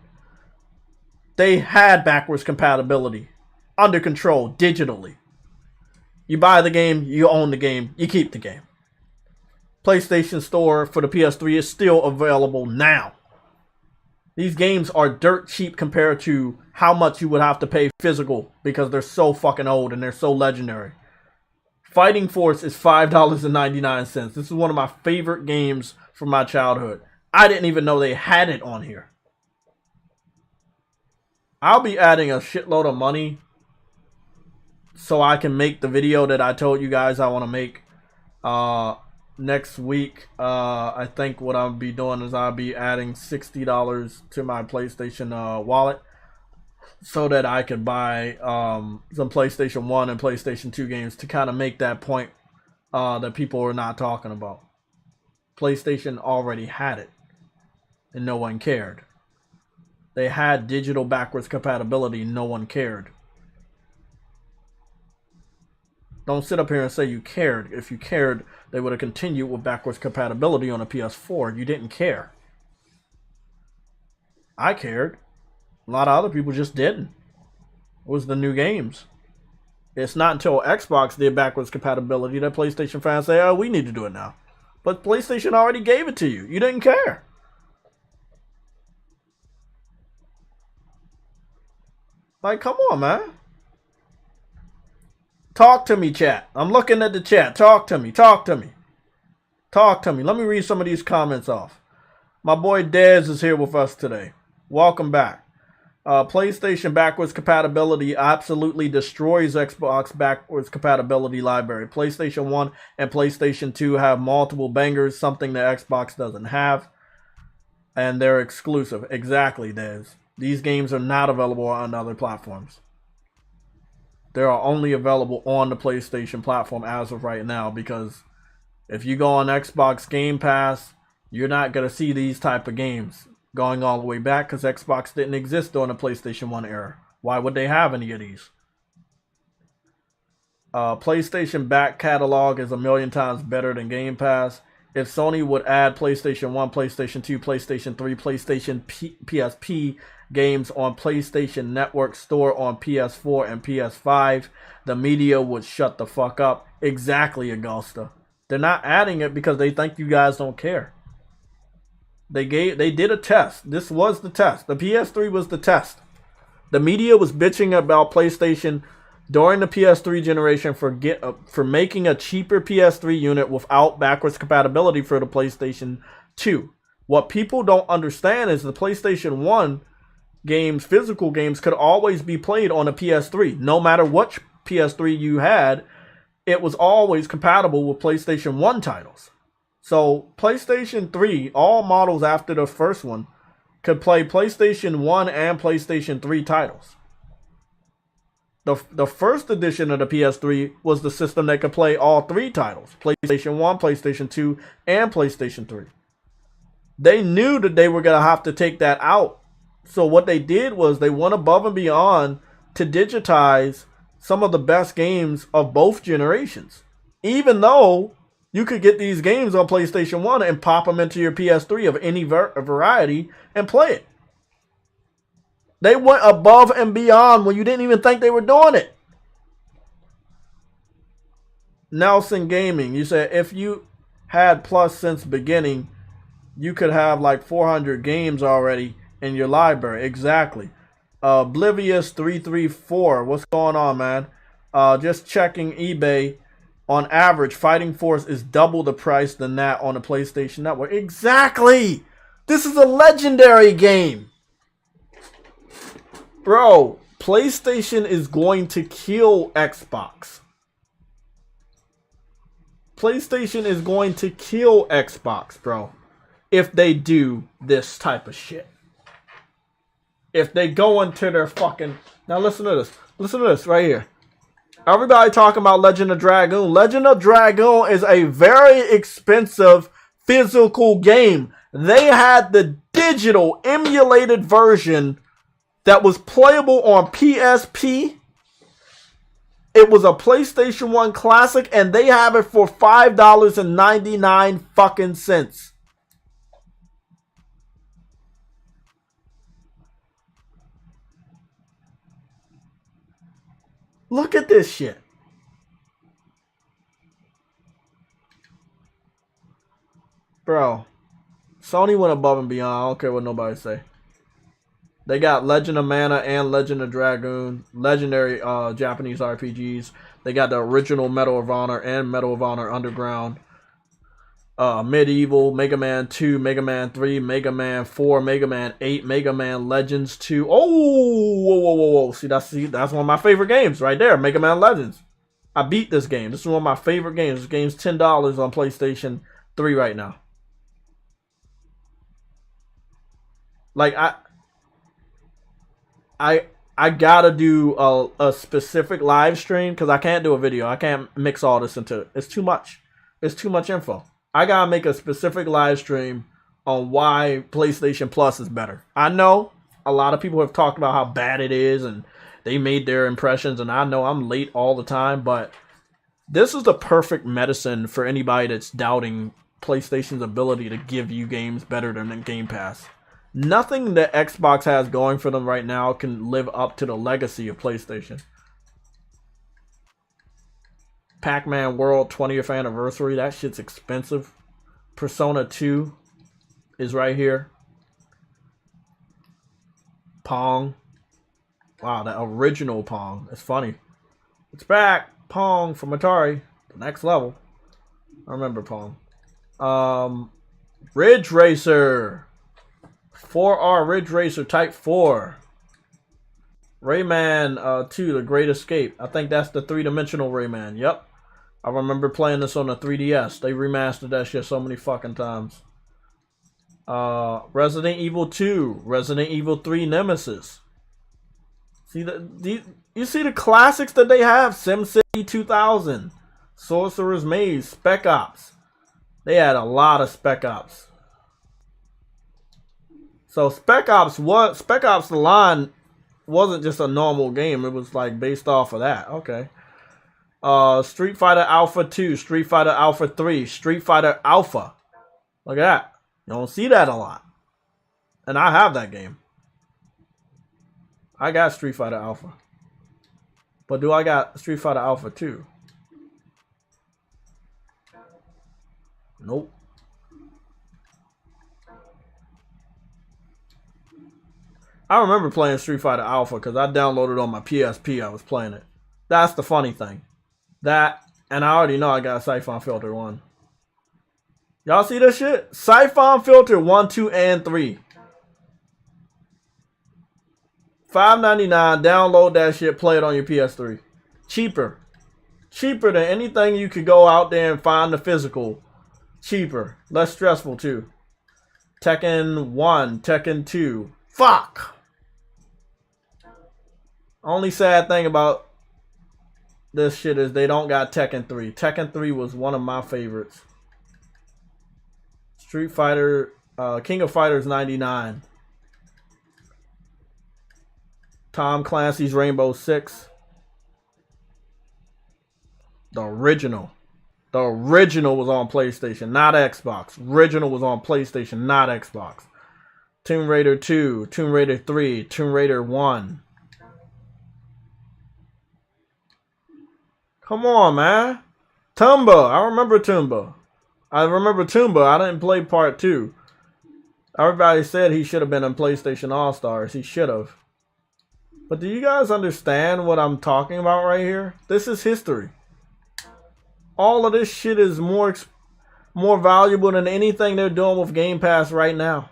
They had backwards compatibility under control digitally. You buy the game, you own the game, you keep the game. PlayStation Store for the PS3 is still available now. These games are dirt cheap compared to how much you would have to pay physical because they're so fucking old and they're so legendary. Fighting Force is $5.99. This is one of my favorite games from my childhood. I didn't even know they had it on here. I'll be adding a shitload of money so I can make the video that I told you guys I want to make next week. I think what I'll be doing is I'll be adding $60 to my PlayStation wallet so that I could buy some PlayStation 1 and PlayStation 2 games to kind of make that point that people are not talking about. PlayStation already had it and no one cared. They had digital backwards compatibility. No one cared. Don't sit up here and say you cared. If you cared, they would have continued with backwards compatibility on a PS4. You didn't care. I cared. A lot of other people just didn't. It was the new games. It's not until Xbox did backwards compatibility that PlayStation fans say, oh, we need to do it now. But PlayStation already gave it to you. You didn't care. Like, come on, man. Talk to me, chat. I'm looking at the chat. Talk to me. Talk to me. Talk to me. Let me read some of these comments off. My boy Dez is here with us today. Welcome back. PlayStation backwards compatibility absolutely destroys Xbox backwards compatibility library. PlayStation 1 and PlayStation 2 have multiple bangers, something that Xbox doesn't have. And they're exclusive. Exactly, Dez. These games are not available on other platforms. They are only available on the PlayStation platform as of right now, because if you go on Xbox Game Pass, you're not going to see these type of games going all the way back, because Xbox didn't exist during the PlayStation 1 era. Why would they have any of these? PlayStation back catalog is a million times better than Game Pass. If Sony would add PlayStation 1, PlayStation 2, PlayStation 3, PlayStation PSP games on PlayStation Network Store on PS4 and PS5, the media would shut the fuck up. Exactly, Augusta. They're not adding it because they think you guys don't care. They did a test. This was the test. The PS3 was the test. The media was bitching about PlayStation during the PS3 generation for making a cheaper PS3 unit without backwards compatibility for the PlayStation 2. What people don't understand is the PlayStation 1 games, physical games, could always be played on a PS3. No matter which PS3 you had, it was always compatible with PlayStation 1 titles. So PlayStation 3, all models after the first one, could play PlayStation 1 and PlayStation 3 titles. The first edition of the PS3 was the system that could play all three titles. PlayStation 1, PlayStation 2, and PlayStation 3. They knew that they were going to have to take that out. So what they did was they went above and beyond to digitize some of the best games of both generations. Even though you could get these games on PlayStation 1 and pop them into your PS3 of any variety and play it. They went above and beyond when you didn't even think they were doing it. Nelson Gaming, you said if you had Plus since beginning, you could have like 400 games already in your library. Exactly. Oblivious 334, what's going on, man? Just checking eBay. On average, Fighting Force is double the price than that on the PlayStation Network. Exactly! This is a legendary game. Bro, PlayStation is going to kill Xbox. PlayStation is going to kill Xbox, bro, if they do this type of shit. If they go into their fucking... Now listen to this. Listen to this right here. Everybody talking about Legend of Dragoon. Legend of Dragoon is a very expensive physical game. They had the digital emulated version that was playable on PSP. It was a PlayStation 1 classic, and they have it for $5.99 fucking cents. Look at this shit. Bro, Sony went above and beyond. I don't care what nobody say. They got Legend of Mana and Legend of Dragoon, legendary Japanese RPGs. They got the original Medal of Honor and Medal of Honor Underground. Medieval, Mega Man 2, Mega Man 3, Mega Man 4, Mega Man 8, Mega Man Legends 2. Oh, whoa. See, that's one of my favorite games right there, Mega Man Legends. I beat this game. This is one of my favorite games. This game's $10 on PlayStation 3 right now. Like, I gotta do a specific live stream because I can't do a video. I can't mix all this into it. It's too much. It's too much info. I gotta make a specific live stream on why PlayStation Plus is better. I know a lot of people have talked about how bad it is, and they made their impressions, and I know I'm late all the time, but this is the perfect medicine for anybody that's doubting PlayStation's ability to give you games better than the Game Pass. Nothing that Xbox has going for them right now can live up to the legacy of PlayStation. Pac-Man World 20th Anniversary, that shit's expensive. Persona 2 is right here. Pong. Wow, that original Pong. It's funny. It's back. Pong from Atari. The next level. I remember Pong. Ridge Racer. 4R Ridge Racer Type 4. Rayman 2, The Great Escape. I think that's the three-dimensional Rayman. Yep. I remember playing this on the 3DS. They remastered that shit so many fucking times. Resident Evil 2. Resident Evil 3 Nemesis. See you see the classics that they have. SimCity 2000. Sorcerer's Maze. Spec Ops. They had a lot of Spec Ops. So Spec Ops the line wasn't just a normal game. It was like based off of that. Okay. Street Fighter Alpha 2, Street Fighter Alpha 3, Street Fighter Alpha. Look at that. You don't see that a lot. And I have that game. I got Street Fighter Alpha. But do I got Street Fighter Alpha 2? Nope. I remember playing Street Fighter Alpha because I downloaded on my PSP. I was playing it. That's the funny thing. That, and I already know I got Siphon Filter 1. Y'all see this shit? Siphon Filter 1, 2, and 3. $5.99. Download that shit. Play it on your PS3. Cheaper. Cheaper than anything you could go out there and find the physical. Cheaper. Less stressful too. Tekken 1. Tekken 2. Fuck! Only sad thing about this shit is they don't got Tekken 3. Tekken 3 was one of my favorites. Street Fighter, King of Fighters 99. Tom Clancy's Rainbow Six. The original. The original was on PlayStation, not Xbox. Original was on PlayStation, not Xbox. Tomb Raider 2, Tomb Raider 3, Tomb Raider 1. Come on, man. Tumba. I remember Tumba. I didn't play part 2. Everybody said he should have been in PlayStation All-Stars. He should have. But do you guys understand what I'm talking about right here? This is history. All of this shit is more valuable than anything they're doing with Game Pass right now.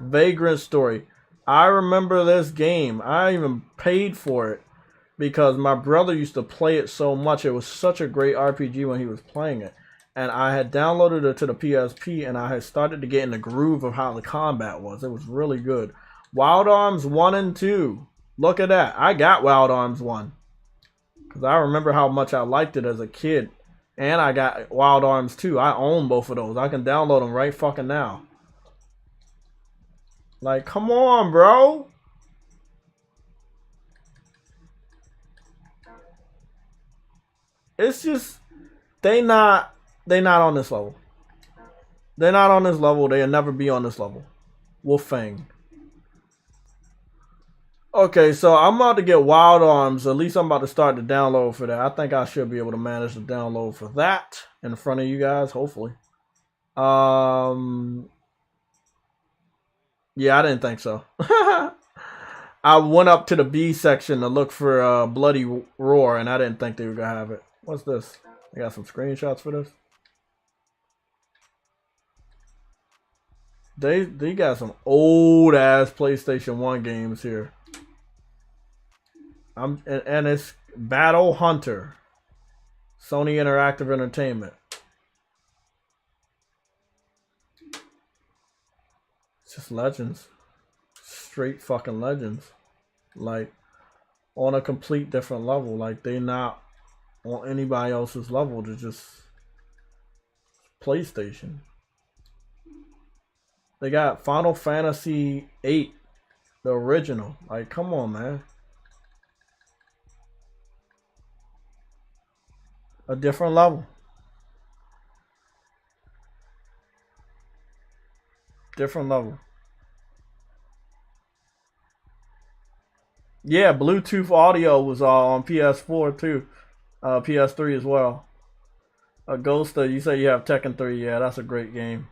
Vagrant Story. I remember this game. I even paid for it because my brother used to play it so much. It was such a great RPG when he was playing it. And I had downloaded it to the PSP and I had started to get in the groove of how the combat was. It was really good. Wild Arms 1 and 2. Look at that. I got Wild Arms 1. Because I remember how much I liked it as a kid. And I got Wild Arms 2. I own both of those. I can download them right fucking now. Like, come on, bro. It's just, they not on this level. They're not on this level. They'll never be on this level. Wolfang. Okay, so I'm about to get Wild Arms. At least I'm about to start the download for that. I think I should be able to manage the download for that in front of you guys, hopefully. Yeah, I didn't think so. I went up to the B section to look for Bloody Roar, and I didn't think they were going to have it. What's this? I got some screenshots for this. They got some old ass PlayStation 1 games here. And it's Battle Hunter. Sony Interactive Entertainment. It's just legends. Straight fucking legends. Like, on a complete different level. Like, they not on anybody else's level. They're just PlayStation. They got Final Fantasy 8 The original. Like, come on, man. A different level. Different level. Yeah, Bluetooth audio was on PS4 too. PS3 as well. Ghost, you say you have Tekken 3. Yeah, that's a great game.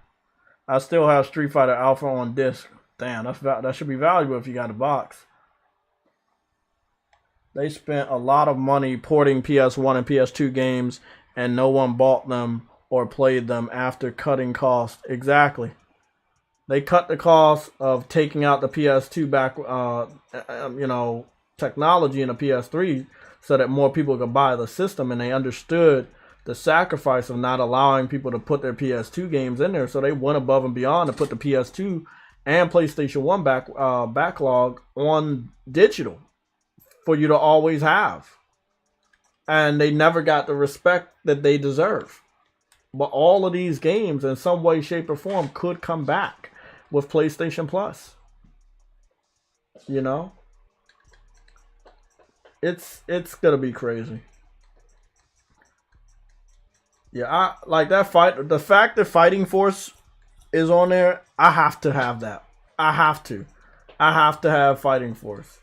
I still have Street Fighter Alpha on disc. Damn, that should be valuable if you got a box. They spent a lot of money porting PS1 and PS2 games, and no one bought them or played them after cutting costs. Exactly. They cut the cost of taking out the PS2 back, technology in the PS3 so that more people could buy the system, and they understood the sacrifice of not allowing people to put their PS2 games in there. So they went above and beyond to put the PS2 and PlayStation 1 backlog on digital for you to always have. And they never got the respect that they deserve. But all of these games, in some way, shape, or form, could come back with PlayStation Plus. You know? It's gonna be crazy. Yeah, I like that fight. The fact that Fighting Force is on there, I have to have that. I have to have Fighting Force.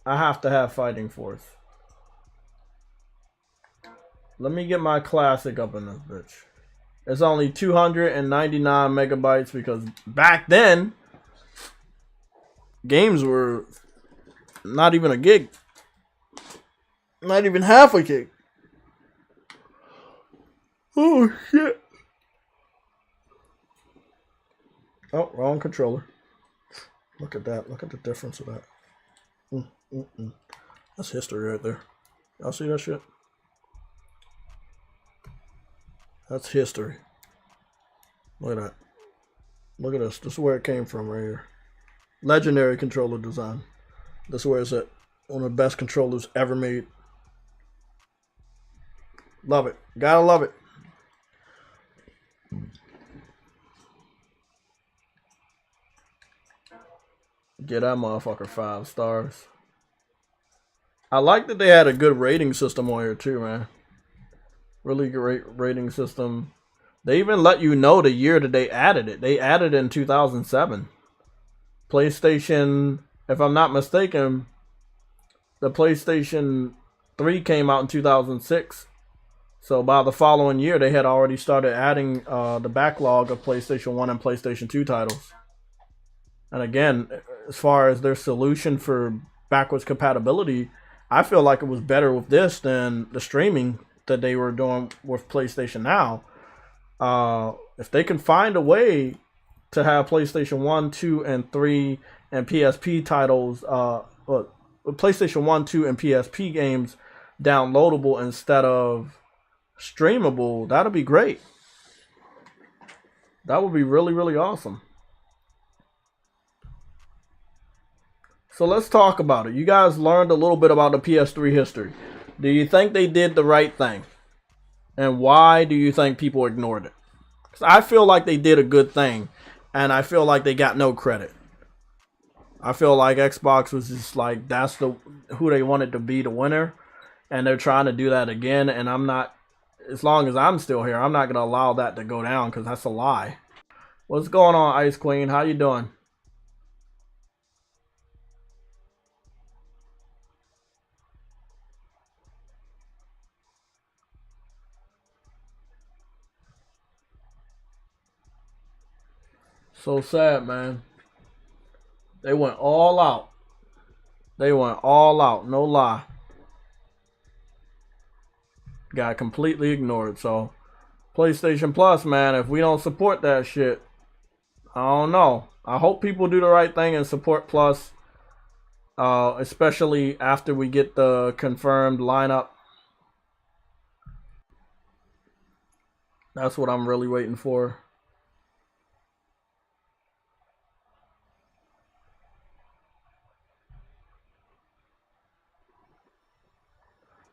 I have to have Fighting Force. Let me get my classic up in this bitch. It's only 299 megabytes because back then games were not even a gig. Not even half a gig. Oh shit. Oh, wrong controller. Look at that. Look at the difference of that. That's history right there. Y'all see that shit? That's history. Look at that. Look at this. This is where it came from right here. Legendary controller design. This is where it's at. One of the best controllers ever made. Love it. Gotta love it. Get that motherfucker 5 stars. I like that they had a good rating system on here too, man. Really great rating system. They even let you know the year that they added it. They added it in 2007. PlayStation, if I'm not mistaken, the PlayStation 3 came out in 2006. So by the following year, they had already started adding the backlog of PlayStation 1 and PlayStation 2 titles. And again, as far as their solution for backwards compatibility, I feel like it was better with this than the streaming that they were doing with PlayStation Now. If they can find a way to have PlayStation 1, 2, and 3 and PSP titles, PlayStation 1, 2, and PSP games downloadable instead of streamable, that'll be great. That would be really, really awesome. So let's talk about it. You guys learned a little bit about the PS3 history. Do you think they did the right thing? And why do you think people ignored it? Because I feel like they did a good thing. And I feel like they got no credit. I feel like Xbox was just like, that's who they wanted to be the winner. And they're trying to do that again. And I'm not, as long as I'm still here, I'm not going to allow that to go down because that's a lie. What's going on, Ice Queen? How you doing? So sad, man. They went all out. They went all out, no lie. Got completely ignored. So, PlayStation Plus, man, if we don't support that shit, I don't know. I hope people do the right thing and support Plus, especially after we get the confirmed lineup. That's what I'm really waiting for.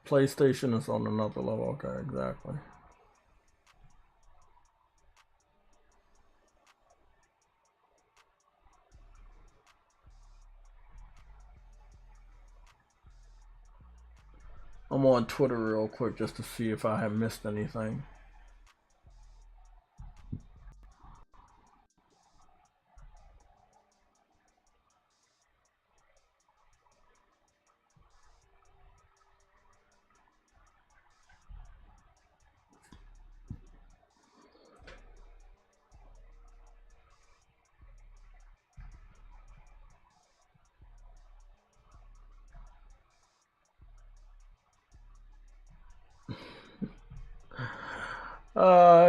PlayStation is on another level. Okay, exactly. I'm on Twitter real quick just to see if I have missed anything.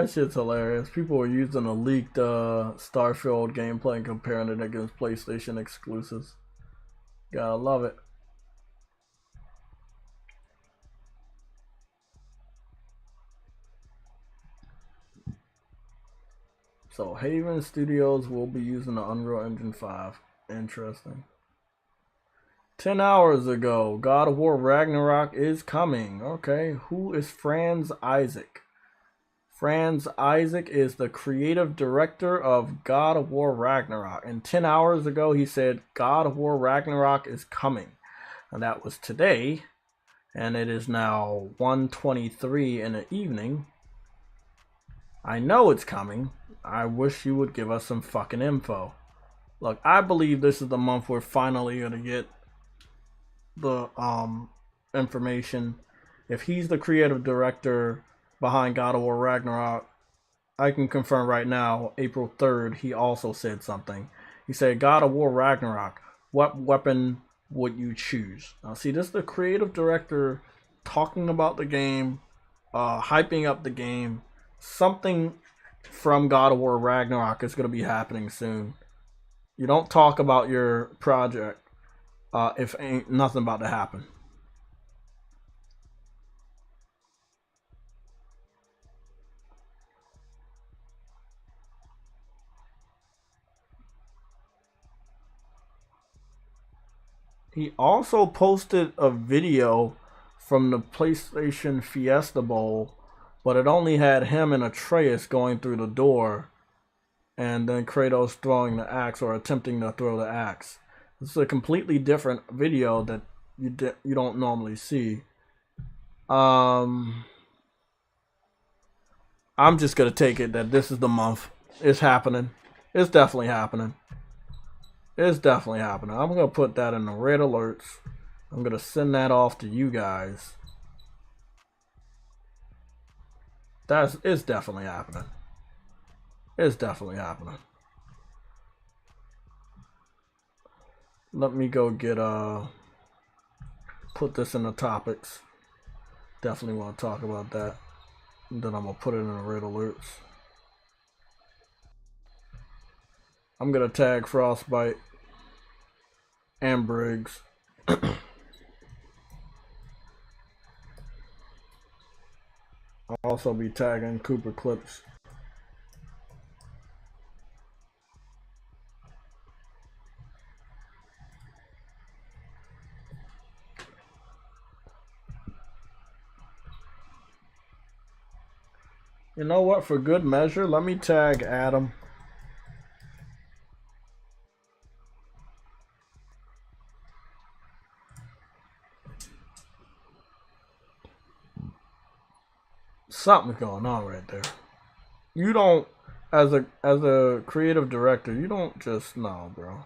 That shit's hilarious. People were using a leaked Starfield gameplay and comparing it against PlayStation exclusives. Gotta love it. So Haven Studios will be using the Unreal Engine 5. Interesting. 10 hours ago, God of War Ragnarok is coming. Okay, who is Franz Isaac? Franz Isaac is the creative director of God of War Ragnarok. And 10 hours ago, he said God of War Ragnarok is coming. And that was today. And it is now 1:23 in the evening. I know it's coming. I wish you would give us some fucking info. Look, I believe this is the month we're finally going to get the information. If he's the creative director behind God of War Ragnarok, I can confirm right now, April 3rd, he also said something. He said, God of War Ragnarok, what weapon would you choose? Now see, this is the creative director talking about the game, hyping up the game. Something from God of War Ragnarok is going to be happening soon. You don't talk about your project if ain't nothing about to happen. He also posted a video from the PlayStation Fiesta Bowl, but it only had him and Atreus going through the door, and then Kratos throwing the axe or attempting to throw the axe. This is a completely different video that you don't normally see. I'm just gonna take it that this is the month. It's happening. It's definitely happening. It's definitely happening. I'm gonna put that in the red alerts. I'm gonna send that off to you guys. It's definitely happening. It's definitely happening. Let me go get put this in the topics. Definitely want to talk about that. And then I'm gonna put it in the red alerts. I'm gonna tag Frostbite and Briggs. I'll also be tagging Cooper Clips. You know what? For good measure, let me tag Adam. Something's going on right there. You don't, as a creative director, you don't just no, bro.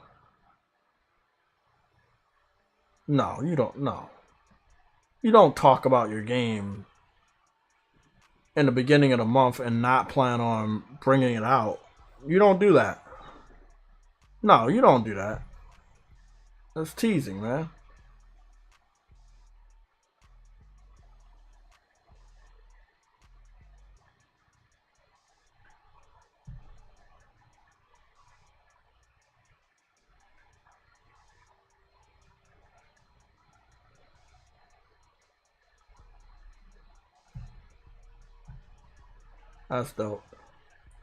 No, you don't. No, you don't talk about your game in the beginning of the month and not plan on bringing it out. You don't do that. No, you don't do that. That's teasing, man. That's dope.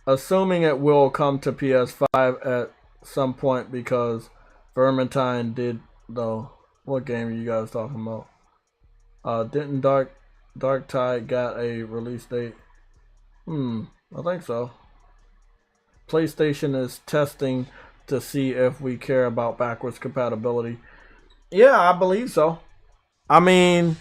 Assuming it will come to PS5 at some point because Vermintide did though. What game are you guys talking about? Didn't Dark Tide got a release date? I think so. PlayStation is testing to see if we care about backwards compatibility. Yeah, I believe so. I mean,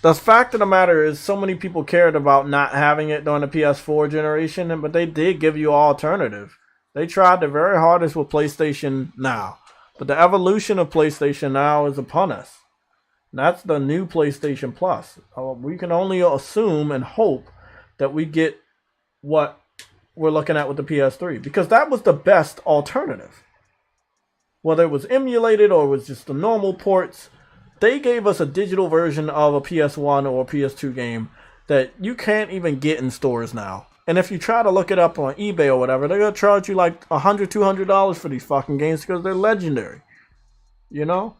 The fact of the matter is, so many people cared about not having it during the PS4 generation, but they did give you an alternative. They tried their very hardest with PlayStation Now, but the evolution of PlayStation Now is upon us. And that's the new PlayStation Plus. We can only assume and hope that we get what we're looking at with the PS3, because that was the best alternative. Whether it was emulated or it was just the normal ports, they gave us a digital version of a PS1 or a PS2 game that you can't even get in stores now. And if you try to look it up on eBay or whatever, they're going to charge you like $100, $200 for these fucking games because they're legendary. You know?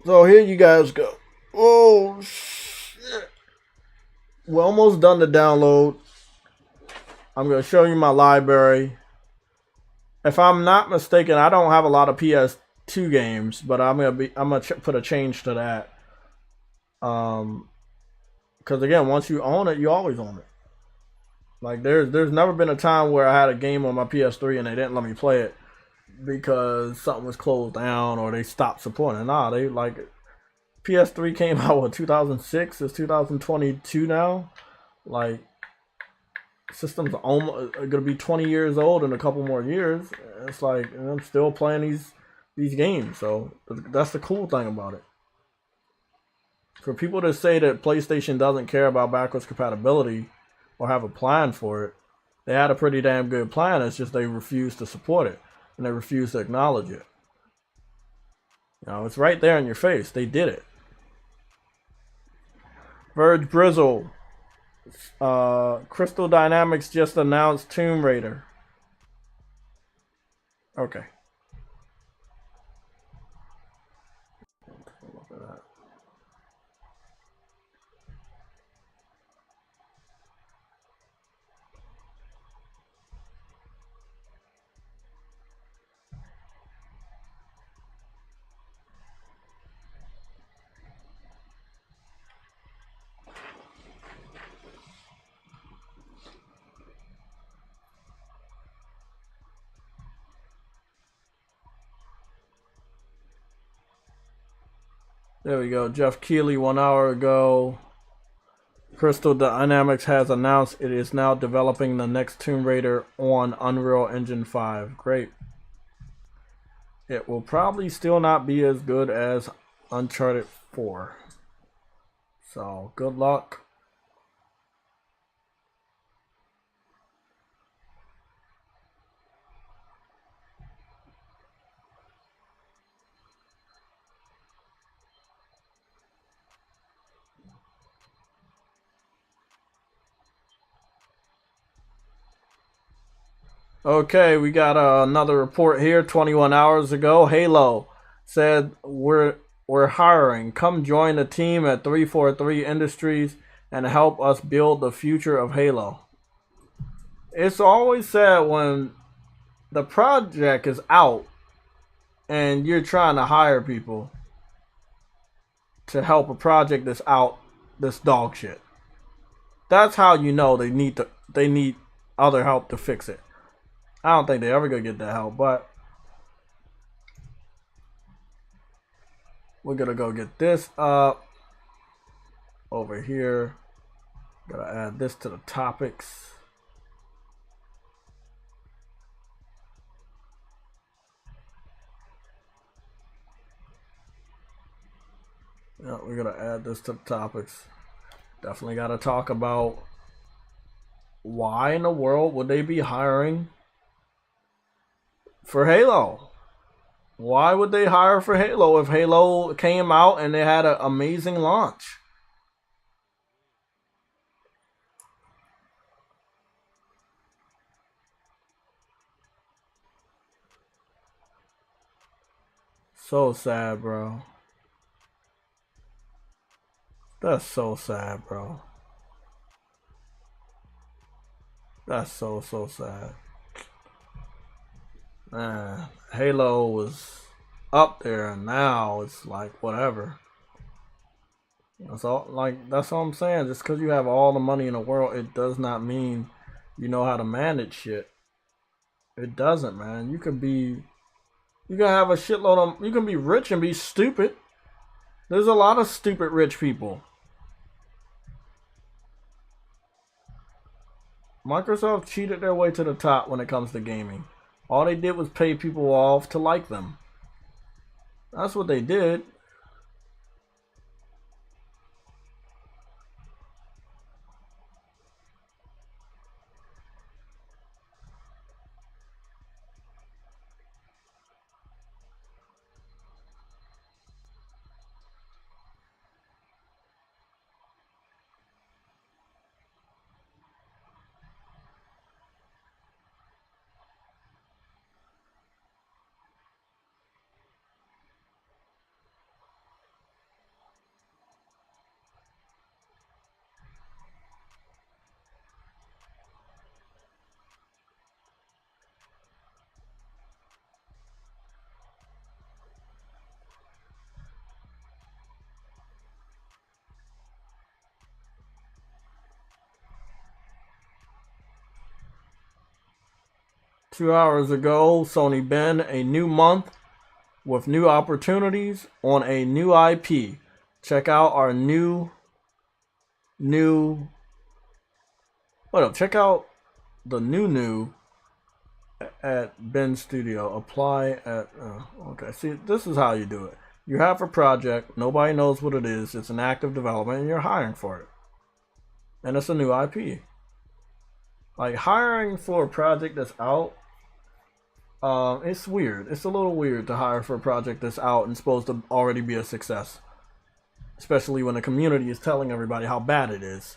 So here you guys go. Oh, shit. We're almost done the download. I'm going to show you my library. If I'm not mistaken, I don't have a lot of PS2 games, but I'm gonna put a change to that. Because again, once you own it, you always own it. Like there's never been a time where I had a game on my PS3 and they didn't let me play it because something was closed down or they stopped supporting it. Nah, they like it. PS3 came out in 2006. It's 2022 now. Like, system's almost gonna be 20 years old in a couple more years. It's like, and I'm still playing these games. So that's the cool thing about it. For people to say that PlayStation doesn't care about backwards compatibility or have a plan for it, they had a pretty damn good plan. It's just they refuse to support it and they refuse to acknowledge it. You know, it's right there in your face. They did it. Verge Brizzle. Crystal Dynamics just announced Tomb Raider. Okay. Look at that. There we go. Jeff Keighley 1 hour ago. Crystal Dynamics has announced it is now developing the next Tomb Raider on Unreal Engine 5. Great. It will probably still not be as good as Uncharted 4. So, good luck. Okay, we got another report here. 21 hours ago, Halo said we're hiring. Come join the team at 343 Industries and help us build the future of Halo. It's always sad when the project is out and you're trying to hire people to help a project that's out, that's dog shit. That's how you know they need other help to fix it. I don't think they're ever gonna get that help, but we're gonna go get this up over here. Gotta add this to the topics. Yeah, we're gonna add this to the topics. Definitely gotta talk about why in the world would they be hiring for Halo? Why would they hire for Halo if Halo came out and they had an amazing launch? So sad, bro. That's so sad, bro. That's so sad. Man, Halo was up there and now it's like whatever. That's all. Like that's all I'm saying. Just because you have all the money in the world, it does not mean you know how to manage shit. It doesn't, man. You can have a shitload of. You can be rich and be stupid. There's a lot of stupid rich people. Microsoft cheated their way to the top when it comes to gaming. All they did was pay people off to like them. That's what they did. 2 hours ago, Sony Ben, a new month with new opportunities on a new IP. Check out our check out the new at Ben Studio. Apply at okay. See, this is how you do it. You have a project, nobody knows what it is. It's an active development, and you're hiring for it, and it's a new IP. Like hiring for a project that's out. It's weird. It's a little weird to hire for a project that's out and supposed to already be a success. Especially when the community is telling everybody how bad it is.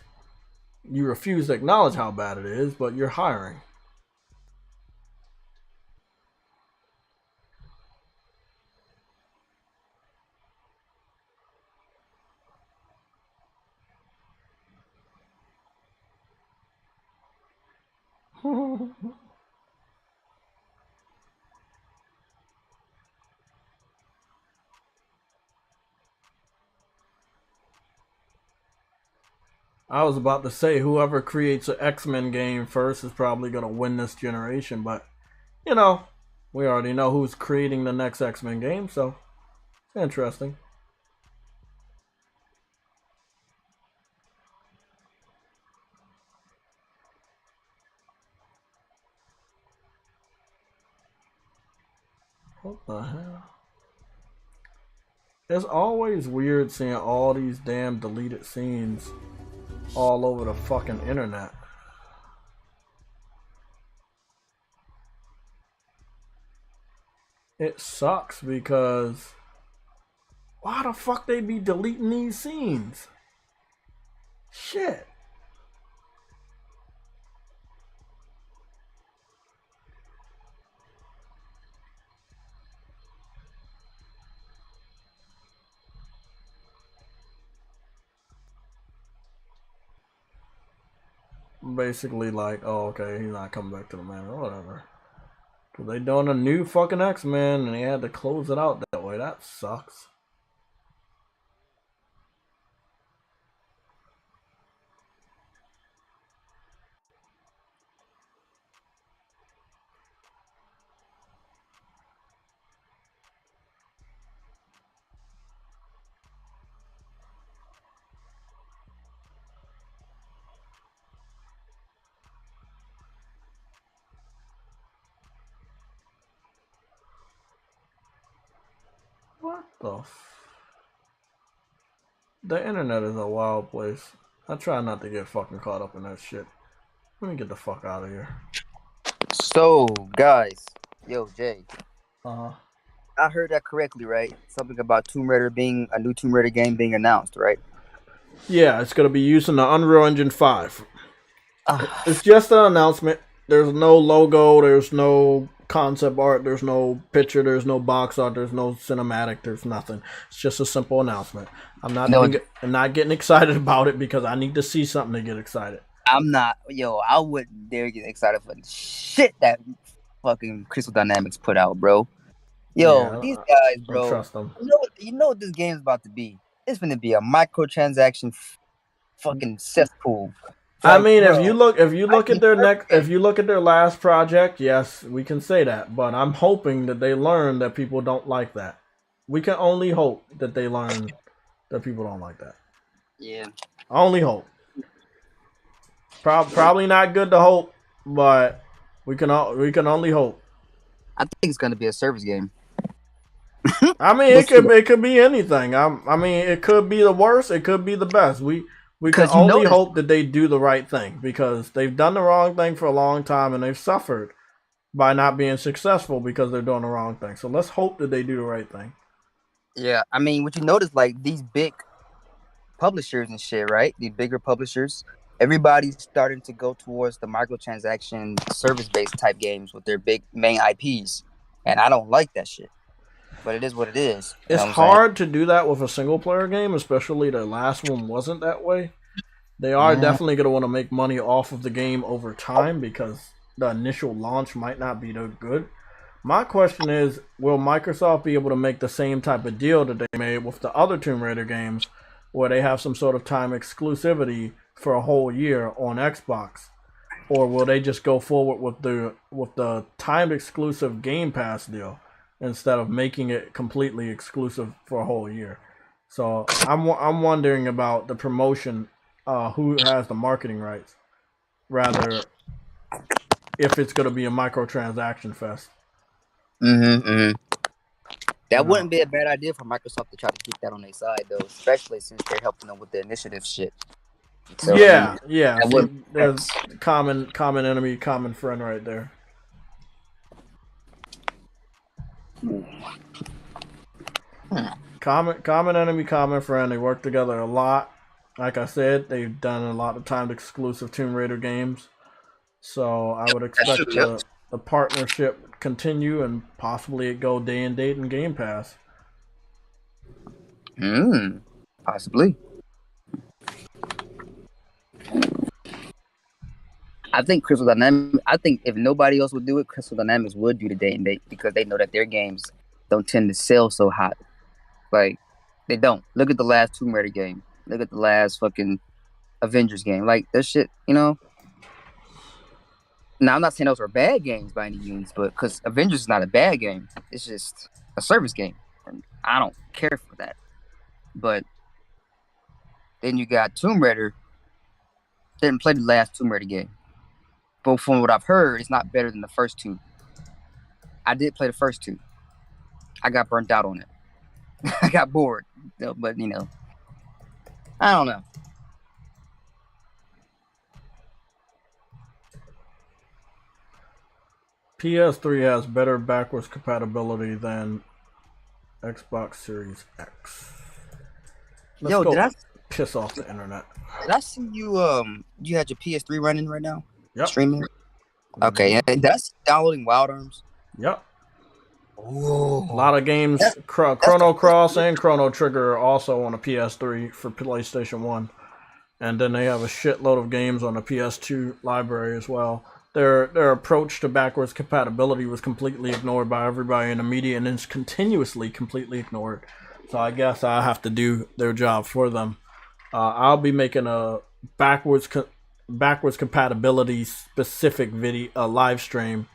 You refuse to acknowledge how bad it is, but you're hiring. I was about to say whoever creates an X-Men game first is probably going to win this generation, but you know, we already know who's creating the next X-Men game, so it's interesting. What the hell? It's always weird seeing all these damn deleted scenes all over the fucking internet. It sucks because why the fuck they be deleting these scenes? Shit. Basically like, oh okay, he's not coming back to the man or whatever. Cause they doing a new fucking X-Men and they had to close it out that way. That sucks. What the The internet is a wild place. I try not to get fucking caught up in that shit. Let me get the fuck out of here. So, guys, yo, Jay. Uh-huh. I heard that correctly, right? Something about Tomb Raider being a new Tomb Raider game being announced, right? Yeah, it's gonna be used in the Unreal Engine 5. It's just an announcement. There's no logo, there's no concept art, there's no picture, there's no box art, there's no cinematic, there's nothing. It's just a simple announcement. I'm not getting excited about it because I need to see something to get excited. I'm not, I wouldn't dare get excited for shit that fucking Crystal Dynamics put out, bro. These guys, bro. I trust them. You know what this game's about to be. it's gonna be a microtransaction fucking cesspool. I Like, mean, bro, if you look at their last project, yes, we can say that. But I'm hoping that they learn that people don't like that. We can only hope that they learn that people don't like that. yeah, Only hope. Probably not good to hope, but we can only hope. I think it's gonna be a service game. I mean, it could be anything. I mean, it could be the worst. It could be the best. We can only hope that they do the right thing, because they've done the wrong thing for a long time and they've suffered by not being successful because they're doing the wrong thing. So let's hope that they do the right thing. Yeah, I mean, what you notice, like these big publishers and shit, right? The bigger publishers, everybody's starting to go towards the microtransaction service-based type games with their big main IPs, and I don't like that shit. But it is what it is. It's hard to do that with a single-player game, especially the last one wasn't that way. They are definitely going to want to make money off of the game over time because the initial launch might not be that good. My question is, will Microsoft be able to make the same type of deal that they made with the other Tomb Raider games, where they have some sort of time exclusivity for a whole year on Xbox? Or will they just go forward with the timed exclusive Game Pass deal instead of making it completely exclusive for a whole year? So I'm wondering about the promotion, who has the marketing rights, rather if it's going to be a microtransaction fest. That wouldn't be a bad idea for Microsoft to try to keep that on their side, though, especially since they're helping them with the initiative shit. So, yeah. See, there's common enemy, common friend right there. Common enemy, common friend. They work together a lot. Like I said, they've done a lot of timed exclusive Tomb Raider games. So I would expect the partnership continue and possibly it go day and date in Game Pass. Possibly. I think Crystal Dynamics. I think if nobody else would do it, Crystal Dynamics would do the day and date because they know that their games don't tend to sell so hot. Like they don't. Look at the last Tomb Raider game. Look at the last fucking Avengers game. Like that shit, you know. Now I'm not saying those are bad games by any means, but because Avengers is not a bad game, it's just a service game, and I don't care for that. But then you got Tomb Raider. Didn't play the last Tomb Raider game. But from what I've heard, it's not better than the first two. I did play the first two. I got burnt out on it. I got bored. But, you know, I don't know. PS3 has better backwards compatibility than Xbox Series X. Did I piss off the internet? Did I see you? You had your PS3 running right now? Yep. Streaming. Okay, and that's downloading Wild Arms. Yep. Ooh. A lot of games, Chrono Cross and Chrono Trigger are also on a PS3 for PlayStation 1. And then they have a shitload of games on the PS2 library as well. Their approach to backwards compatibility was completely ignored by everybody in the media, and it's continuously completely ignored. So I guess I have to do their job for them. I'll be making a backwards compatibility specific video live stream.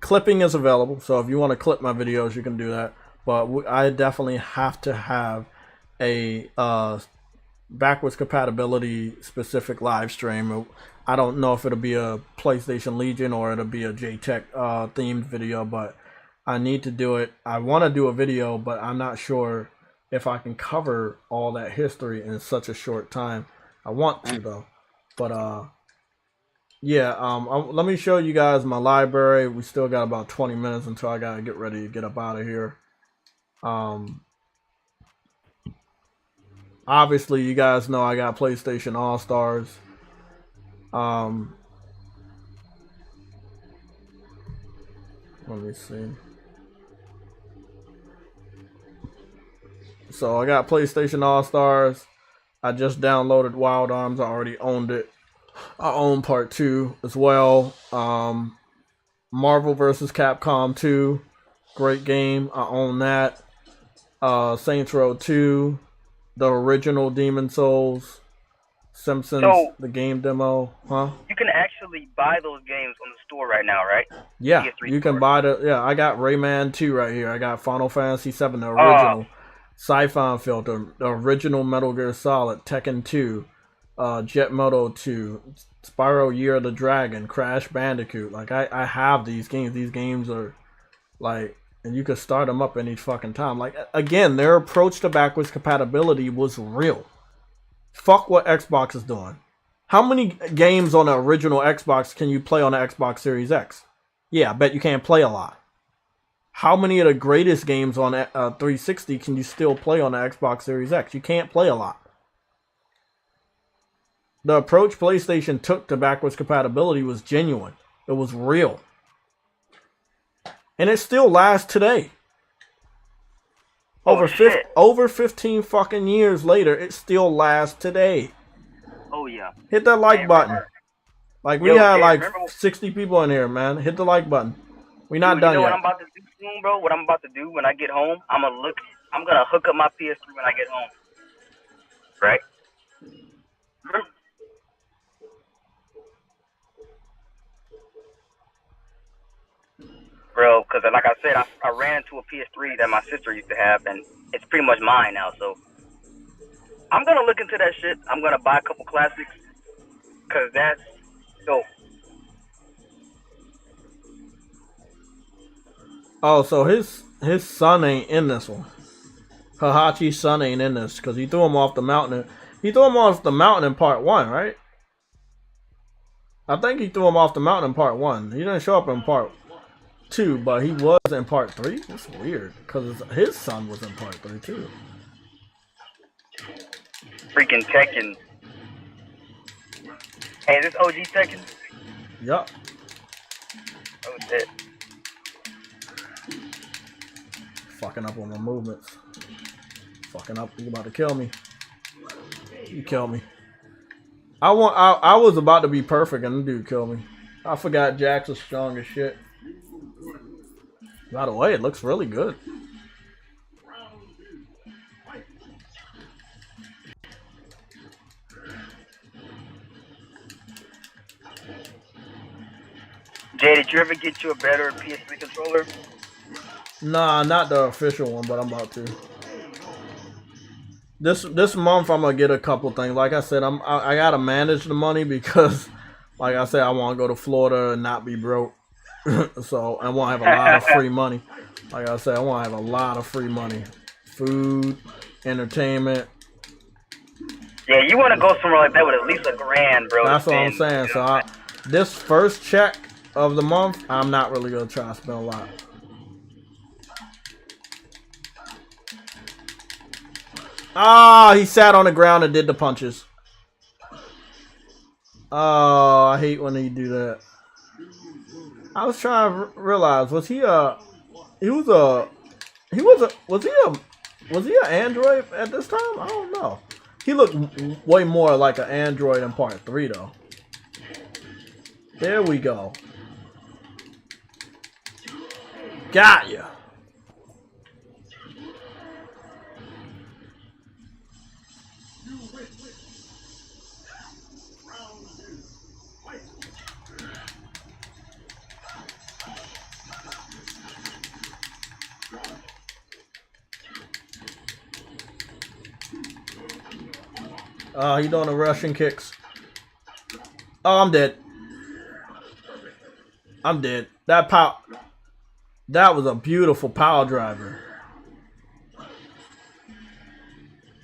Clipping is available, so if you want to clip my videos, you can do that. But I definitely have to have a backwards compatibility specific live stream. I don't know if it'll be a PlayStation Legion or it'll be a JTech themed video, but I need to do it. I want to do a video, but I'm not sure if I can cover all that history in such a short time. I want to though, but yeah. Let me show you guys my library. We still got about 20 minutes until I gotta get ready to get up out of here. Obviously, you guys know I got PlayStation All Stars. Let me see. So I got PlayStation All Stars. I just downloaded Wild Arms. I already owned it. I own Part 2 as well. Marvel vs. Capcom 2. Great game. I own that. Saints Row 2, the original Demon Souls, Simpsons, So- the game demo, huh? You can actually buy those games on the store right now, right? Yeah, PS3 you can store. buy the. Yeah, I got Rayman 2 right here. I got Final Fantasy 7, the original, Siphon Filter, the original Metal Gear Solid, Tekken 2, Jet Moto 2, Spyro Year of the Dragon, Crash Bandicoot. Like I have these games. These games are like, and you can start them up any fucking time. Like again, their approach to backwards compatibility was real. Fuck what Xbox is doing. How many games on the original Xbox can you play on the Xbox Series X? Yeah, I bet you can't play a lot. How many of the greatest games on 360 can you still play on the Xbox Series X? You can't play a lot. The approach PlayStation took to backwards compatibility was genuine. It was real. And it still lasts today. Over 15 fucking years later, it still lasts today. Oh yeah. Hit that like button. Like we Yo, had Jay, like remember- 60 people in here, man. Hit the like button. We not Dude, done you know yet. what I'm about to do soon, bro? What I'm about to do when I get home, I'm gonna hook up my PS3 when I get home. Right? Bro, because like I said, I ran into a PS3 that my sister used to have, and it's pretty much mine now, so I'm gonna look into that shit. I'm gonna buy a couple classics, because that's dope. Oh, so his son ain't in this one. Hahachi's son ain't in this because he threw him off the mountain. He threw him off the mountain in part 1, right? I think he threw him off the mountain in part 1. He didn't show up in part 2, but he was in part 3. That's weird because his son was in part 3 too. Freaking Tekken. Hey, is this OG Tekken? Yup. Oh shit. Fucking up on my movements. Fucking up. You about to kill me. You kill me. I was about to be perfect and the dude killed me. I forgot Jax was strong as shit. By the way, it looks really good. Jay, did you ever get you a better PS3 controller? Nah, not the official one, but I'm about to. This month I'm gonna get a couple things. Like I said, I gotta manage the money because, like I said, I want to go to Florida and not be broke. So I want to have a lot of free money. Like I said, I want to have a lot of free money, food, entertainment. Yeah, you want to go somewhere like that with at least $1,000, bro. That's what I'm saying. So this first check of the month, I'm not really gonna try to spend a lot. Ah, he sat on the ground and did the punches. Oh, I hate when he do that. I was trying to realize, was he an android at this time? I don't know. He looked way more like an android in part 3 though. There we go. Got ya. Oh, he doing the Russian kicks. Oh, I'm dead. I'm dead. That was a beautiful power driver.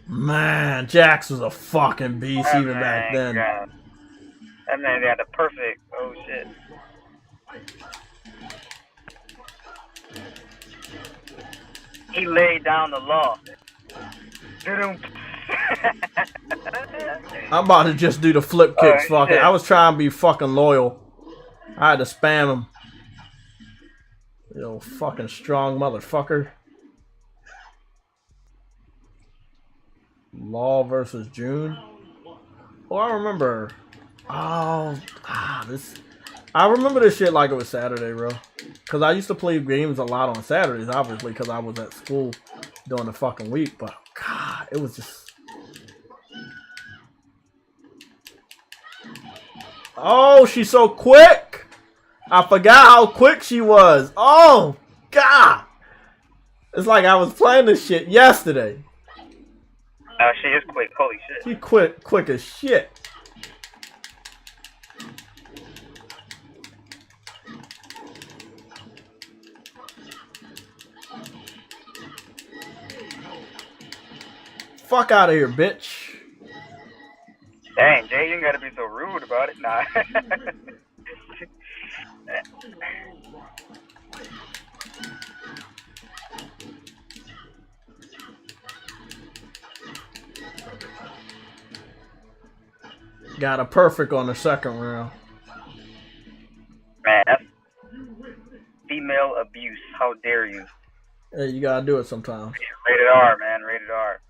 Man, Jax was a fucking beast even back then. God. That man got the perfect. Oh shit. He laid down the law. I'm about to just do the flip kicks. Right, Fucking, shit. I was trying to be fucking loyal. I had to spam him. Yo, fucking strong motherfucker. Law versus June. Oh, I remember. I remember this shit like it was Saturday, bro. Cause I used to play games a lot on Saturdays, obviously, cause I was at school. during the fucking week, but God, it was just. Oh, she's so quick. I forgot how quick she was. Oh, God. It's like I was playing this shit yesterday. She is quick. Holy shit. She quick as shit. Fuck out of here, bitch. Dang, Jay, you ain't gotta be so rude about it. Nah. Got a perfect on the second round. Man, that's female abuse. How dare you? Hey, you gotta do it sometimes. Rated R, man. Rated R.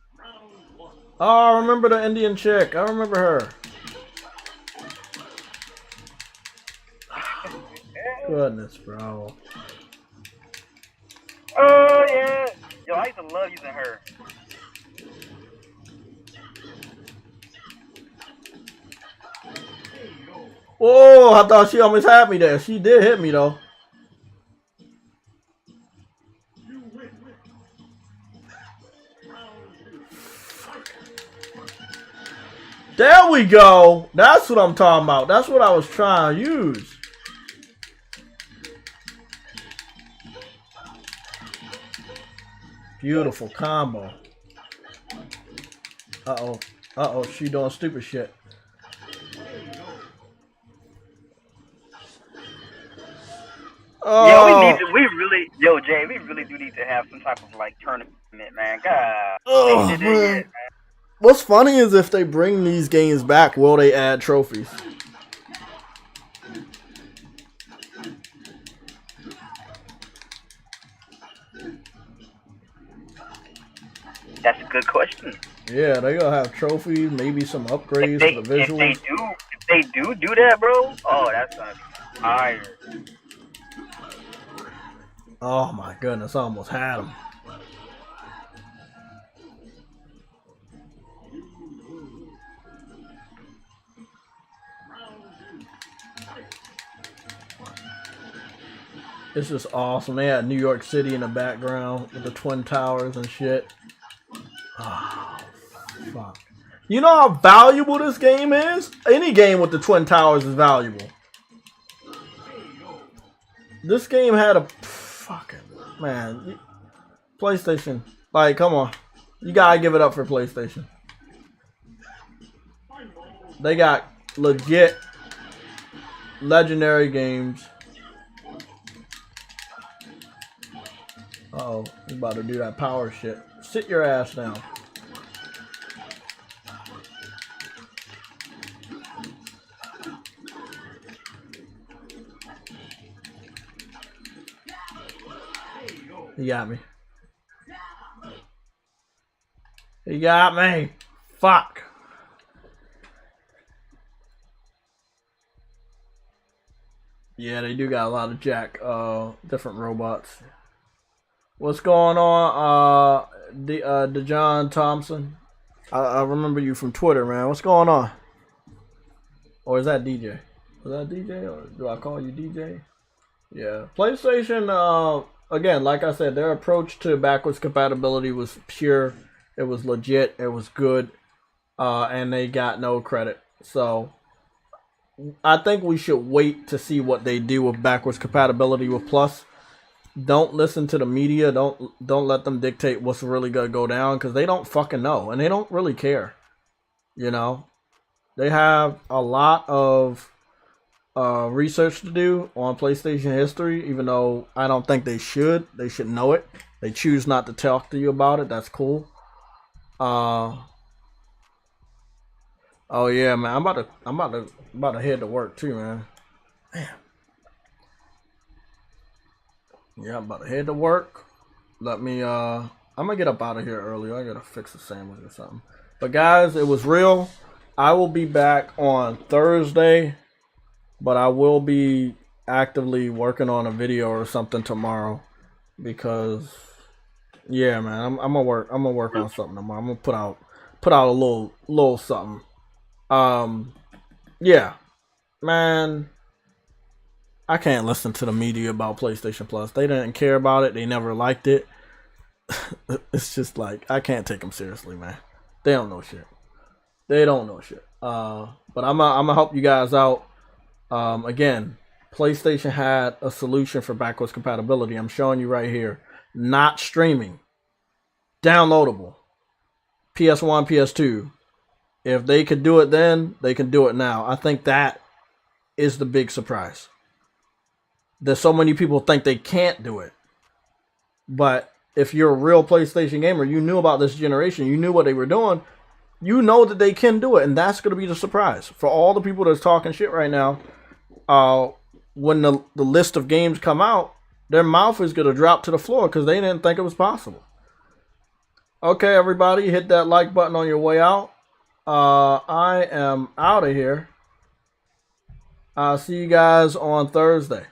Oh, I remember the Indian chick. I remember her. Goodness, bro. Oh, yeah. Yo, I used to love using her. Oh, I thought she almost had me there. She did hit me, though. There we go. That's what I'm talking about. That's what I was trying to use. Beautiful combo. Uh-oh. Uh-oh, she doing stupid shit. Oh. Yo, Jay, we really do need to have some type of like tournament, man. God. Oh, man. Man. What's funny is if they bring these games back, will they add trophies? That's a good question. Yeah, they gonna have trophies, maybe some upgrades for the visuals. If they do that, bro, oh, that's gonna be fire. Oh my goodness, I almost had him. It's just awesome. They had New York City in the background with the Twin Towers and shit. Oh, fuck. You know how valuable this game is? Any game with the Twin Towers is valuable. This game had a fucking man. PlayStation, like, come on, you gotta give it up for PlayStation. They got legit, legendary games. Uh-oh, you about to do that power shit. Sit your ass down. He got me. He got me. Fuck. Yeah, they do got a lot of different robots. What's going on, DeJohn Thompson? I remember you from Twitter, man. What's going on? Or is that DJ? Is that DJ, or do I call you DJ? Yeah, PlayStation. Again, like I said, their approach to backwards compatibility was pure. It was legit. It was good, and they got no credit. So I think we should wait to see what they do with backwards compatibility with Plus. Don't listen to the media. Don't let them dictate what's really gonna go down, because they don't fucking know, and they don't really care. You know, they have a lot of research to do on PlayStation history, even though I don't think they should. They should know it. They choose not to talk to you about it. That's cool. Oh yeah, man. I'm about to head to work too, man. Damn. Yeah, I'm about to head to work. Let me I'm gonna get up out of here early. I gotta fix a sandwich or something. But guys, it was real. I will be back on Thursday, but I will be actively working on a video or something tomorrow, because Yeah, man. I'm gonna work. I'm gonna work on something tomorrow. I'm gonna put out a little something. Yeah, man. I can't listen to the media about PlayStation Plus. They didn't care about it. They never liked it. It's just like I can't take them seriously, man. They don't know shit. They don't know shit. But I'm gonna help you guys out. Again, PlayStation had a solution for backwards compatibility. I'm showing you right here. Not streaming. Downloadable. PS1, PS2. If they could do it then, they can do it now. I think that is the big surprise. That so many people think they can't do it. But if you're a real PlayStation gamer, you knew about this generation, you knew what they were doing, you know that they can do it, and that's going to be the surprise. For all the people that's talking shit right now, when the list of games come out, their mouth is going to drop to the floor because they didn't think it was possible. Okay, everybody, hit that like button on your way out. I am out of here. I'll see you guys on Thursday.